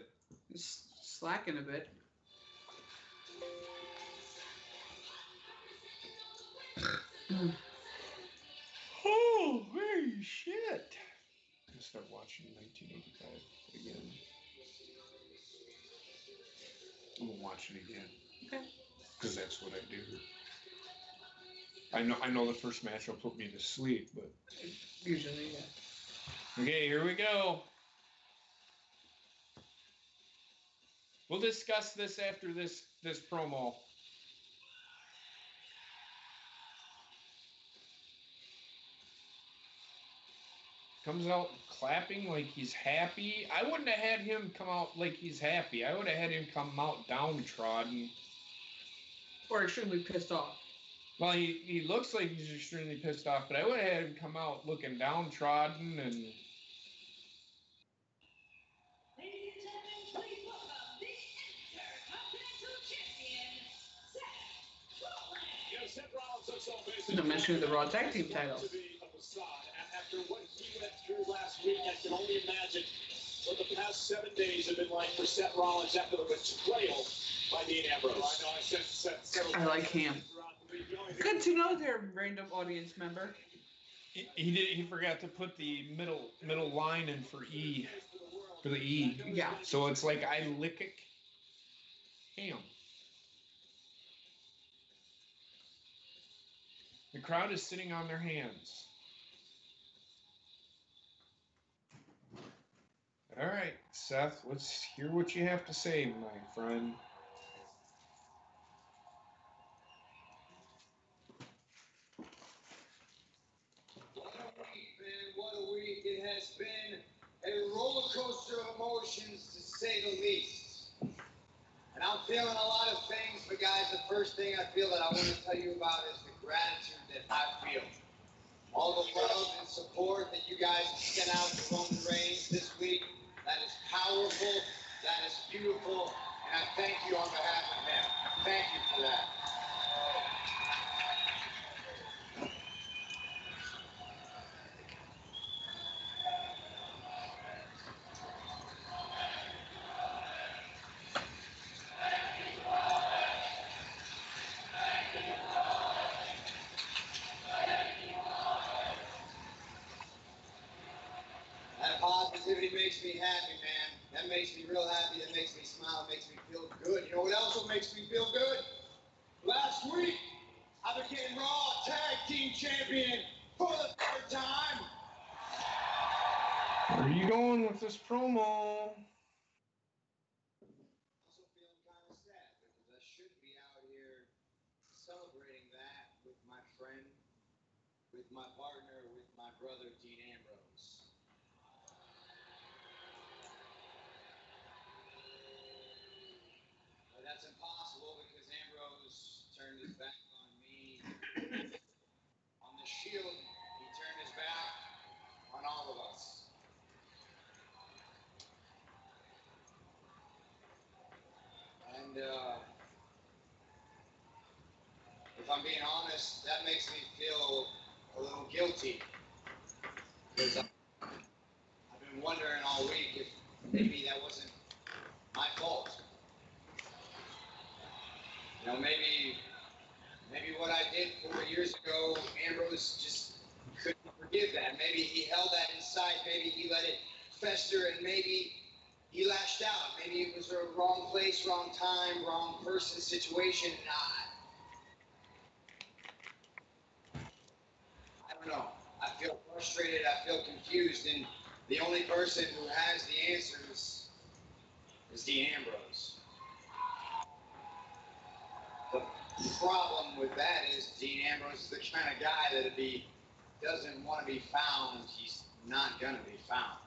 is slacking a bit. Holy shit. I'm going to start watching 1985 again. I'm going to watch it again. Okay. Because that's what I do. I know the first match will put me to sleep, but... Usually, yeah. Okay, here we go. We'll discuss this after this promo. Comes out clapping like he's happy. I wouldn't have had him come out like he's happy. I would have had him come out downtrodden. Or extremely pissed off. Well, he looks like he's extremely pissed off, but I would have had him come out looking downtrodden and... Ladies and gentlemen, please welcome the Intercontinental Champion, Seth Rollins. No mention of the Raw Tag Team titles. After what he went through last week, I can only imagine what the past 7 days have been like for Seth Rollins after the betrayal by Dean Ambrose. I know I said Seth. I like him. Good to know there, random audience member. He forgot to put the middle line in for E. For the E. Yeah. So it's like I lick him. The crowd is sitting on their hands. All right, Seth, let's hear what you have to say, my friend. What a week, man. What a week. It has been a roller coaster of emotions, to say the least. And I'm feeling a lot of things, but guys, the first thing I feel that I want to tell you about is the gratitude that I feel. All the love and support that you guys have sent out to Roman Reigns this week, that is powerful, that is beautiful, and I thank you on behalf of him. Thank you for that. That positivity makes me happy, man. That makes me real happy. That makes me smile. It makes me feel good. You know what else will makes me feel good? Last week, I became Raw Tag Team Champion for the third time. Where are you going with this promo? Also feeling kind of sad because I should be out here celebrating that with my friend, with my partner, with my brother, Dean Ambrose. I'm being honest, that makes me feel a little guilty. Because I've been wondering all week if maybe that wasn't my fault. You know, maybe what I did 4 years ago, Ambrose just couldn't forgive that. Maybe he held that inside. Maybe he let it fester, and maybe he lashed out. Maybe it was a wrong place, wrong time, wrong person, situation. I don't know. I feel frustrated. I feel confused, and the only person who has the answers is Dean Ambrose. The problem with that is Dean Ambrose is the kind of guy that if he doesn't want to be found, he's not going to be found.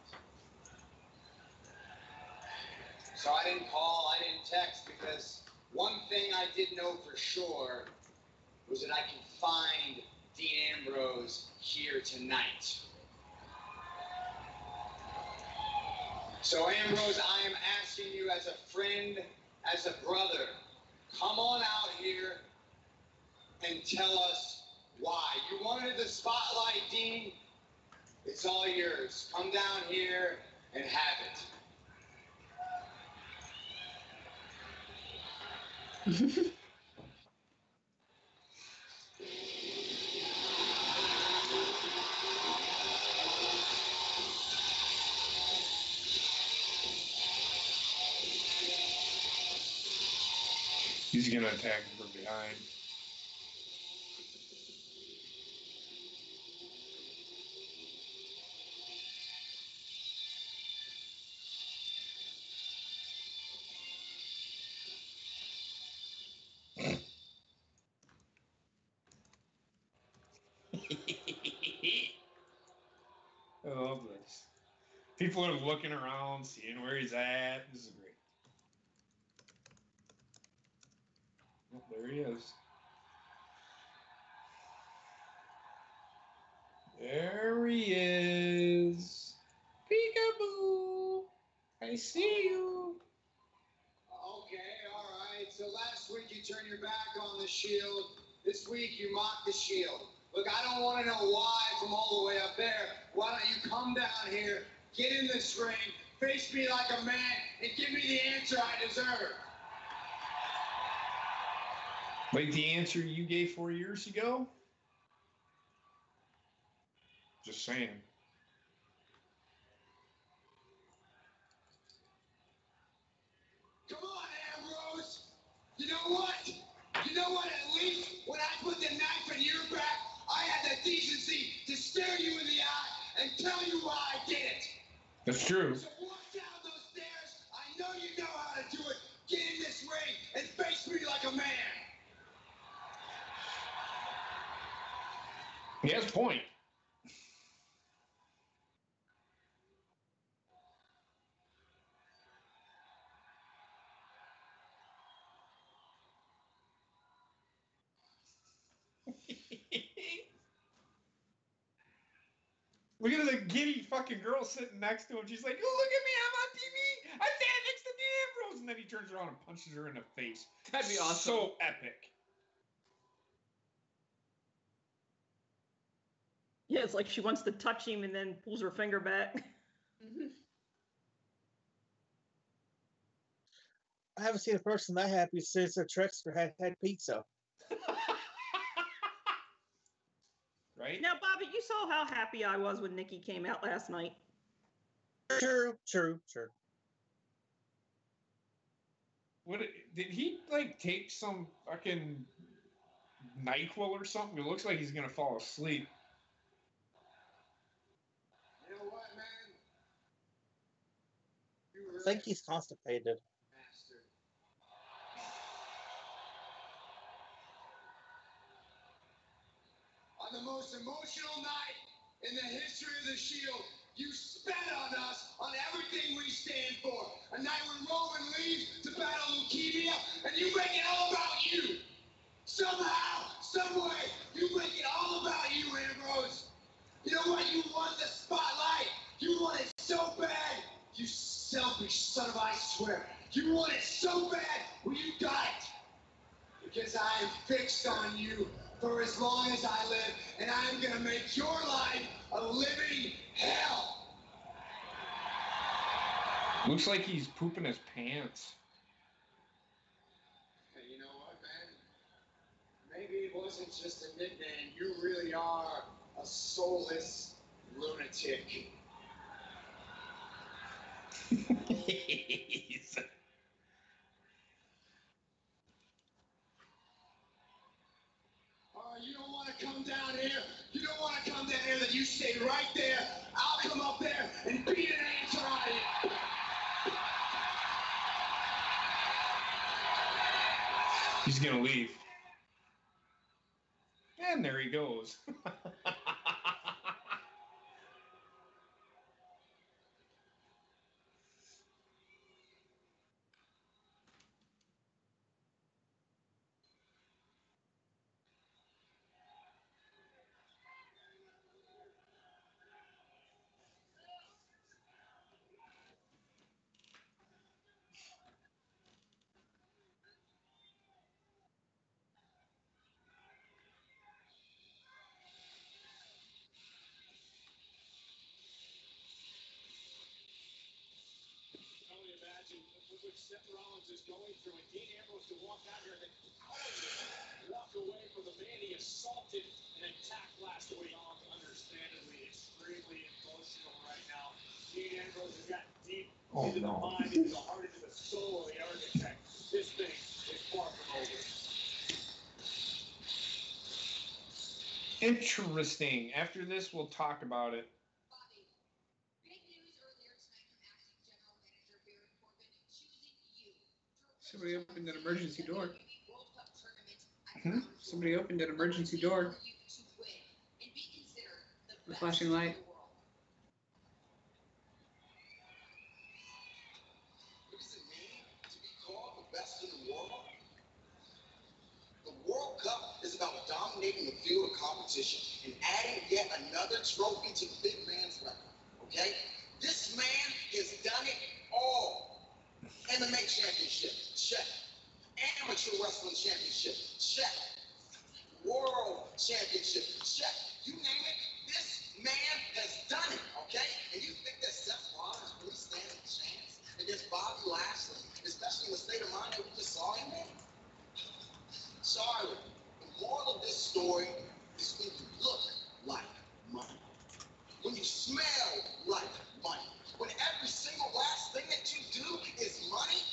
So I didn't call, I didn't text, because one thing I did know for sure was that I can find Dean Ambrose here tonight. So Ambrose, I am asking you as a friend, as a brother, come on out here and tell us why. You wanted the spotlight, Dean? It's all yours. Come down here and have it. He's going to attack him from behind. I love this. People are looking around, seeing where he's at. This is great. Oh, there he is. There he is. Peekaboo. I see you. Okay, all right. So last week you turned your back on the Shield. This week you mocked the Shield. Look, I don't want to know why from all the way up there. Why don't you come down here, get in this ring, face me like a man, and give me the answer I deserve. Like the answer you gave 4 years ago? Just saying. Come on, Ambrose. You know what? You know what? At least when I put the knife in your back, I had the decency to stare you in the eye and tell you why I did it. That's true. So walk down those stairs. I know you know how to do it. Get in this ring and face me like a man. He has a point. Look at the giddy fucking girl sitting next to him. She's like, oh, look at me, I'm on TV. I'm standing next to Dean Ambrose. And then he turns around and punches her in the face. That'd be awesome. So epic. Yeah, it's like she wants to touch him and then pulls her finger back. I haven't seen a person that happy since a Trexter had pizza. Right? Now, Bobby, you saw how happy I was when Nikki came out last night. True. What did he like take some fucking NyQuil or something? It looks like he's gonna fall asleep. You know what, man? You were I think he's constipated. master. On the most emotional night in the history of the Shield, you spat on us, on everything we stand for. A night when Roman leaves to battle leukemia, and you make it all about you. Somehow, some way, you make it all about you, Ambrose. You know what? You want the spotlight. You want it so bad. You selfish son of I swear. You want it so bad. Well, you got it. because I am fixed on you for as long as I live, and I'm gonna make your life a living hell. Looks like he's pooping his pants. And you know what, man? Maybe it wasn't just a nickname. You really are a soulless lunatic. You don't want to come down here? You don't want to come down here? Then you stay right there. I'll come up there and beat an answer out of you. He's gonna leave. And there he goes. only imagine what Seth Rollins is going through, and Dean Ambrose to walk out here and then walk away from the man he assaulted and attacked last week. Understandably, extremely emotional right now. Dean Ambrose has got deep into the mind, into the heart, into the soul of the architect. This thing is far from over. Interesting. After this, we'll talk about it. Somebody opened an emergency door. Somebody opened an emergency door. The flashing light. What does it mean to be called the best in the world? The World Cup is about dominating the field of competition and adding yet another trophy to the big man's record. Okay? This man has done it all. MMA championship, check. Amateur wrestling championship, check. World championship, check. You name it, this man has done it, okay? And you think that Seth Rollins really stands a chance against Bobby Lashley, especially in the state of mind that we just saw him in? Sorry, the moral of this story is when you look like money, when you smell like money, when every single last thing that you do is money,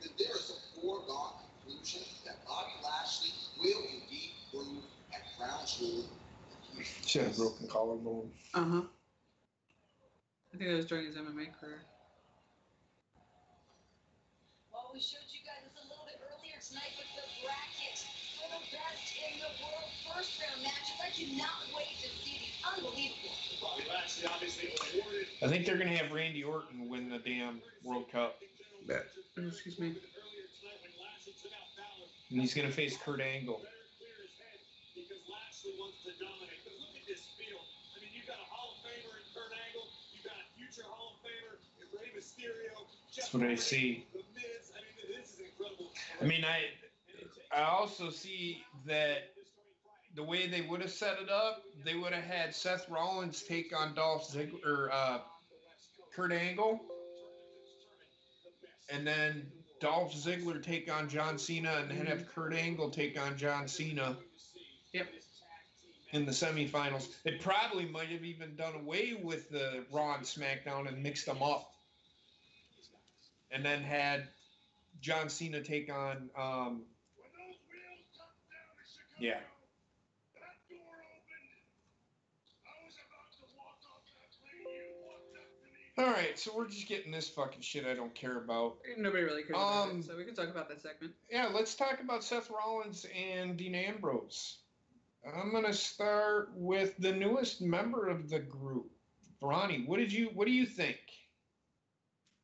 then there is a foregone conclusion that Bobby Lashley will indeed prove at Crown Jewel. She had a broken collarbone. Uh-huh. I think that was during his MMA career. Well, we showed you guys this a little bit earlier tonight with the bracket for the best in the world first round matches. I cannot wait to see the unbelievable. Bobby Lashley obviously awarded. I think they're going to have Randy Orton win the damn World Cup. Excuse me. And he's going to face Kurt Angle. Because Lashley wants to dominate. But look at this field. I mean, you've got a Hall of Famer in Kurt Angle. You've got a future Hall of Famer in Rey Mysterio. That's what I see. The Miz. I mean, this is incredible. I mean, I also see that the way they would have set it up, they would have had Seth Rollins take on Dolph Ziggler, or Kurt Angle, and then Dolph Ziggler take on John Cena, and then have Kurt Angle take on John Cena. Yep. In the semifinals. It probably might have even done away with the Raw and SmackDown and mixed them up. And then had John Cena take on, yeah. That door opened. I was about to walk off that plane. You walked up to me. All right, so we're just getting this fucking shit I don't care about. Nobody really cares about it, so we can talk about that segment. Yeah, let's talk about Seth Rollins and Dean Ambrose. I'm gonna start with the newest member of the group, Ronnie. What do you think?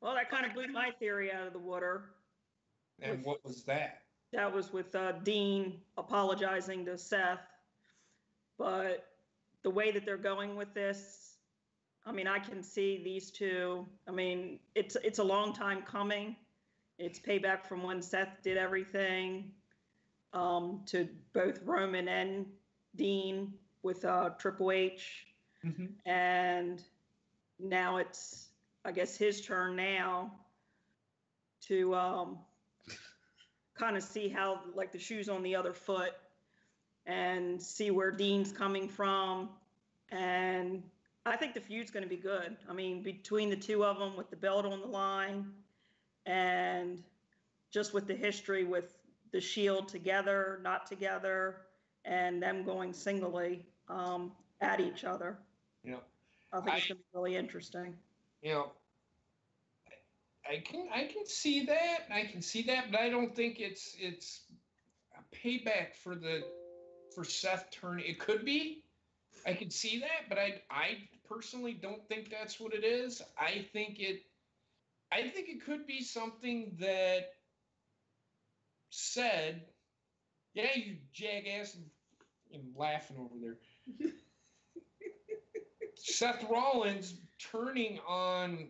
Well, that kind of blew my theory out of the water. And what was that? That was with Dean apologizing to Seth. But the way that they're going with this, I mean, I can see these two. I mean, it's a long time coming. It's payback from when Seth did everything. to both Roman and Dean with Triple H. Mm-hmm. And now it's, I guess, his turn now to kind of see how, like, the shoe's on the other foot and see where Dean's coming from. And I think the feud's going to be good. I mean, between the two of them with the belt on the line and just with the history with the Shield together, not together, and them going singly at each other. Yeah. I think it's going to be really interesting. You know, I can see that. I can see that, but I don't think it's a payback for Seth turning. It could be. I could see that, but I personally don't think that's what it is. I think it could be something that said, yeah, you jackass, I'm laughing over there. Seth Rollins turning on,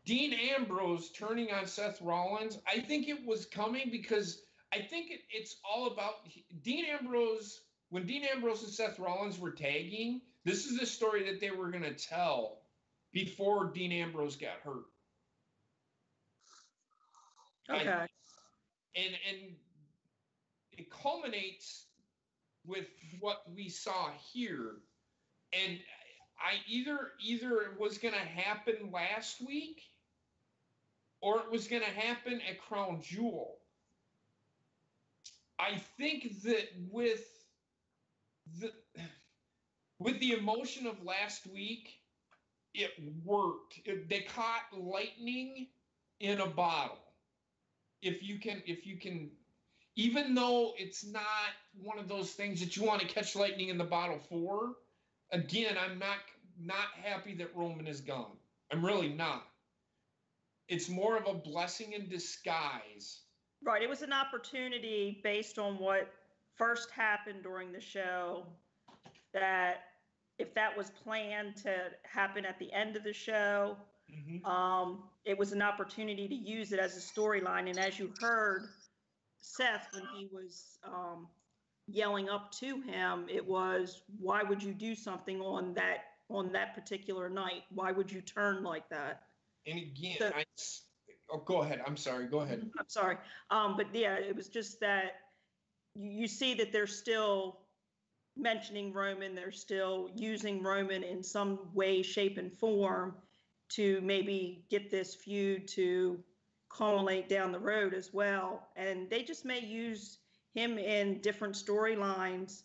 Dean Ambrose turning on Seth Rollins. I think it was coming because I think it's all about Dean Ambrose. When Dean Ambrose and Seth Rollins were tagging, this is the story that they were going to tell before Dean Ambrose got hurt. Okay. And it culminates with what we saw here. And either it was going to happen last week or it was going to happen at Crown Jewel. I think that with the emotion of last week, it worked. They caught lightning in a bottle. If you can, even though it's not one of those things that you want to catch lightning in the bottle for, again, I'm not happy that Roman is gone. I'm really not. It's more of a blessing in disguise. Right. It was an opportunity based on what first happened during the show, that if that was planned to happen at the end of the show, it was an opportunity to use it as a storyline. And as you heard Seth, when he was yelling up to him, it was, why would you do something on that particular night? Why would you turn like that? And again, go ahead. I'm sorry. Go ahead. I'm sorry. But yeah, it was just that you see that they're still mentioning Roman. They're still using Roman in some way, shape, and form to maybe get this feud to culminate down the road as well. And they just may use him in different storylines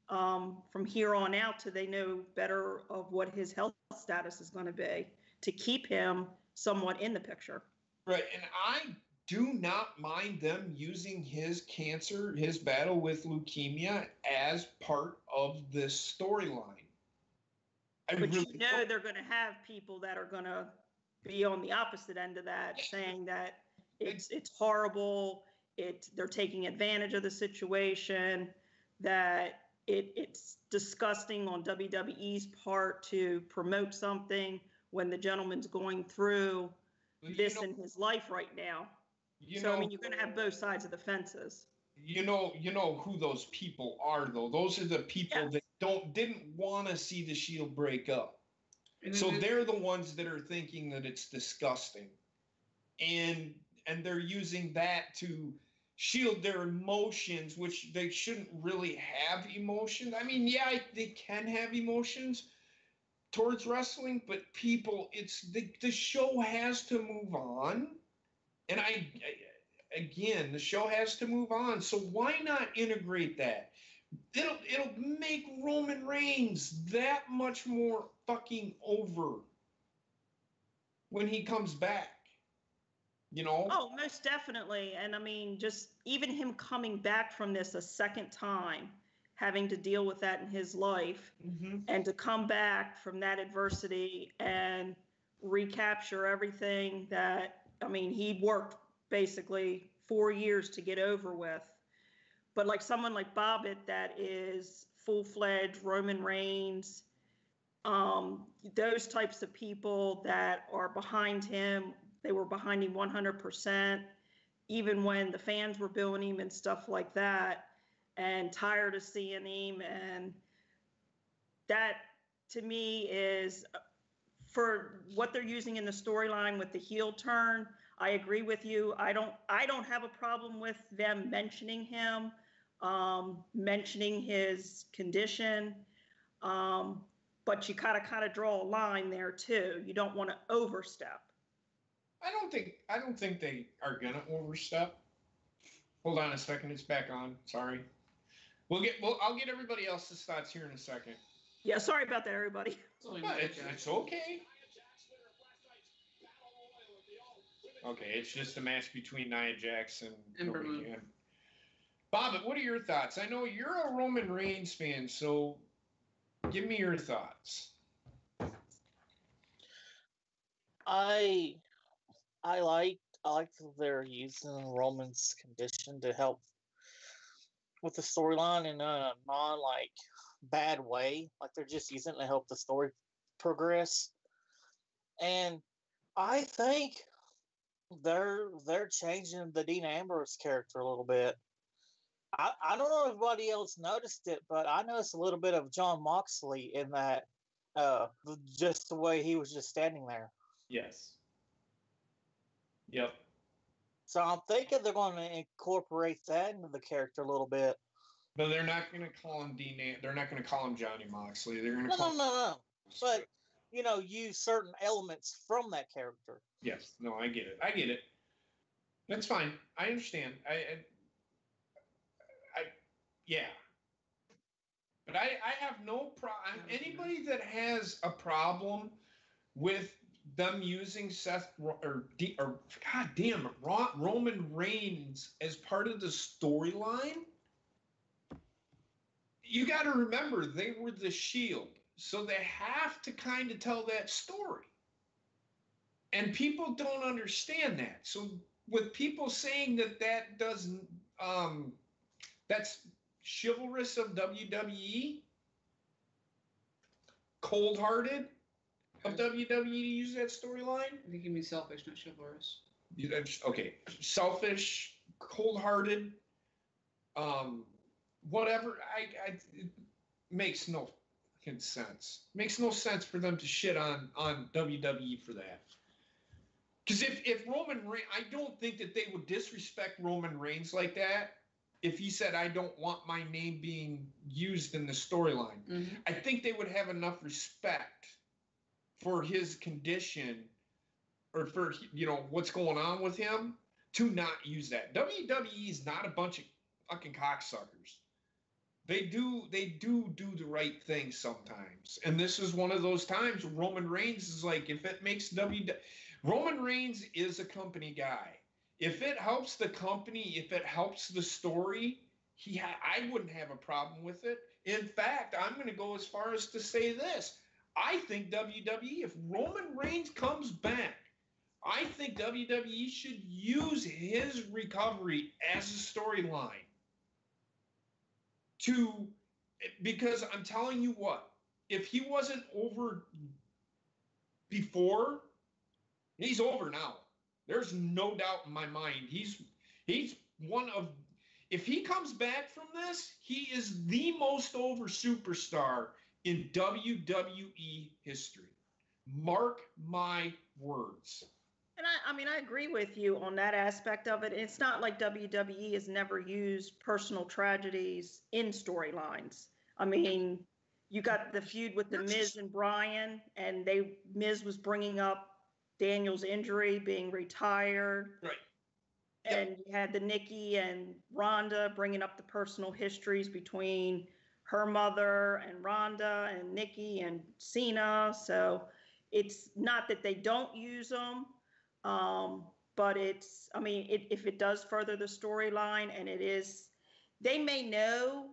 from here on out till they know better of what his health status is going to be to keep him somewhat in the picture. Right. And I do not mind them using his cancer, his battle with leukemia as part of this storyline. But you know they're going to have people that are going to be on the opposite end of that, saying that it's horrible, they're taking advantage of the situation, that it's disgusting on WWE's part to promote something when the gentleman's going through this in his life right now. So, I mean, you're going to have both sides of the fences. You know who those people are, though. Those are the people that didn't want to see the Shield break up. So they're the ones that are thinking that it's disgusting. And they're using that to shield their emotions, which they shouldn't really have emotions. I mean, yeah, they can have emotions towards wrestling, but people, it's the show has to move on. And again, the show has to move on. So why not integrate that? It'll make Roman Reigns that much more fucking over when he comes back. You know? Oh, most definitely. And I mean, just even him coming back from this a second time, having to deal with that in his life, and to come back from that adversity and recapture everything that, I mean, he'd worked basically 4 years to get over with. But like someone like Bobbitt that is full-fledged Roman Reigns, those types of people that are behind him, they were behind him 100%. even when the fans were booing him and stuff like that, and tired of seeing him. And that, to me, is for what they're using in the storyline with the heel turn. I agree with you. I don't have a problem with them mentioning him, mentioning his condition. But you kind of draw a line there too. You don't want to overstep. I don't think they are gonna overstep. Hold on a second, it's back on. Sorry. I'll get everybody else's thoughts here in a second. Yeah, sorry about that, everybody. It's okay. Okay, it's just a match between Nia Jax and Ember Moon. Bob, what are your thoughts? I know you're a Roman Reigns fan, so give me your thoughts. I like that they're using Roman's condition to help with the storyline in a non bad way. Like they're just using it to help the story progress. And I think they're changing the Dean Ambrose character a little bit. I don't know if anybody else noticed it, but I noticed a little bit of John Moxley in that, just the way he was just standing there. Yes. Yep. So I'm thinking they're going to incorporate that into the character a little bit. But they're not going to call him They're not going to call him Johnny Moxley. They're going to No. But use certain elements from that character. Yes. No, I get it. That's fine. I understand. Yeah. But I have no problem. Anybody that has a problem with them using Roman Reigns as part of the storyline, you got to remember they were the Shield, so they have to kind of tell that story, and people don't understand that. So with people saying that doesn't, that's chivalrous of WWE, cold-hearted of WWE to use that storyline. I think you mean selfish, not chivalrous. Okay, selfish, cold-hearted, whatever. It makes no sense. Makes no sense for them to shit on WWE for that. Because if Roman Reigns, I don't think that they would disrespect Roman Reigns like that if he said, I don't want my name being used in the storyline. Mm-hmm. I think they would have enough respect for his condition or for, what's going on with him to not use that. WWE is not a bunch of fucking cocksuckers. They do the right thing sometimes. And this is one of those times where Roman Reigns is like, if it makes Roman Reigns is a company guy. If it helps the company, if it helps the story, I wouldn't have a problem with it. In fact, I'm going to go as far as to say this. I think WWE, if Roman Reigns comes back, I think WWE should use his recovery as a storyline. Because I'm telling you what, if he wasn't over before, he's over now. There's no doubt in my mind. He's one of, if he comes back from this, he is the most over superstar in WWE history. Mark my words. And I agree with you on that aspect of it. It's not like WWE has never used personal tragedies in storylines. I mean, you got the feud with the Miz and Bryan, and Miz was bringing up Daniel's injury, being retired. Right. And you had the Nikki and Ronda bringing up the personal histories between her mother and Ronda and Nikki and Cena. So it's not that they don't use them, but if it does further the storyline, and it is, they may know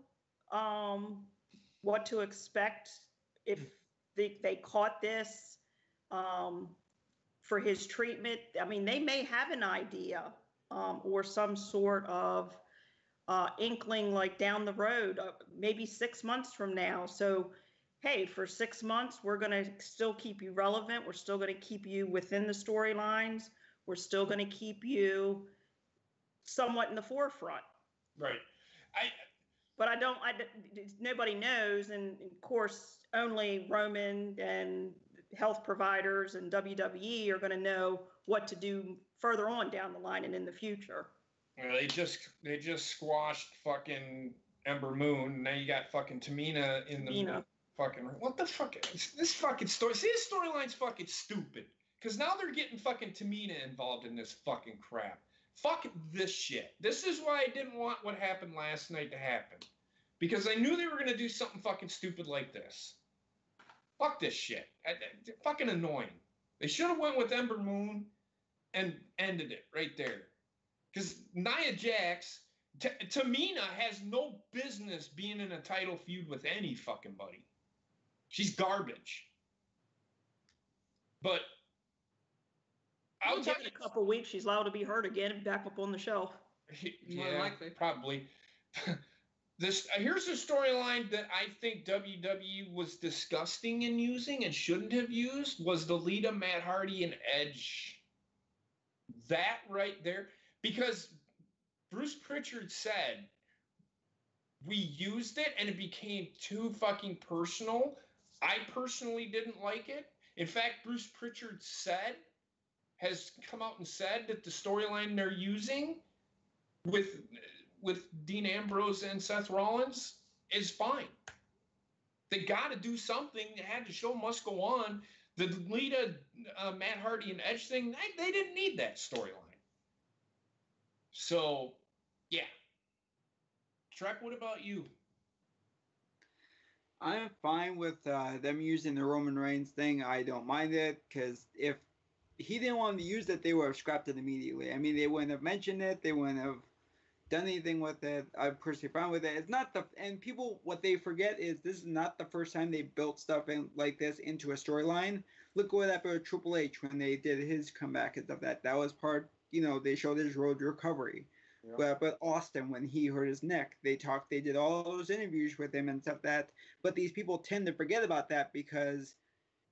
what to expect if they caught this for his treatment. I mean, they may have an idea or some sort of inkling like down the road, maybe 6 months from now. So, hey, for 6 months, we're going to still keep you relevant. We're still going to keep you within the storylines. We're still going to keep you somewhat in the forefront. Right. But nobody knows, and of course, only Roman and health providers and WWE are going to know what to do further on down the line and in the future. They just squashed fucking Ember Moon. Now you got fucking Tamina in the fucking. What the fuck is this fucking story? See, this storyline's fucking stupid. Because now they're getting fucking Tamina involved in this fucking crap. Fuck this shit. This is why I didn't want what happened last night to happen. Because I knew they were going to do something fucking stupid like this. Fuck this shit. Fucking annoying. They should have went with Ember Moon and ended it right there. Because Nia Jax, Tamina has no business being in a title feud with any fucking buddy. She's garbage. But I'll tell you, in a couple of weeks, she's allowed to be hurt again and back up on the shelf. Yeah, likely. Probably. Here's a storyline that I think WWE was disgusting in using and shouldn't have used was the Lita, Matt Hardy, and Edge. That right there. Because Bruce Pritchard said we used it and it became too fucking personal. I personally didn't like it. In fact, Bruce Pritchard has come out and said that the storyline they're using with Dean Ambrose and Seth Rollins is fine. They got to do something. They had to show must go on. The Lita, Matt Hardy, and Edge thing, they didn't need that storyline. So, yeah. Trek, what about you? I'm fine with them using the Roman Reigns thing. I don't mind it because if he didn't want to use it, they would have scrapped it immediately. I mean, they wouldn't have mentioned it. They wouldn't have done anything with it. I'm personally fine with it. It's not and people, what they forget is this is not the first time they built stuff like this into a storyline. Look what happened with Triple H when they did his comeback and stuff. That was part, they showed his road to recovery. Yeah. But Austin, when he hurt his neck, they did all those interviews with him and stuff but these people tend to forget about that because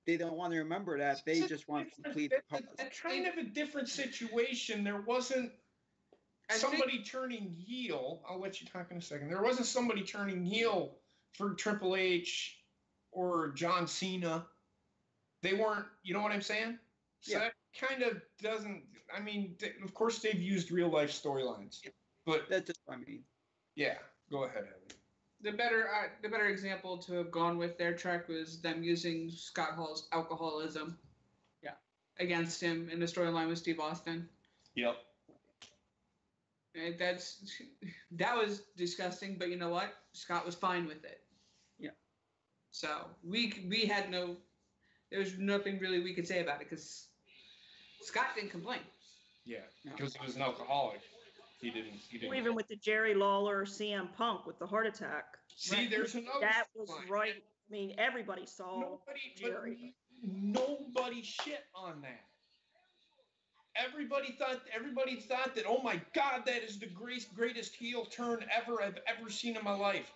they don't want to remember that. They just want to complete the public. It's kind of a different situation. There wasn't somebody turning heel. I'll let you talk in a second. There wasn't somebody turning heel for Triple H or John Cena. They weren't, you know what I'm saying? So that kind of doesn't, I mean, of course they've used real life storylines, but that's just what I mean. Yeah, go ahead, Evan. The better example to have gone with their track was them using Scott Hall's alcoholism against him in the storyline with Steve Austin. Yep. And that was disgusting, but you know what? Scott was fine with it. Yeah. So we had there was nothing really we could say about it because Scott didn't complain. Yeah, because he was an alcoholic. He didn't. Even with the Jerry Lawler CM Punk with the heart attack. See, there's another. That was right. I mean, everybody saw Jerry. Nobody shit on that. Everybody thought that, oh my God, that is the greatest heel turn ever I've ever seen in my life.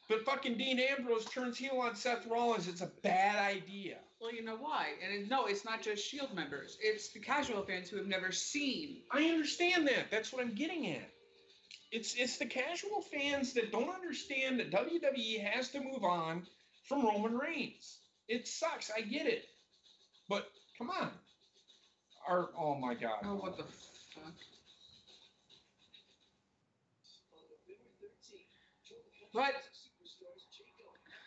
But fucking Dean Ambrose turns heel on Seth Rollins. It's a bad idea. Well, you know why? And it's not just Shield members. It's the casual fans who have never seen. I understand that. That's what I'm getting at. It's the casual fans that don't understand that WWE has to move on from Roman Reigns. It sucks. I get it. But come on. Oh my God. Oh, what the fuck? What?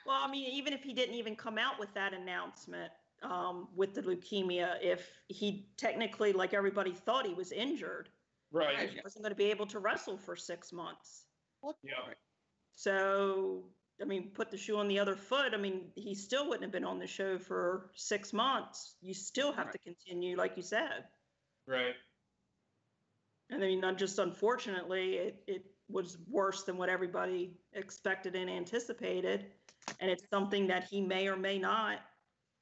Well, I mean, even if he didn't even come out with that announcement with the leukemia, if he technically, like everybody thought, he was injured, right? He wasn't going to be able to wrestle for 6 months. Yeah. So, I mean, put the shoe on the other foot. I mean, he still wouldn't have been on the show for 6 months. You still have to continue, like you said. Right. And I mean, not just unfortunately, it was worse than what everybody expected and anticipated. And it's something that he may or may not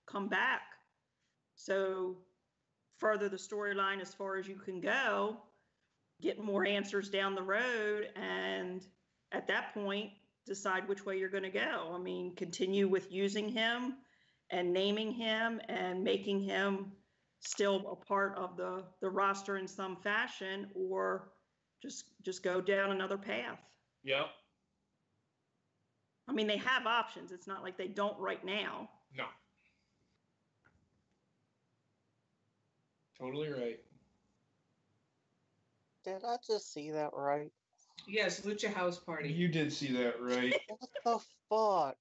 come back. So further the storyline as far as you can go, get more answers down the road, and at that point, decide which way you're going to go. I mean, continue with using him and naming him and making him still a part of the roster in some fashion, or just go down another path. Yep. I mean, they have options. It's not like they don't right now. No. Totally right. Did I just see that right? Yes, Lucha House Party. You did see that right. What the fuck?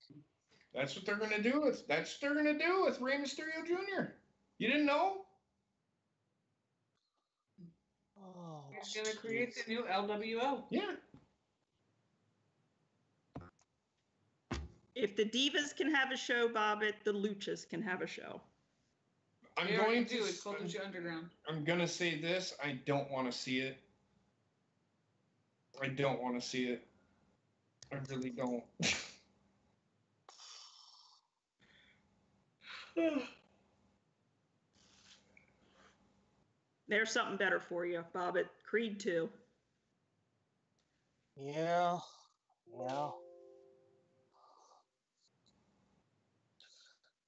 That's what they're gonna do with. That's what they're gonna do with Rey Mysterio Jr. You didn't know? Oh, He's gonna create jeez. the new LWO. Yeah. If the Divas can have a show, Bobbitt, the Luchas can have a show. I'm They going already to. do. It's called Lucha Underground. I'm gonna say this. I don't want to see it. I don't want to see it. I really don't. There's something better for you, Bobbitt. Creed 2. Yeah. Yeah.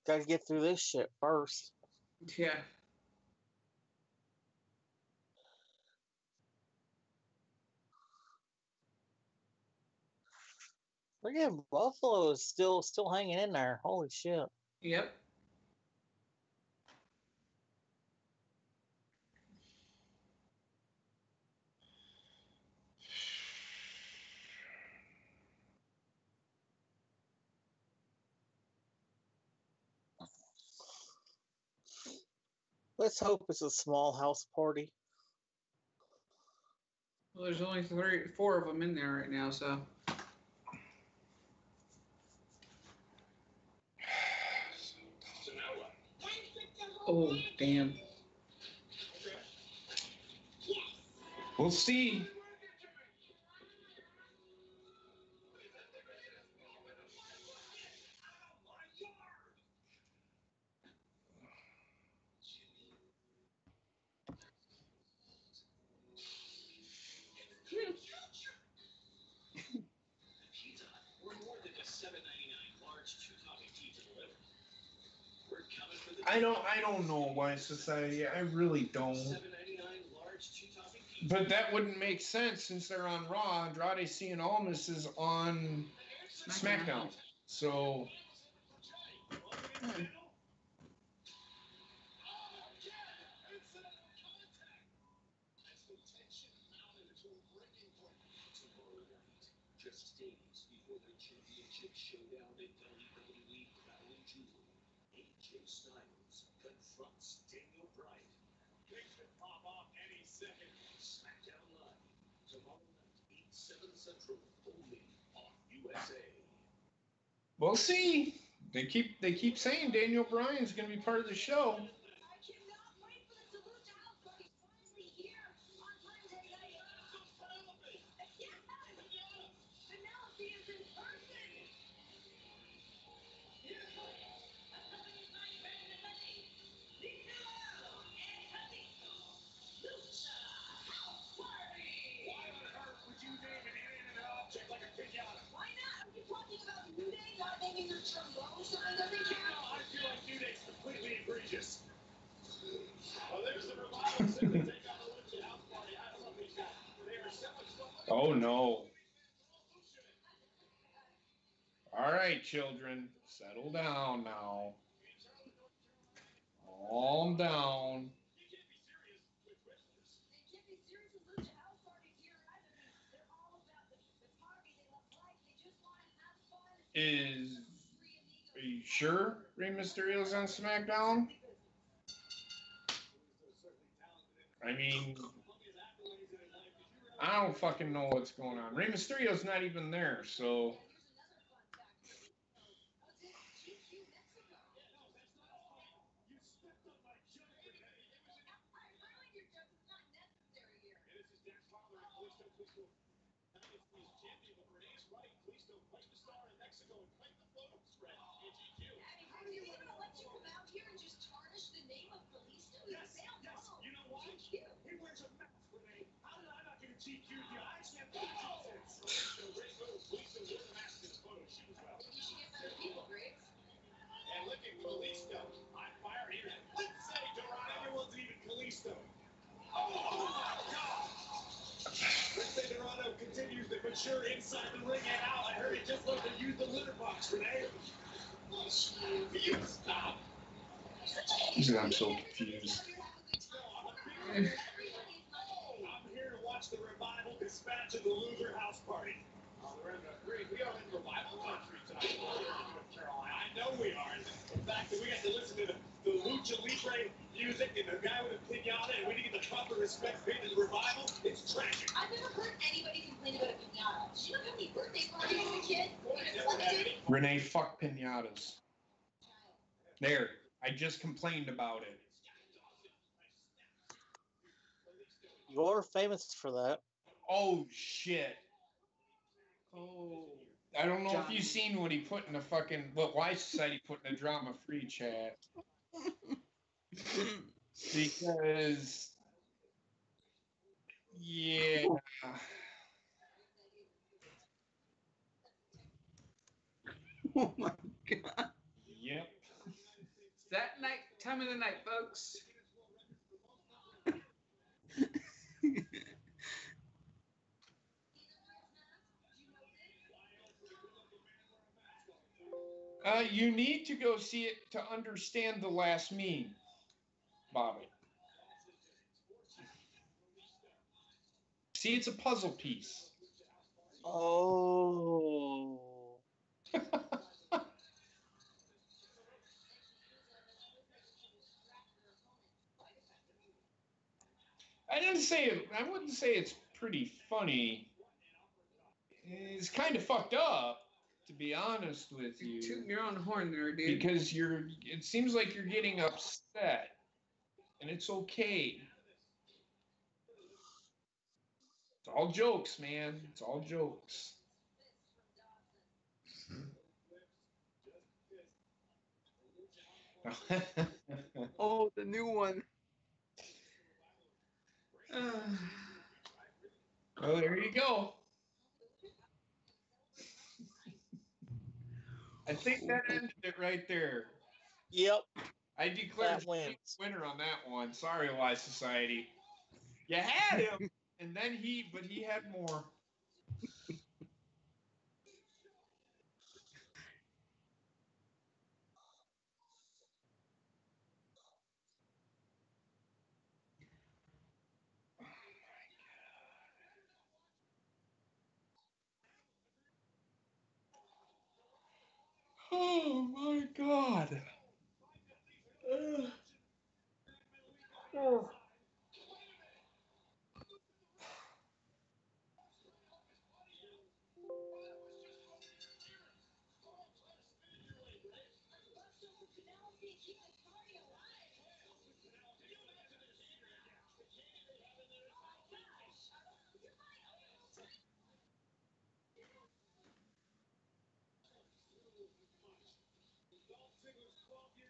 Gotta get through this shit first. Yeah. Look at Buffalo is still hanging in there. Holy shit. Yep. Let's hope it's a small house party. Well, there's only 4 of them in there right now, so. So now what? Oh, damn. We'll see. Pizza. We're more than a $7.99 large two-topping pizza delivered. We're coming for the. I don't know why society. I really don't. $7.99 large two-topping pizza. But that wouldn't make sense since they're on Raw. Andrade Cien Almas is on SmackDown. So. Just days before the championship showdown in WWE Crown Jewel, AJ Styles confronts Daniel Bryan. Things could pop off any second. SmackDown Live tomorrow night, 8/7 Central, only on USA. We'll see. They keep saying Daniel Bryan's going to be part of the show. I cannot wait for the Lucha House Party finally here on Monday night. Yes! Penelope is in person! Lucha House Party! Why on earth would you name an inanimate object like a pinata? Why not? Are you talking about New Day not naming your trombone sign every No, time? I feel like New Day's completely egregious. Well, there's the revival set to take on the Lucha House Party. I don't know if they are selling stuff. Oh no. All right, children, settle down now. Calm down. You can't be serious with Twizzlers. They can't be serious with Lucha House Party here either. They're all about the party. They love life. They just want to have fun. Are you sure Rey Mysterio's on SmackDown? I mean, I don't fucking know what's going on. Rey Mysterio's not even there, so. Yes, you know why? He wears a mask, Renee. How did I not get a GQ deal? I actually have photo shoots. So great move. Lisa wear a mask in the photo shoot as well. You should get better people, Griggs. And look at Kalisto. I'm fired here. Let's say, Dorado. furniture inside the ring and out. I heard he just learned to use the litter box, Renee. You stop. I'm so confused. I'm here to watch the revival dispatch of the loser house party. We are in revival country tonight, North Carolina. I know we are. In fact, we got to listen to the Lucha Libre music and the guy with a pinata, and we didn't get the proper respect paid to the revival. It's tragic. I've never heard anybody complain about a pinata. Do you know how many birthday parties as a kid? Renee, fuck pinatas. There, I just complained about it. You're famous for that. Oh, shit. Oh. I don't know if Johnny. you've seen what he put in the fucking, what Y Society put in the drama-free chat. Because, yeah. Oh my god. Yep. It's that night, time of the night, folks. You need to go see it to understand the last meme, Bobby. See, it's a puzzle piece. Oh. I wouldn't say it's pretty funny. It's kind of fucked up, to be honest with You're you. tooting your own horn there, dude. Because it seems like you're getting upset. And it's okay. It's all jokes, man. It's all jokes. Oh, the new one. Well, there you go. I think that ended it right there. Yep. I declared That wins. winner on that one. Sorry, Y Society. You had him, and then he had more. Oh my god.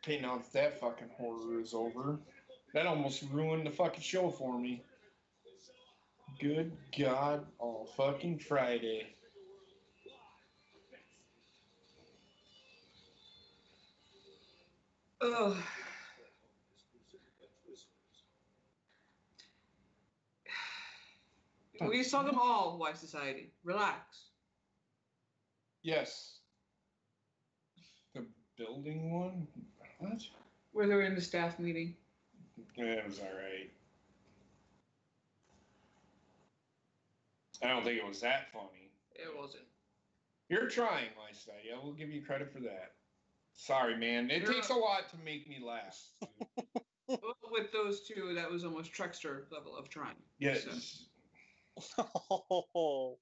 Okay, now that that fucking horror is over, that almost ruined the fucking show for me. Good God, all fucking Friday. Ugh. We saw them all, Y Society. Relax. Yes. The building one? What? Where they were in the staff meeting. Yeah, it was alright. I don't think it was that funny. It wasn't. You're trying, my study. I will give you credit for that. Sorry, man. It takes a lot to make me laugh. Well, with those two, that was almost Trexter level of trying. Yes. Oh.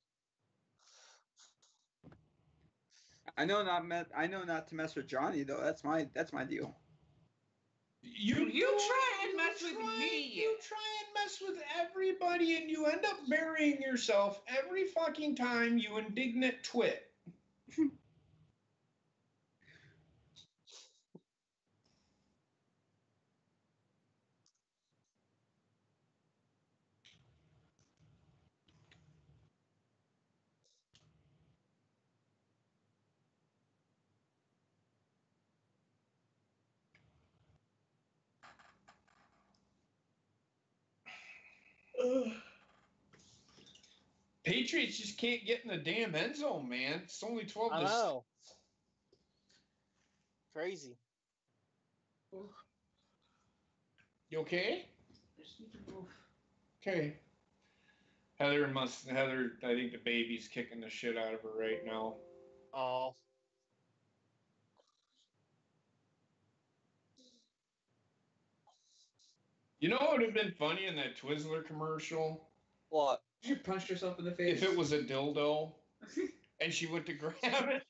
I know not to mess with Johnny though. That's my deal. You try and mess with me. You try and mess with everybody, and you end up burying yourself every fucking time, you indignant twit. Patriots just can't get in the damn end zone, man. It's only 12 I to know. Crazy. You okay? I just need to move. Okay. Heather, I think the baby's kicking the shit out of her right now. Oh. You know what would have been funny in that Twizzler commercial? What? You punched yourself in the face. If it was a dildo and she went to grab it.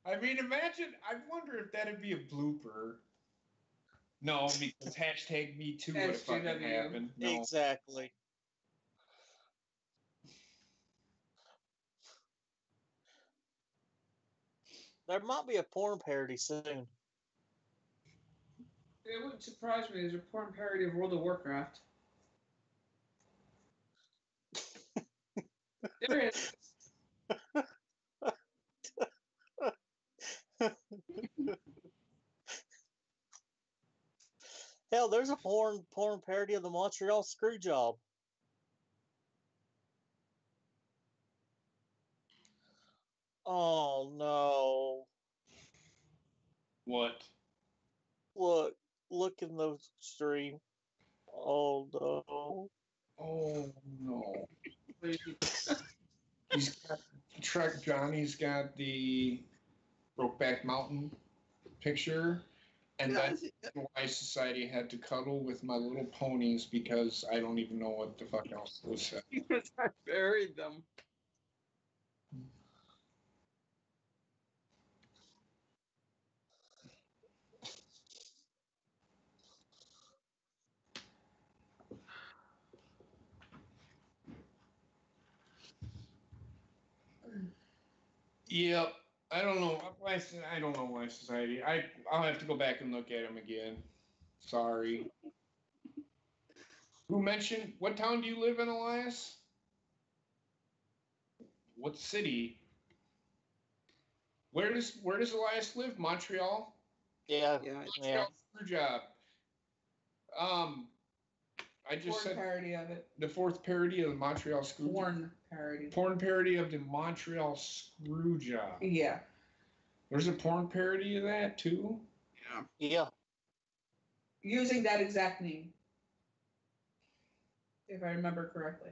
I mean, imagine, I wonder if that'd be a blooper. No, because hashtag me too would have fucking SJW. happened. No. Exactly. There might be a porn parody soon. It wouldn't surprise me. There's a porn parody of World of Warcraft. There is. Hell, there's a porn parody of the Montreal Screwjob. Oh no! What? Look in the stream. Oh no! Oh, no. Johnny's got the Brokeback Mountain picture, and that's why society had to cuddle with my little ponies because I don't even know what the fuck else was said. Because I buried them. Yep. I don't know. I don't know why society. I'll have to go back and look at him again. Sorry. Who mentioned? What town do you live in, Elias? What city? Where does Elias live? Montreal. Yeah. Montreal screw job. I just Porn said parody of it. the fourth parody of the Montreal screw Porn parody. Porn parody of the Montreal screw job. Yeah. There's a porn parody of that too. Yeah. Using that exact name. If I remember correctly.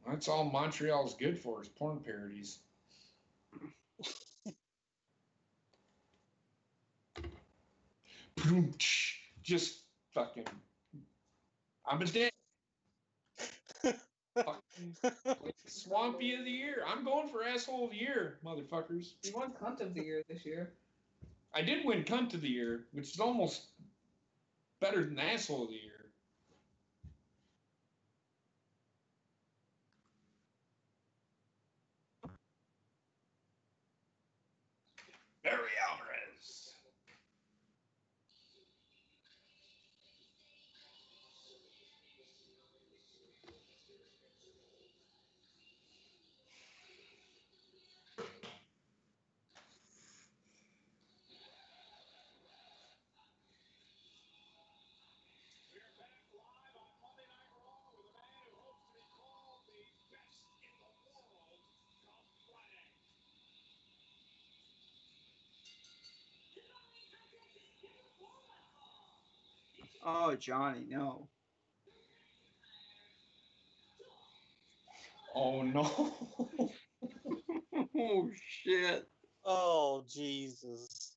That's all Montreal's good for is porn parodies. Just fucking. I'm a dick. Swampy of the year. I'm going for asshole of the year, motherfuckers. You won cunt of the year this year. I did win cunt of the year, which is almost better than asshole of the year. Barry Alvarez. We are back live on Monday Night Raw with a man who hopes to be called the best in the world come Friday. Oh, Johnny, no. Oh no. Oh, shit. Oh Jesus!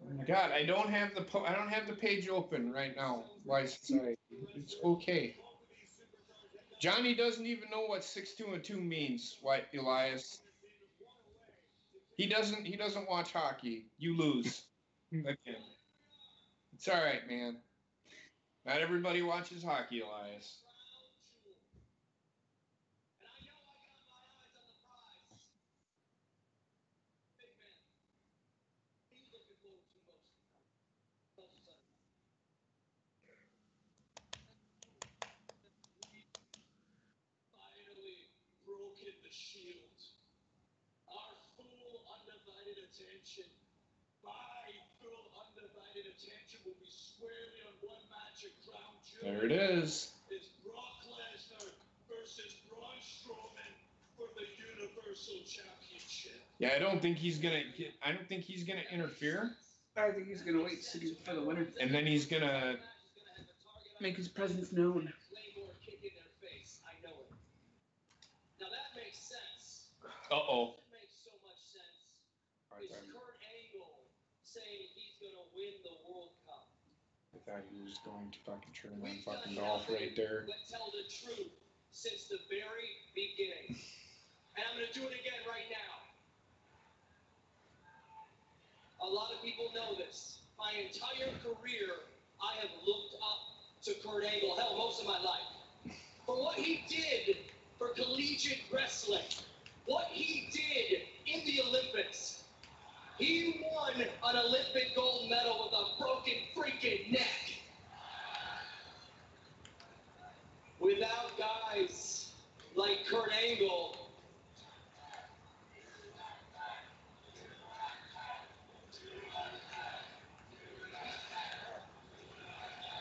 Oh my God, I don't have the page open right now. Why society? It's okay. Johnny doesn't even know what 6-2 and 2 means. Why, Elias? He doesn't watch hockey. You lose again. It's all right, man. Not everybody watches hockey, Elias. And I know I got my eyes on the prize. Big man, what are you looking forward to most? Finally Shield. Our full undivided attention. My full undivided attention will be squarely on one match at Crown Jewel. There it is. It's Brock Lesnar versus Braun Strowman for the Universal Championship. Yeah, I don't think he's gonna interfere. I think he's gonna wait for the winner. And then he's gonna Make his presence known. Claymore kick in their face. I know it. Now that makes sense. uh-oh. It makes so much sense. I Is thought, Kurt Angle saying he's gonna win the World Cup? he was going to fucking turn on fucking golf right there. But tell the truth since the very beginning. And I'm gonna do it again right now. A lot of people know this. My entire career, I have looked up to Kurt Angle, hell, most of my life. For what he did for collegiate wrestling, what he did in the Olympics. He won an Olympic gold medal with a broken freaking neck. Without guys like Kurt Angle,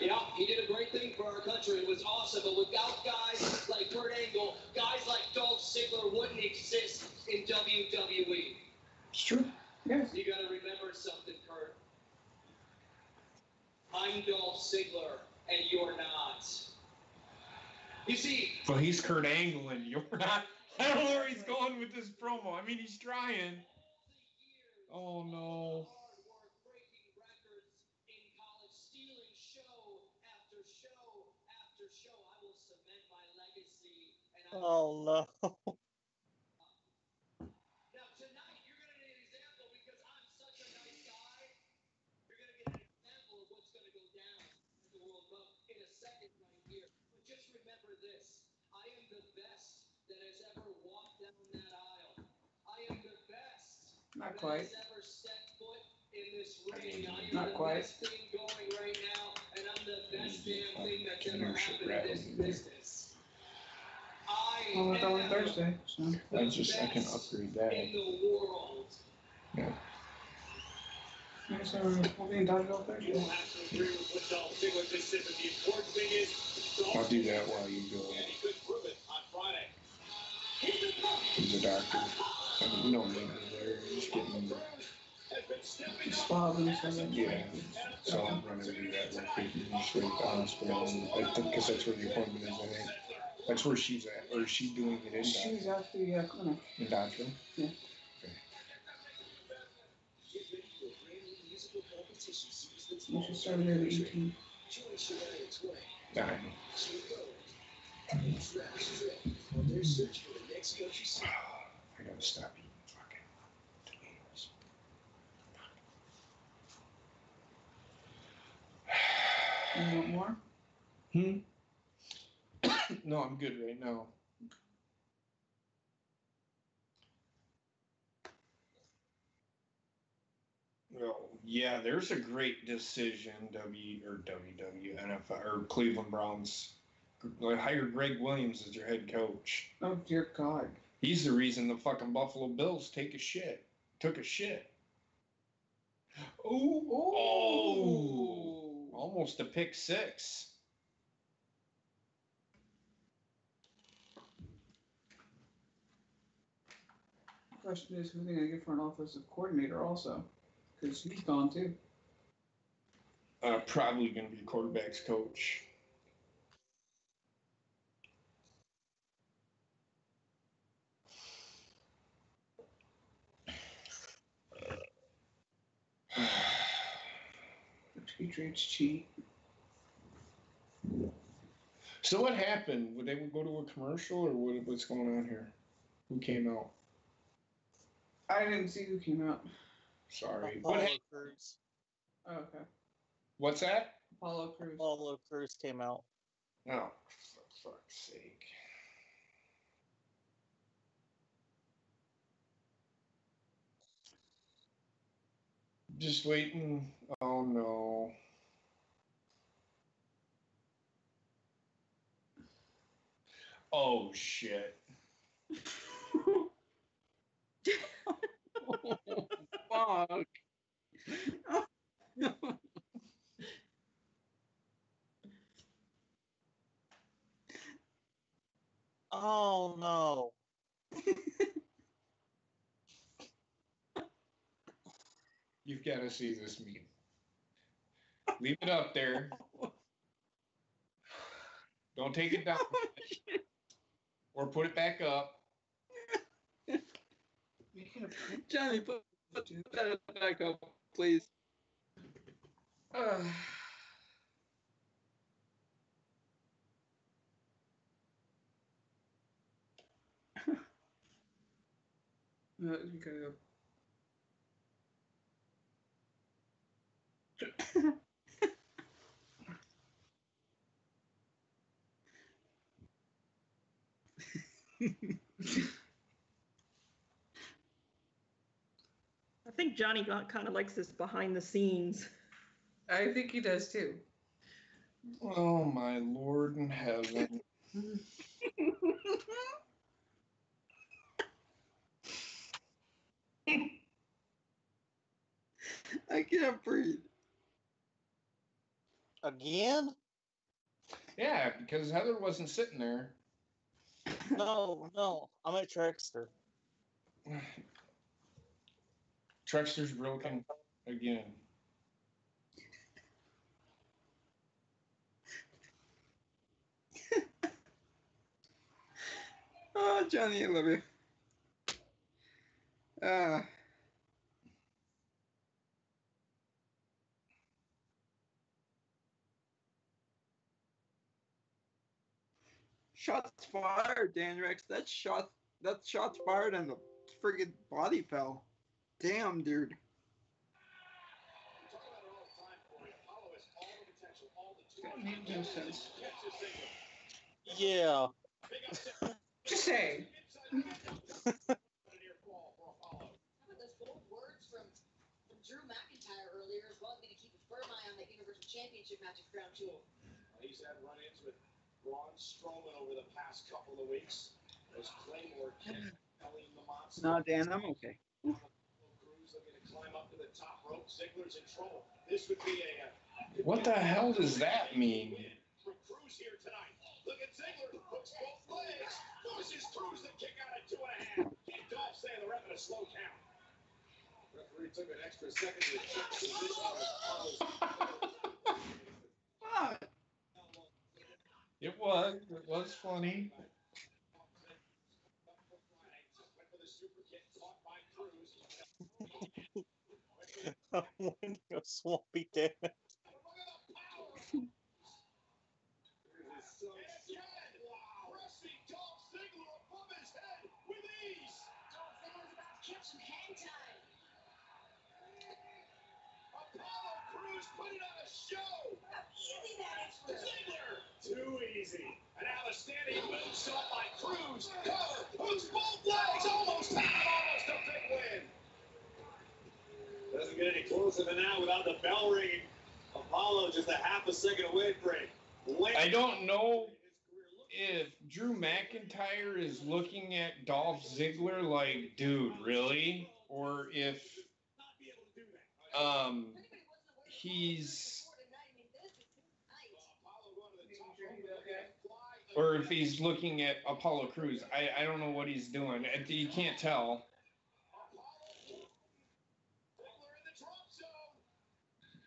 yeah, he did a great thing for our country. It was awesome. But without guys like Kurt Angle, guys like Dolph Ziggler wouldn't exist in WWE. It's true. Yes. You got to remember something, Kurt. I'm Dolph Ziggler, and you're not. You see, But he's Kurt Angle and you're not. I don't know where he's going with this promo. I mean, he's trying. Oh no. breaking records in college, stealing show after show after show. I will cement my legacy. And Oh no. Now tonight you're gonna need an example because I'm such a nice guy. You're gonna get an example of what's gonna go down at the World Cup in a second right here. But just remember this: I am the best that has ever walked down that aisle. I am the best Not that quite. has ever set foot in this ring. I am Not the quite. best thing going right now, and I'm the best damn thing that's ever Commercial happened in this rattle. business. I Well, it's only am Thursday, so. I can upgrade in that. the world. Yeah. Yeah, so we'll be in Dodgeville You Thursday. don't have to agree with what Dolph Ziggler just said, but the important thing is, Dolph I'll do that while you go. and he could prove it on Friday. He's a doctor. I mean, no need me there. Just getting Swab and stuff like that. yeah. So I'm running to do that real quick and just wait at the hospital. I think because that's where the appointment is. I think that's where she's at, or is she doing it in She's at the clinic. in doctor? Yeah. Okay. You should start at 18. Yeah, I know. I gotta stop eating fucking tomatoes. You want more? No, I'm good right now. Oh, yeah, there's a great decision, WWE, NFL, or Cleveland Browns. They hired Greg Williams as their head coach. Oh, dear God. He's the reason the fucking Buffalo Bills took a shit. Oh, almost a pick six. The question is, who are they going to get for an offensive coordinator also? Because he's gone too. Probably going to be quarterback's coach. The Patriots cheat. So what happened? Would they go to a commercial, or what's going on here? Who came out? I didn't see who came out. Sorry. Apollo Crews. Oh, okay. What's that? Apollo Crews. Apollo Crews came out. Oh, for fuck's sake. Just waiting. Oh, no. Oh, shit. Fuck. Oh no. You've got to see this meme. Leave it up there. Don't take it down. Or put it back up. Johnny, put that back up, please. Okay. I think Johnny kind of likes this behind the scenes. I think he does too. Oh, my Lord in heaven. I can't breathe. Again? Yeah, because Heather wasn't sitting there. No. I'm a trickster. Trexter's broken again. Oh, Johnny, I love you. Shots fired, Dan Rex. That's shots fired and the friggin' body fell. Damn, dude. That made no sense. Yeah. Just saying. How about those bold words from Drew McIntyre earlier, as well as going to keep a firm eye on that Universal Championship match at Crown Jewel. He's had run-ins with Braun Strowman over the past couple of weeks. Those Claymore kicks, telling the monster. No, Dan, I'm okay. Cruz looking to climb up to the top rope. Ziggler's in trouble. This would be a. What the hell does that mean? For Cruz here tonight. Look at Ziggler. Hooks both legs. Forces Cruz to kick out at 2.5. Keep Dolph saying the ref in a slow count. Referee took an extra second to check position on his It was funny. Windows won't be dead. Pressing Dolph Ziggler above his head with ease. Dolph Ziggler's about to catch some hang time. Apollo Crews putting on a show. How easy that is for Ziggler. Too easy. And now the standing moonsault by Crews. Cover. Hooks both legs. Almost a big win. Doesn't get any closer than that without the bell ringing. Apollo just a half a second away break. I don't know if Drew McIntyre is looking at Dolph Ziggler like, dude, really? Or if he's or if he's looking at Apollo Crews. I don't know what he's doing. You can't tell.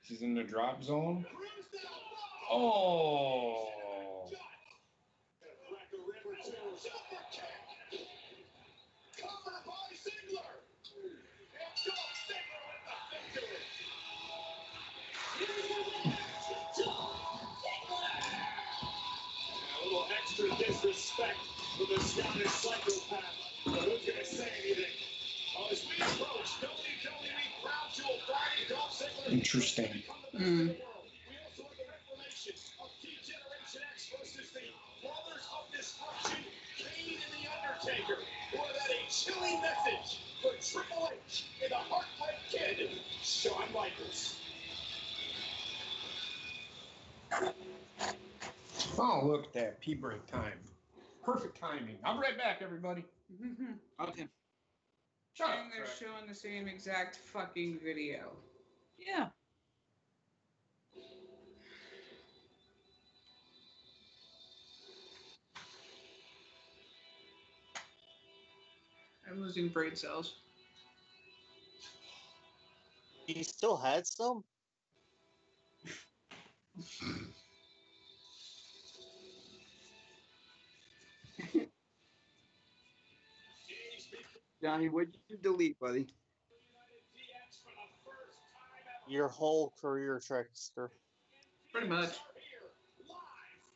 He's in the drop zone. Oh. Cover by Ziggler. And Dolph Ziggler with the victory. A little extra disrespect for the Scottish psychopath. But who's going to say anything? As we approach WWE Crown Jewel Friday, Dolph Ziggler. Interesting. We also have the reclamation of Degeneration X versus the Brothers of Destruction, Kane and The Undertaker. Or that a chilling message for Triple H and the Heartbreak Kid, Shawn Michaels. Oh, look at that. Pee break time. Perfect timing. I'll be right back, everybody. Okay. Shut And up, they're Trek. showing the same exact fucking video. Yeah. I'm losing brain cells. You still had some? Johnny, what'd you delete, buddy? Your whole career, Trickster. Pretty much.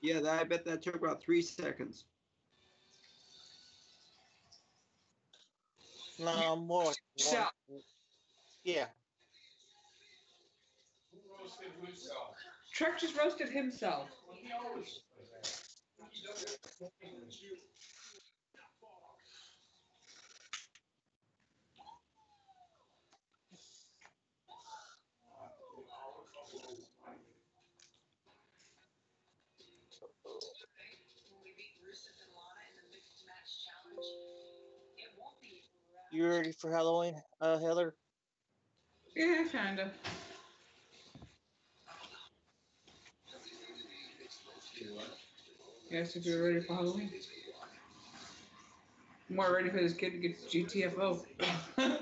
Yeah, I bet that took about 3 seconds. No, more like Shut. one. Yeah. Who roasted himself? Trek just roasted himself. Well, he always does that. He does it. When we beat Rusev and Lana in the mixed match challenge, it won't be around. You ready for Halloween, Heather? Yeah, kinda. Yes, if you're ready for Halloween. I'm more ready for this kid to get GTFO. To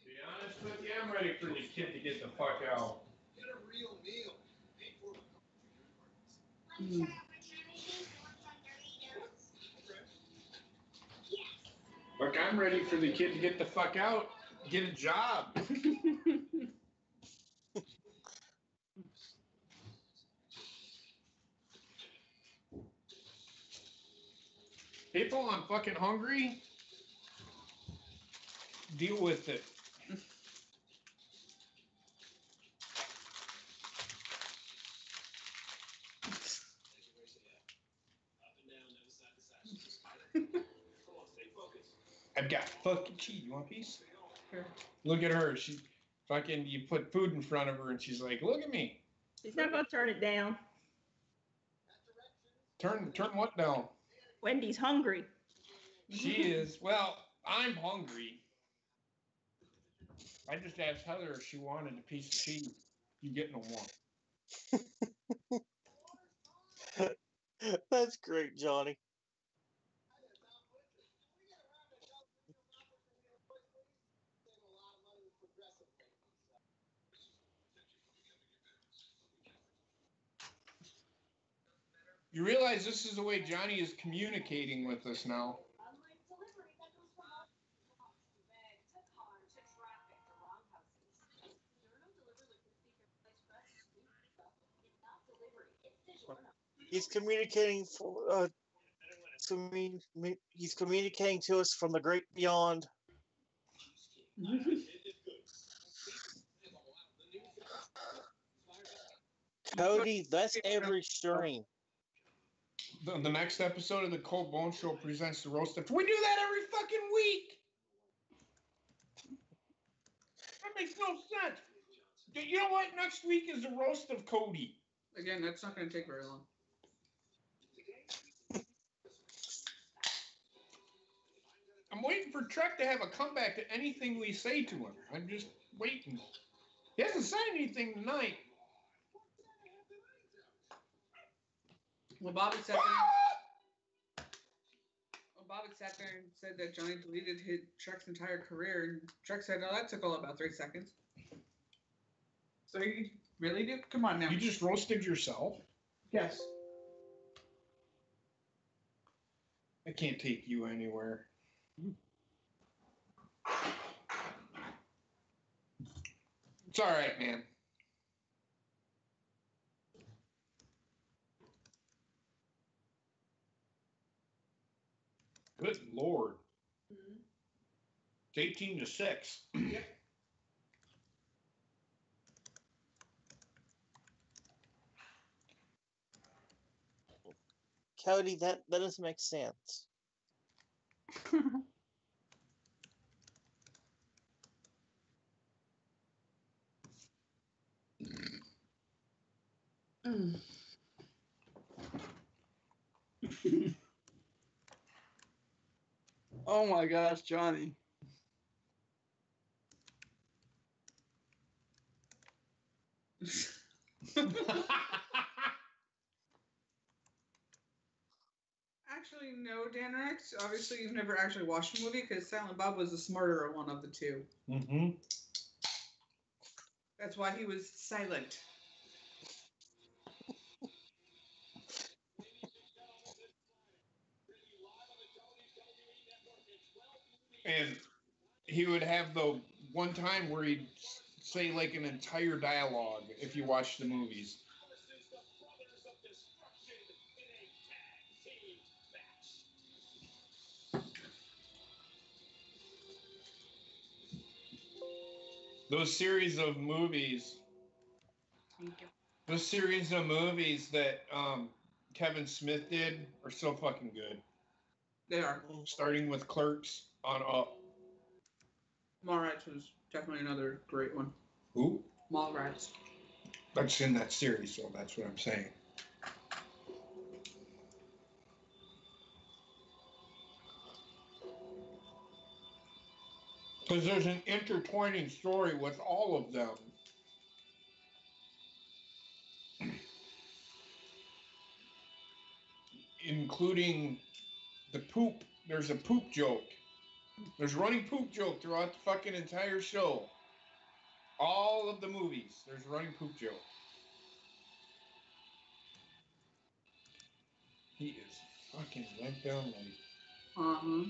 be honest with you, I'm ready for this kid to get the fuck out. Get a real meal. Paid for by Look, I'm ready for the kid to get the fuck out, get a job. People, I'm fucking hungry. Deal with it. I've got fucking cheese. You want a piece? Sure. Look at her. She fucking, you put food in front of her and she's like, look at me. She's not going to turn it down. Turn what down? Wendy's hungry. She is. Well, I'm hungry. I just asked Heather if she wanted a piece of cheese. You get no one. That's great, Johnny. You realize this is the way Johnny is communicating with us now. Unlike delivery that goes from box to bag to car to traffic to wrong houses. DiGiorno deliver like the speaker place fresh sweet stuff. It's not delivery, it's DiGiorno. He's communicating he's communicating to us from the great beyond. Cody, that's every stream. The next episode of the Cold Bone Show presents the roast of. We do that every fucking week. That makes no sense. You know what? Next week is the roast of Cody. Again, that's not going to take very long. I'm waiting for Trek to have a comeback to anything we say to him. I'm just waiting. He hasn't said anything tonight. Well, Bobby sat there and said that Johnny deleted Trek's entire career, and Trek said, "Oh, that took all about 3 seconds." So you really do? Come on now. You just roasted yourself? Yes. I can't take you anywhere. It's all right, man. Good Lord. Mm-hmm. It's 18-6. Yep. Cody, that doesn't make sense. Oh my gosh, Johnny. Actually, no, Dan Rex. Obviously, you've never actually watched the movie because Silent Bob was the smarter one of the two. Mm-hmm. That's why he was silent. And he would have the one time where he'd say like an entire dialogue if you watch the movies. Those series of movies that Kevin Smith did are so fucking good. They are. Starting with Clerks on up. Mallrats was definitely another great one. Who? Mallrats. That's in that series, so that's what I'm saying. Because there's an intertwining story with all of them. Including the poop. There's a poop joke. There's a running poop joke throughout the fucking entire show. All of the movies, there's a running poop joke. He is fucking went down like. Uh-huh.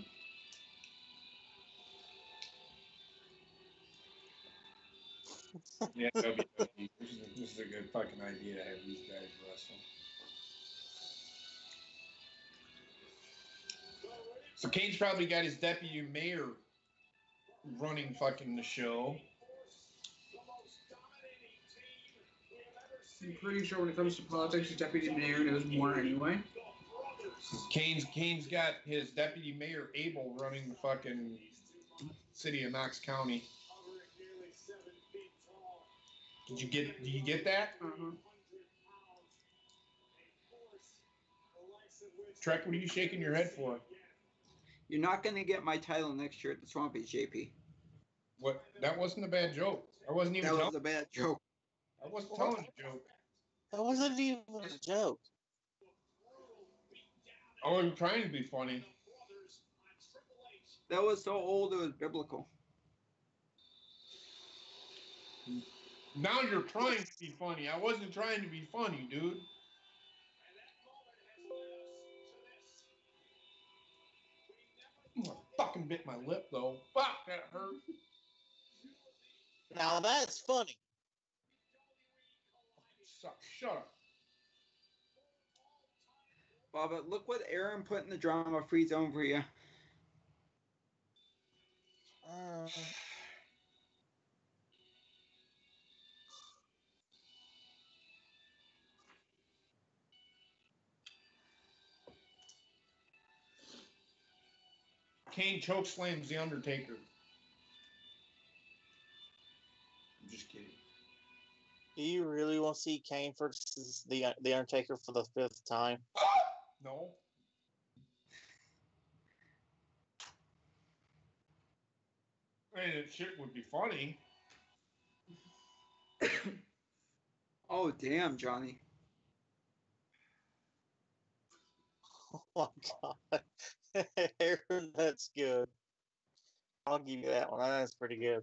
Yeah, WWE. This is a good fucking idea to have these guys wrestle. So Kane's probably got his deputy mayor running fucking the show. I'm pretty sure when it comes to politics, the deputy mayor knows more anyway. Kane's got his deputy mayor Abel running the fucking city of Knox County. Did you get that? Uh-huh. Trek, what are you shaking your head for? You're not going to get my title next year at the Swampies, JP. What? That wasn't a bad joke. I wasn't even. That was a bad joke. I wasn't telling a joke. That wasn't even a joke. I wasn't trying to be funny. That was so old it was biblical. Now you're trying to be funny. I wasn't trying to be funny, dude. I fucking bit my lip though. Fuck, that hurt. Now that's funny. Shut up. Bubba, look what Aaron put in the drama-free zone for you. Kane chokeslams The Undertaker. I'm just kidding. Do you really want to see Kane versus the Undertaker for the 5th time? No. I mean, that shit would be funny. Oh, damn, Johnny. Oh my god. Aaron, that's good. I'll give you that one. That's pretty good.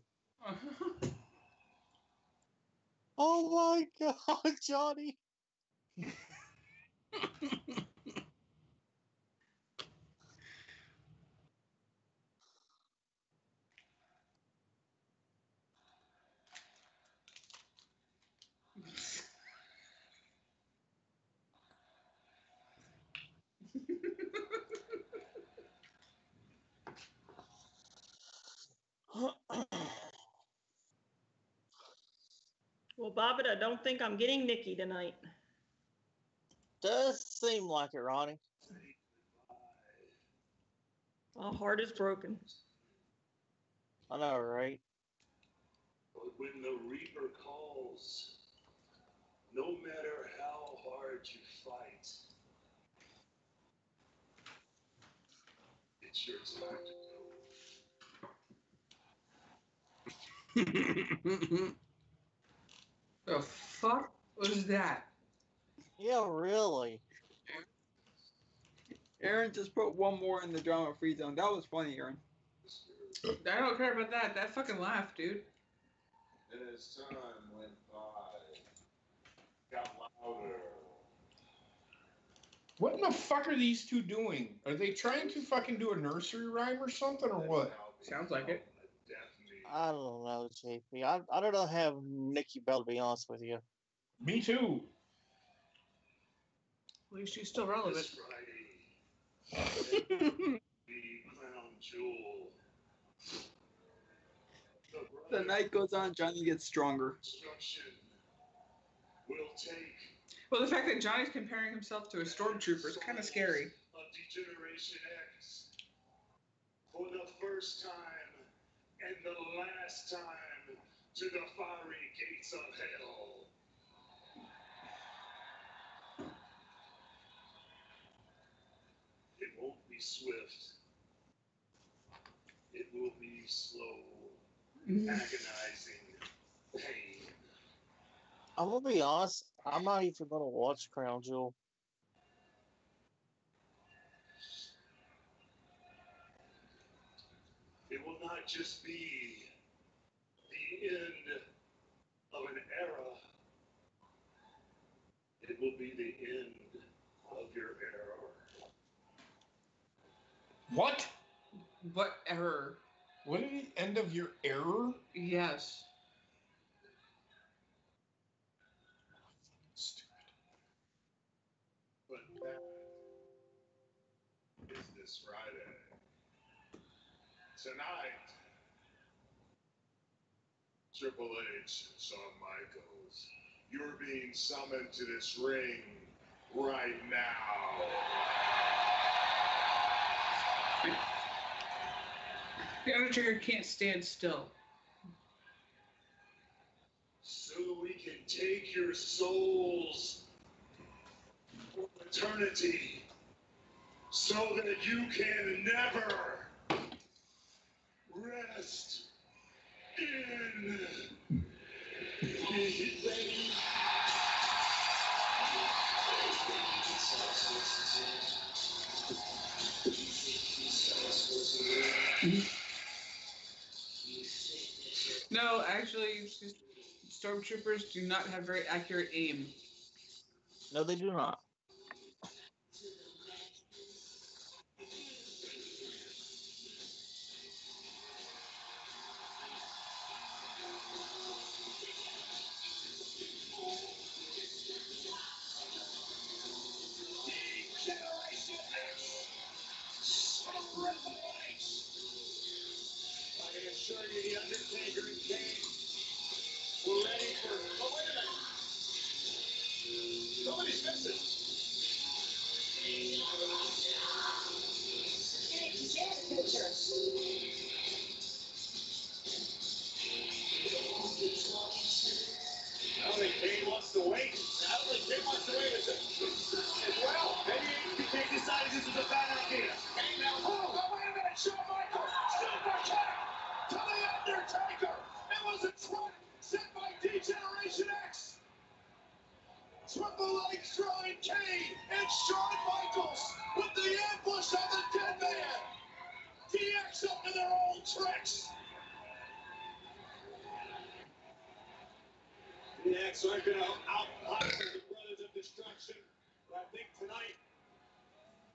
Oh my god, Johnny. Well, Bobbit, I don't think I'm getting Nikki tonight. Does seem like it, Ronnie. My heart is broken. I know, right? When the Reaper calls, No matter how hard you fight, it's your time to go. The fuck was that? Yeah, really. Aaron just put one more in the drama free zone. That was funny, Aaron. I don't care about that. That fucking laugh, dude. And as time went by, got louder. What in the fuck are these two doing? Are they trying to fucking do a nursery rhyme or something, or what? Sounds like it. I don't know, JP. I don't know have Nikki Bell, to be honest with you. Me too. At least she's still relevant. This Friday, the crown jewel. The night goes on, Johnny gets stronger. Destruction will take Well, the fact that Johnny's comparing himself to a stormtrooper is kind of scary. of Degeneration X for the first time and the last time to the fiery gates of hell. It won't be swift. It will be slow, agonizing pain. I'm gonna be honest. I'm not even gonna watch Crown Jewel. It will not just be the end of an era. It will be the end of your era. What? What error? What is the end of your error? Yes. Stupid. But that is this Friday. Tonight, Triple H and Shawn Michaels, you're being summoned to this ring right now. The Undertaker can't stand still. So we can take your souls for eternity, so that you can never rest in peace. No, actually, stormtroopers do not have very accurate aim. No, they do not. Generation X from Triple H. I can assure you, the Undertaker and Kane were ready for. Oh, wait a minute! Somebody's missing. I don't think Kane wants to wait. I don't think Kane wants to wait as well. Maybe Kane decided this was a bad idea. Kane now. Oh, wait a minute, Shawn Michaels, super kick to the Undertaker. It was a trap set by D-Generation X. Triple H throwing Kane and Shawn Michaels with the ambush of the dead man. DX up to their own tricks. The X aren't going to out-hustle the Brothers of Destruction, but I think tonight.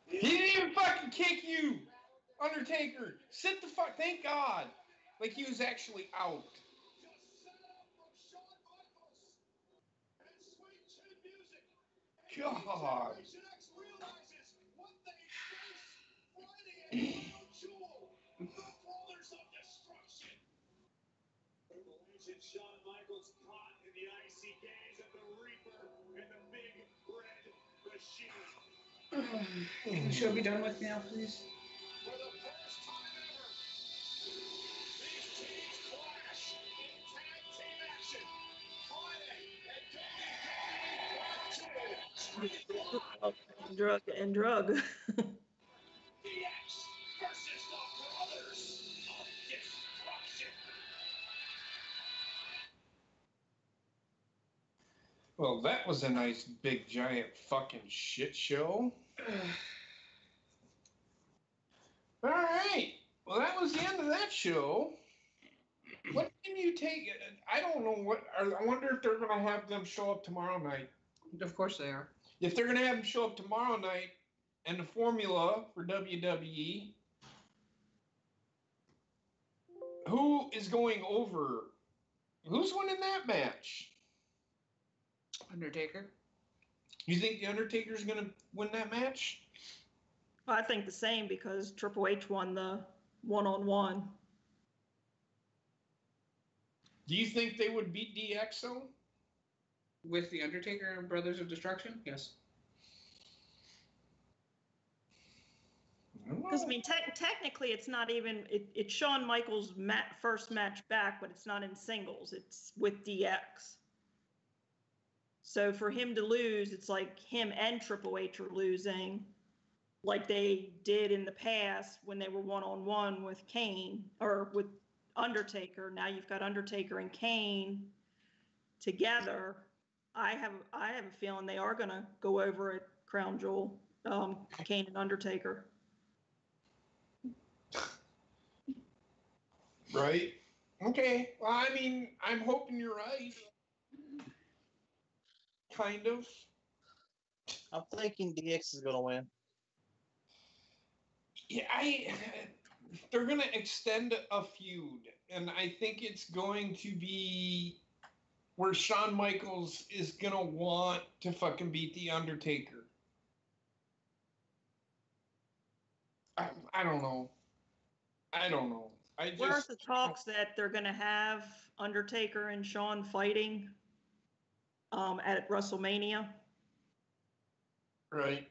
He didn't even fucking kick you, Undertaker. Sit the fuck. Thank God. Like he was actually out. Just set it up from Shawn Michaels and sweet chin music. God. Generation X realizes what they face Friday at Crown Jewel, the Brothers of Destruction. Triple H and Shawn Michaels caught in the icy gaze of the Reaper and the Big Red Machine. Can the show be done with now, please? For the first time ever, these teams clash in tag team action. Friday at WWE Drug. DX versus the Brothers of Destruction. Well, that was a nice, big, giant fucking shit show. All right. Well, that was the end of that show. What can you take? I don't know what. I wonder if they're going to have them show up tomorrow night. Of course they are. If they're going to have them show up tomorrow night and the formula for WWE, who is going over? Who's winning that match? Undertaker. You think The Undertaker's going to win that match? I think the same because Triple H won the one-on-one. Do you think they would beat DX though? With the Undertaker and Brothers of Destruction? Yes. Because I mean, technically, it's not even. It's Shawn Michaels' first match back, but it's not in singles. It's with DX. So for him to lose, it's like him and Triple H are losing, like they did in the past when they were one-on-one with Kane or with Undertaker. Now you've got Undertaker and Kane together. I have a feeling they are going to go over at Crown Jewel, Kane and Undertaker. Right. Okay. Well, I mean, I'm hoping you're right. Kind of. I'm thinking DX is going to win. Yeah, they're going to extend a feud, and I think it's going to be where Shawn Michaels is going to want to fucking beat The Undertaker. I don't know. Where's the talks that they're going to have Undertaker and Shawn fighting at WrestleMania? Right.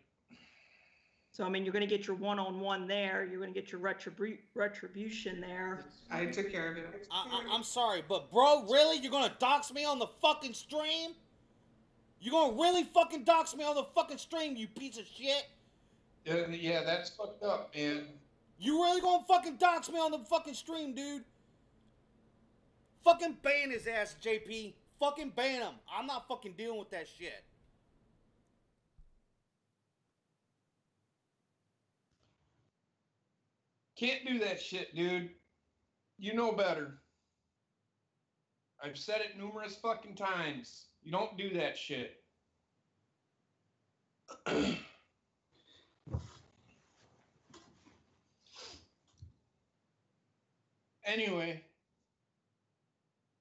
So, I mean, you're going to get your one-on-one there. You're going to get your retribution there. I took care of it. I'm sorry, but bro, really? You're gonna dox me on the fucking stream? You're gonna really fucking dox me on the fucking stream, you piece of shit? Yeah, that's fucked up, man. You really gonna fucking dox me on the fucking stream, dude? Fucking ban his ass, JP. Fucking ban him. I'm not fucking dealing with that shit. Can't do that shit, dude. You know better. I've said it numerous fucking times. You don't do that shit. Anyway,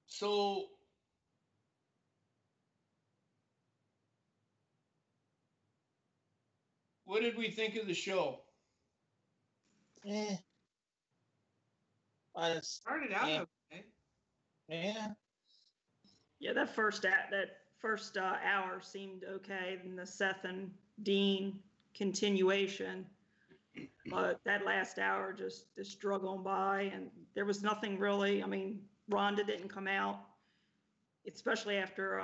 so what did we think of the show? I just Started out okay. Yeah. Yeah, that first hour seemed okay. Then the Seth and Dean continuation, but that last hour just drug on by, and there was nothing really. I mean, Ronda didn't come out, especially after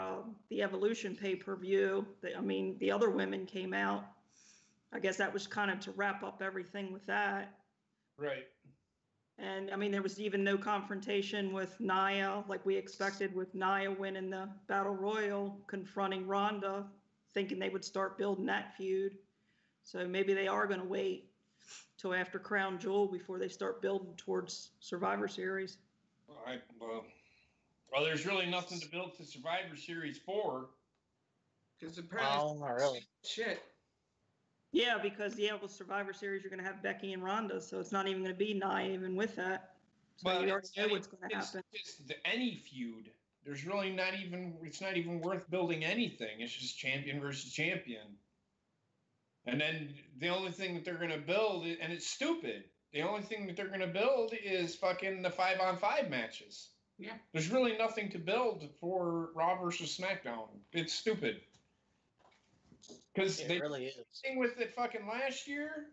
the Evolution pay-per-view. I mean, the other women came out. I guess that was kind of to wrap up everything with that. Right. And I mean, there was even no confrontation with Nia like we expected, with Nia winning the Battle Royal, confronting Ronda, thinking they would start building that feud. So maybe they are going to wait till after Crown Jewel before they start building towards Survivor Series. Well, there's really nothing to build the Survivor Series for. Because apparently, not really. Shit. Yeah, because with Survivor Series, you're going to have Becky and Ronda, so it's not even going to be Nia even with that. So But you already know what's going to happen. It's just any feud. There's really it's not even worth building anything. It's just champion versus champion. And then the only thing that they're going to build, and it's stupid, the only thing that they're going to build is fucking the 5-on-5 matches. Yeah. There's really nothing to build for Raw versus SmackDown. It's stupid. Because they really is. Thing with it fucking last year,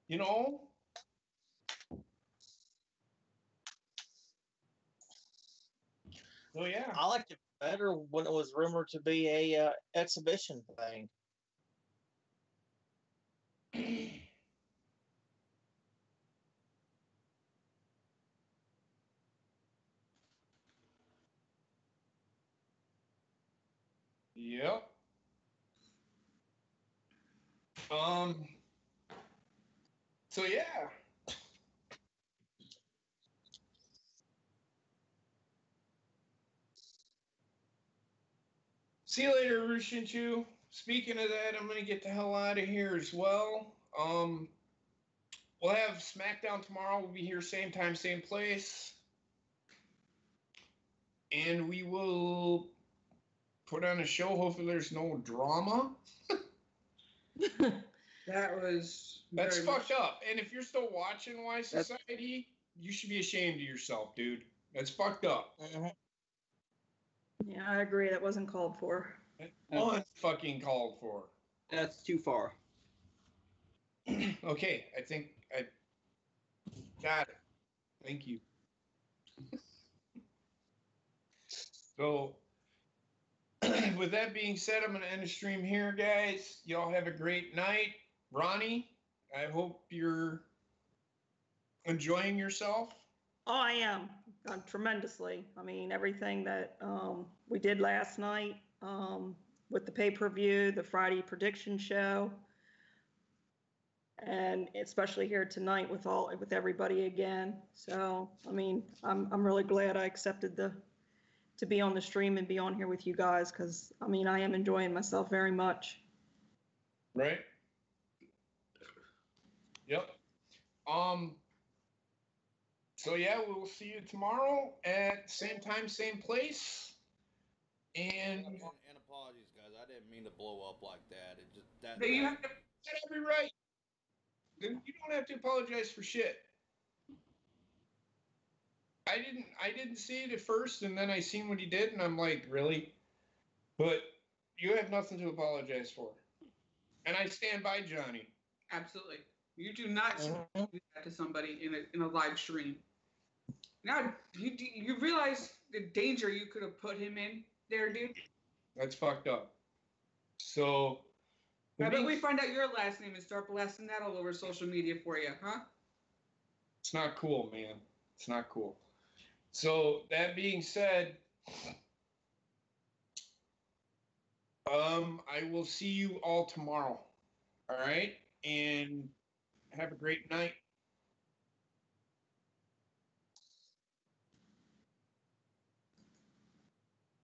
you know. So yeah, I liked it better when it was rumored to be a exhibition thing. Yep. So yeah. See you later, Rushinchu. Speaking of that, I'm gonna get the hell out of here as well. We'll have SmackDown tomorrow. We'll be here same time, same place. And we will put on a show. Hopefully there's no drama. That's fucked up. And if you're still watching Y Society, you should be ashamed of yourself, dude. That's fucked up. Yeah, I agree. That wasn't called for. Unfucking called for. That's too far. Okay, I think I got it. Thank you. So, with that being said, I'm going to end the stream here, guys. Y'all have a great night. Ronnie, I hope you're enjoying yourself. Oh, I am tremendously. I mean, everything that we did last night with the pay-per-view, the Friday prediction show, and especially here tonight with everybody again. So, I mean, I'm really glad I accepted to be on the stream and be on here with you guys, because I mean, I am enjoying myself very much. Right. Yep. So yeah, we will see you tomorrow at same time, same place. And apologies, guys. I didn't mean to blow up like that. It just that. But you have to. every right. You don't have to apologize for shit. I didn't see it at first, and then I seen what he did, and I'm like, really? But you have nothing to apologize for. And I stand by Johnny. Absolutely. You do not do that to somebody in a live stream. Now, you realize the danger you could have put him in there, dude? That's fucked up. So, I bet we find out your last name and start blasting that all over social media for you, huh? It's not cool, man. It's not cool. So, that being said, I will see you all tomorrow. All right? And have a great night.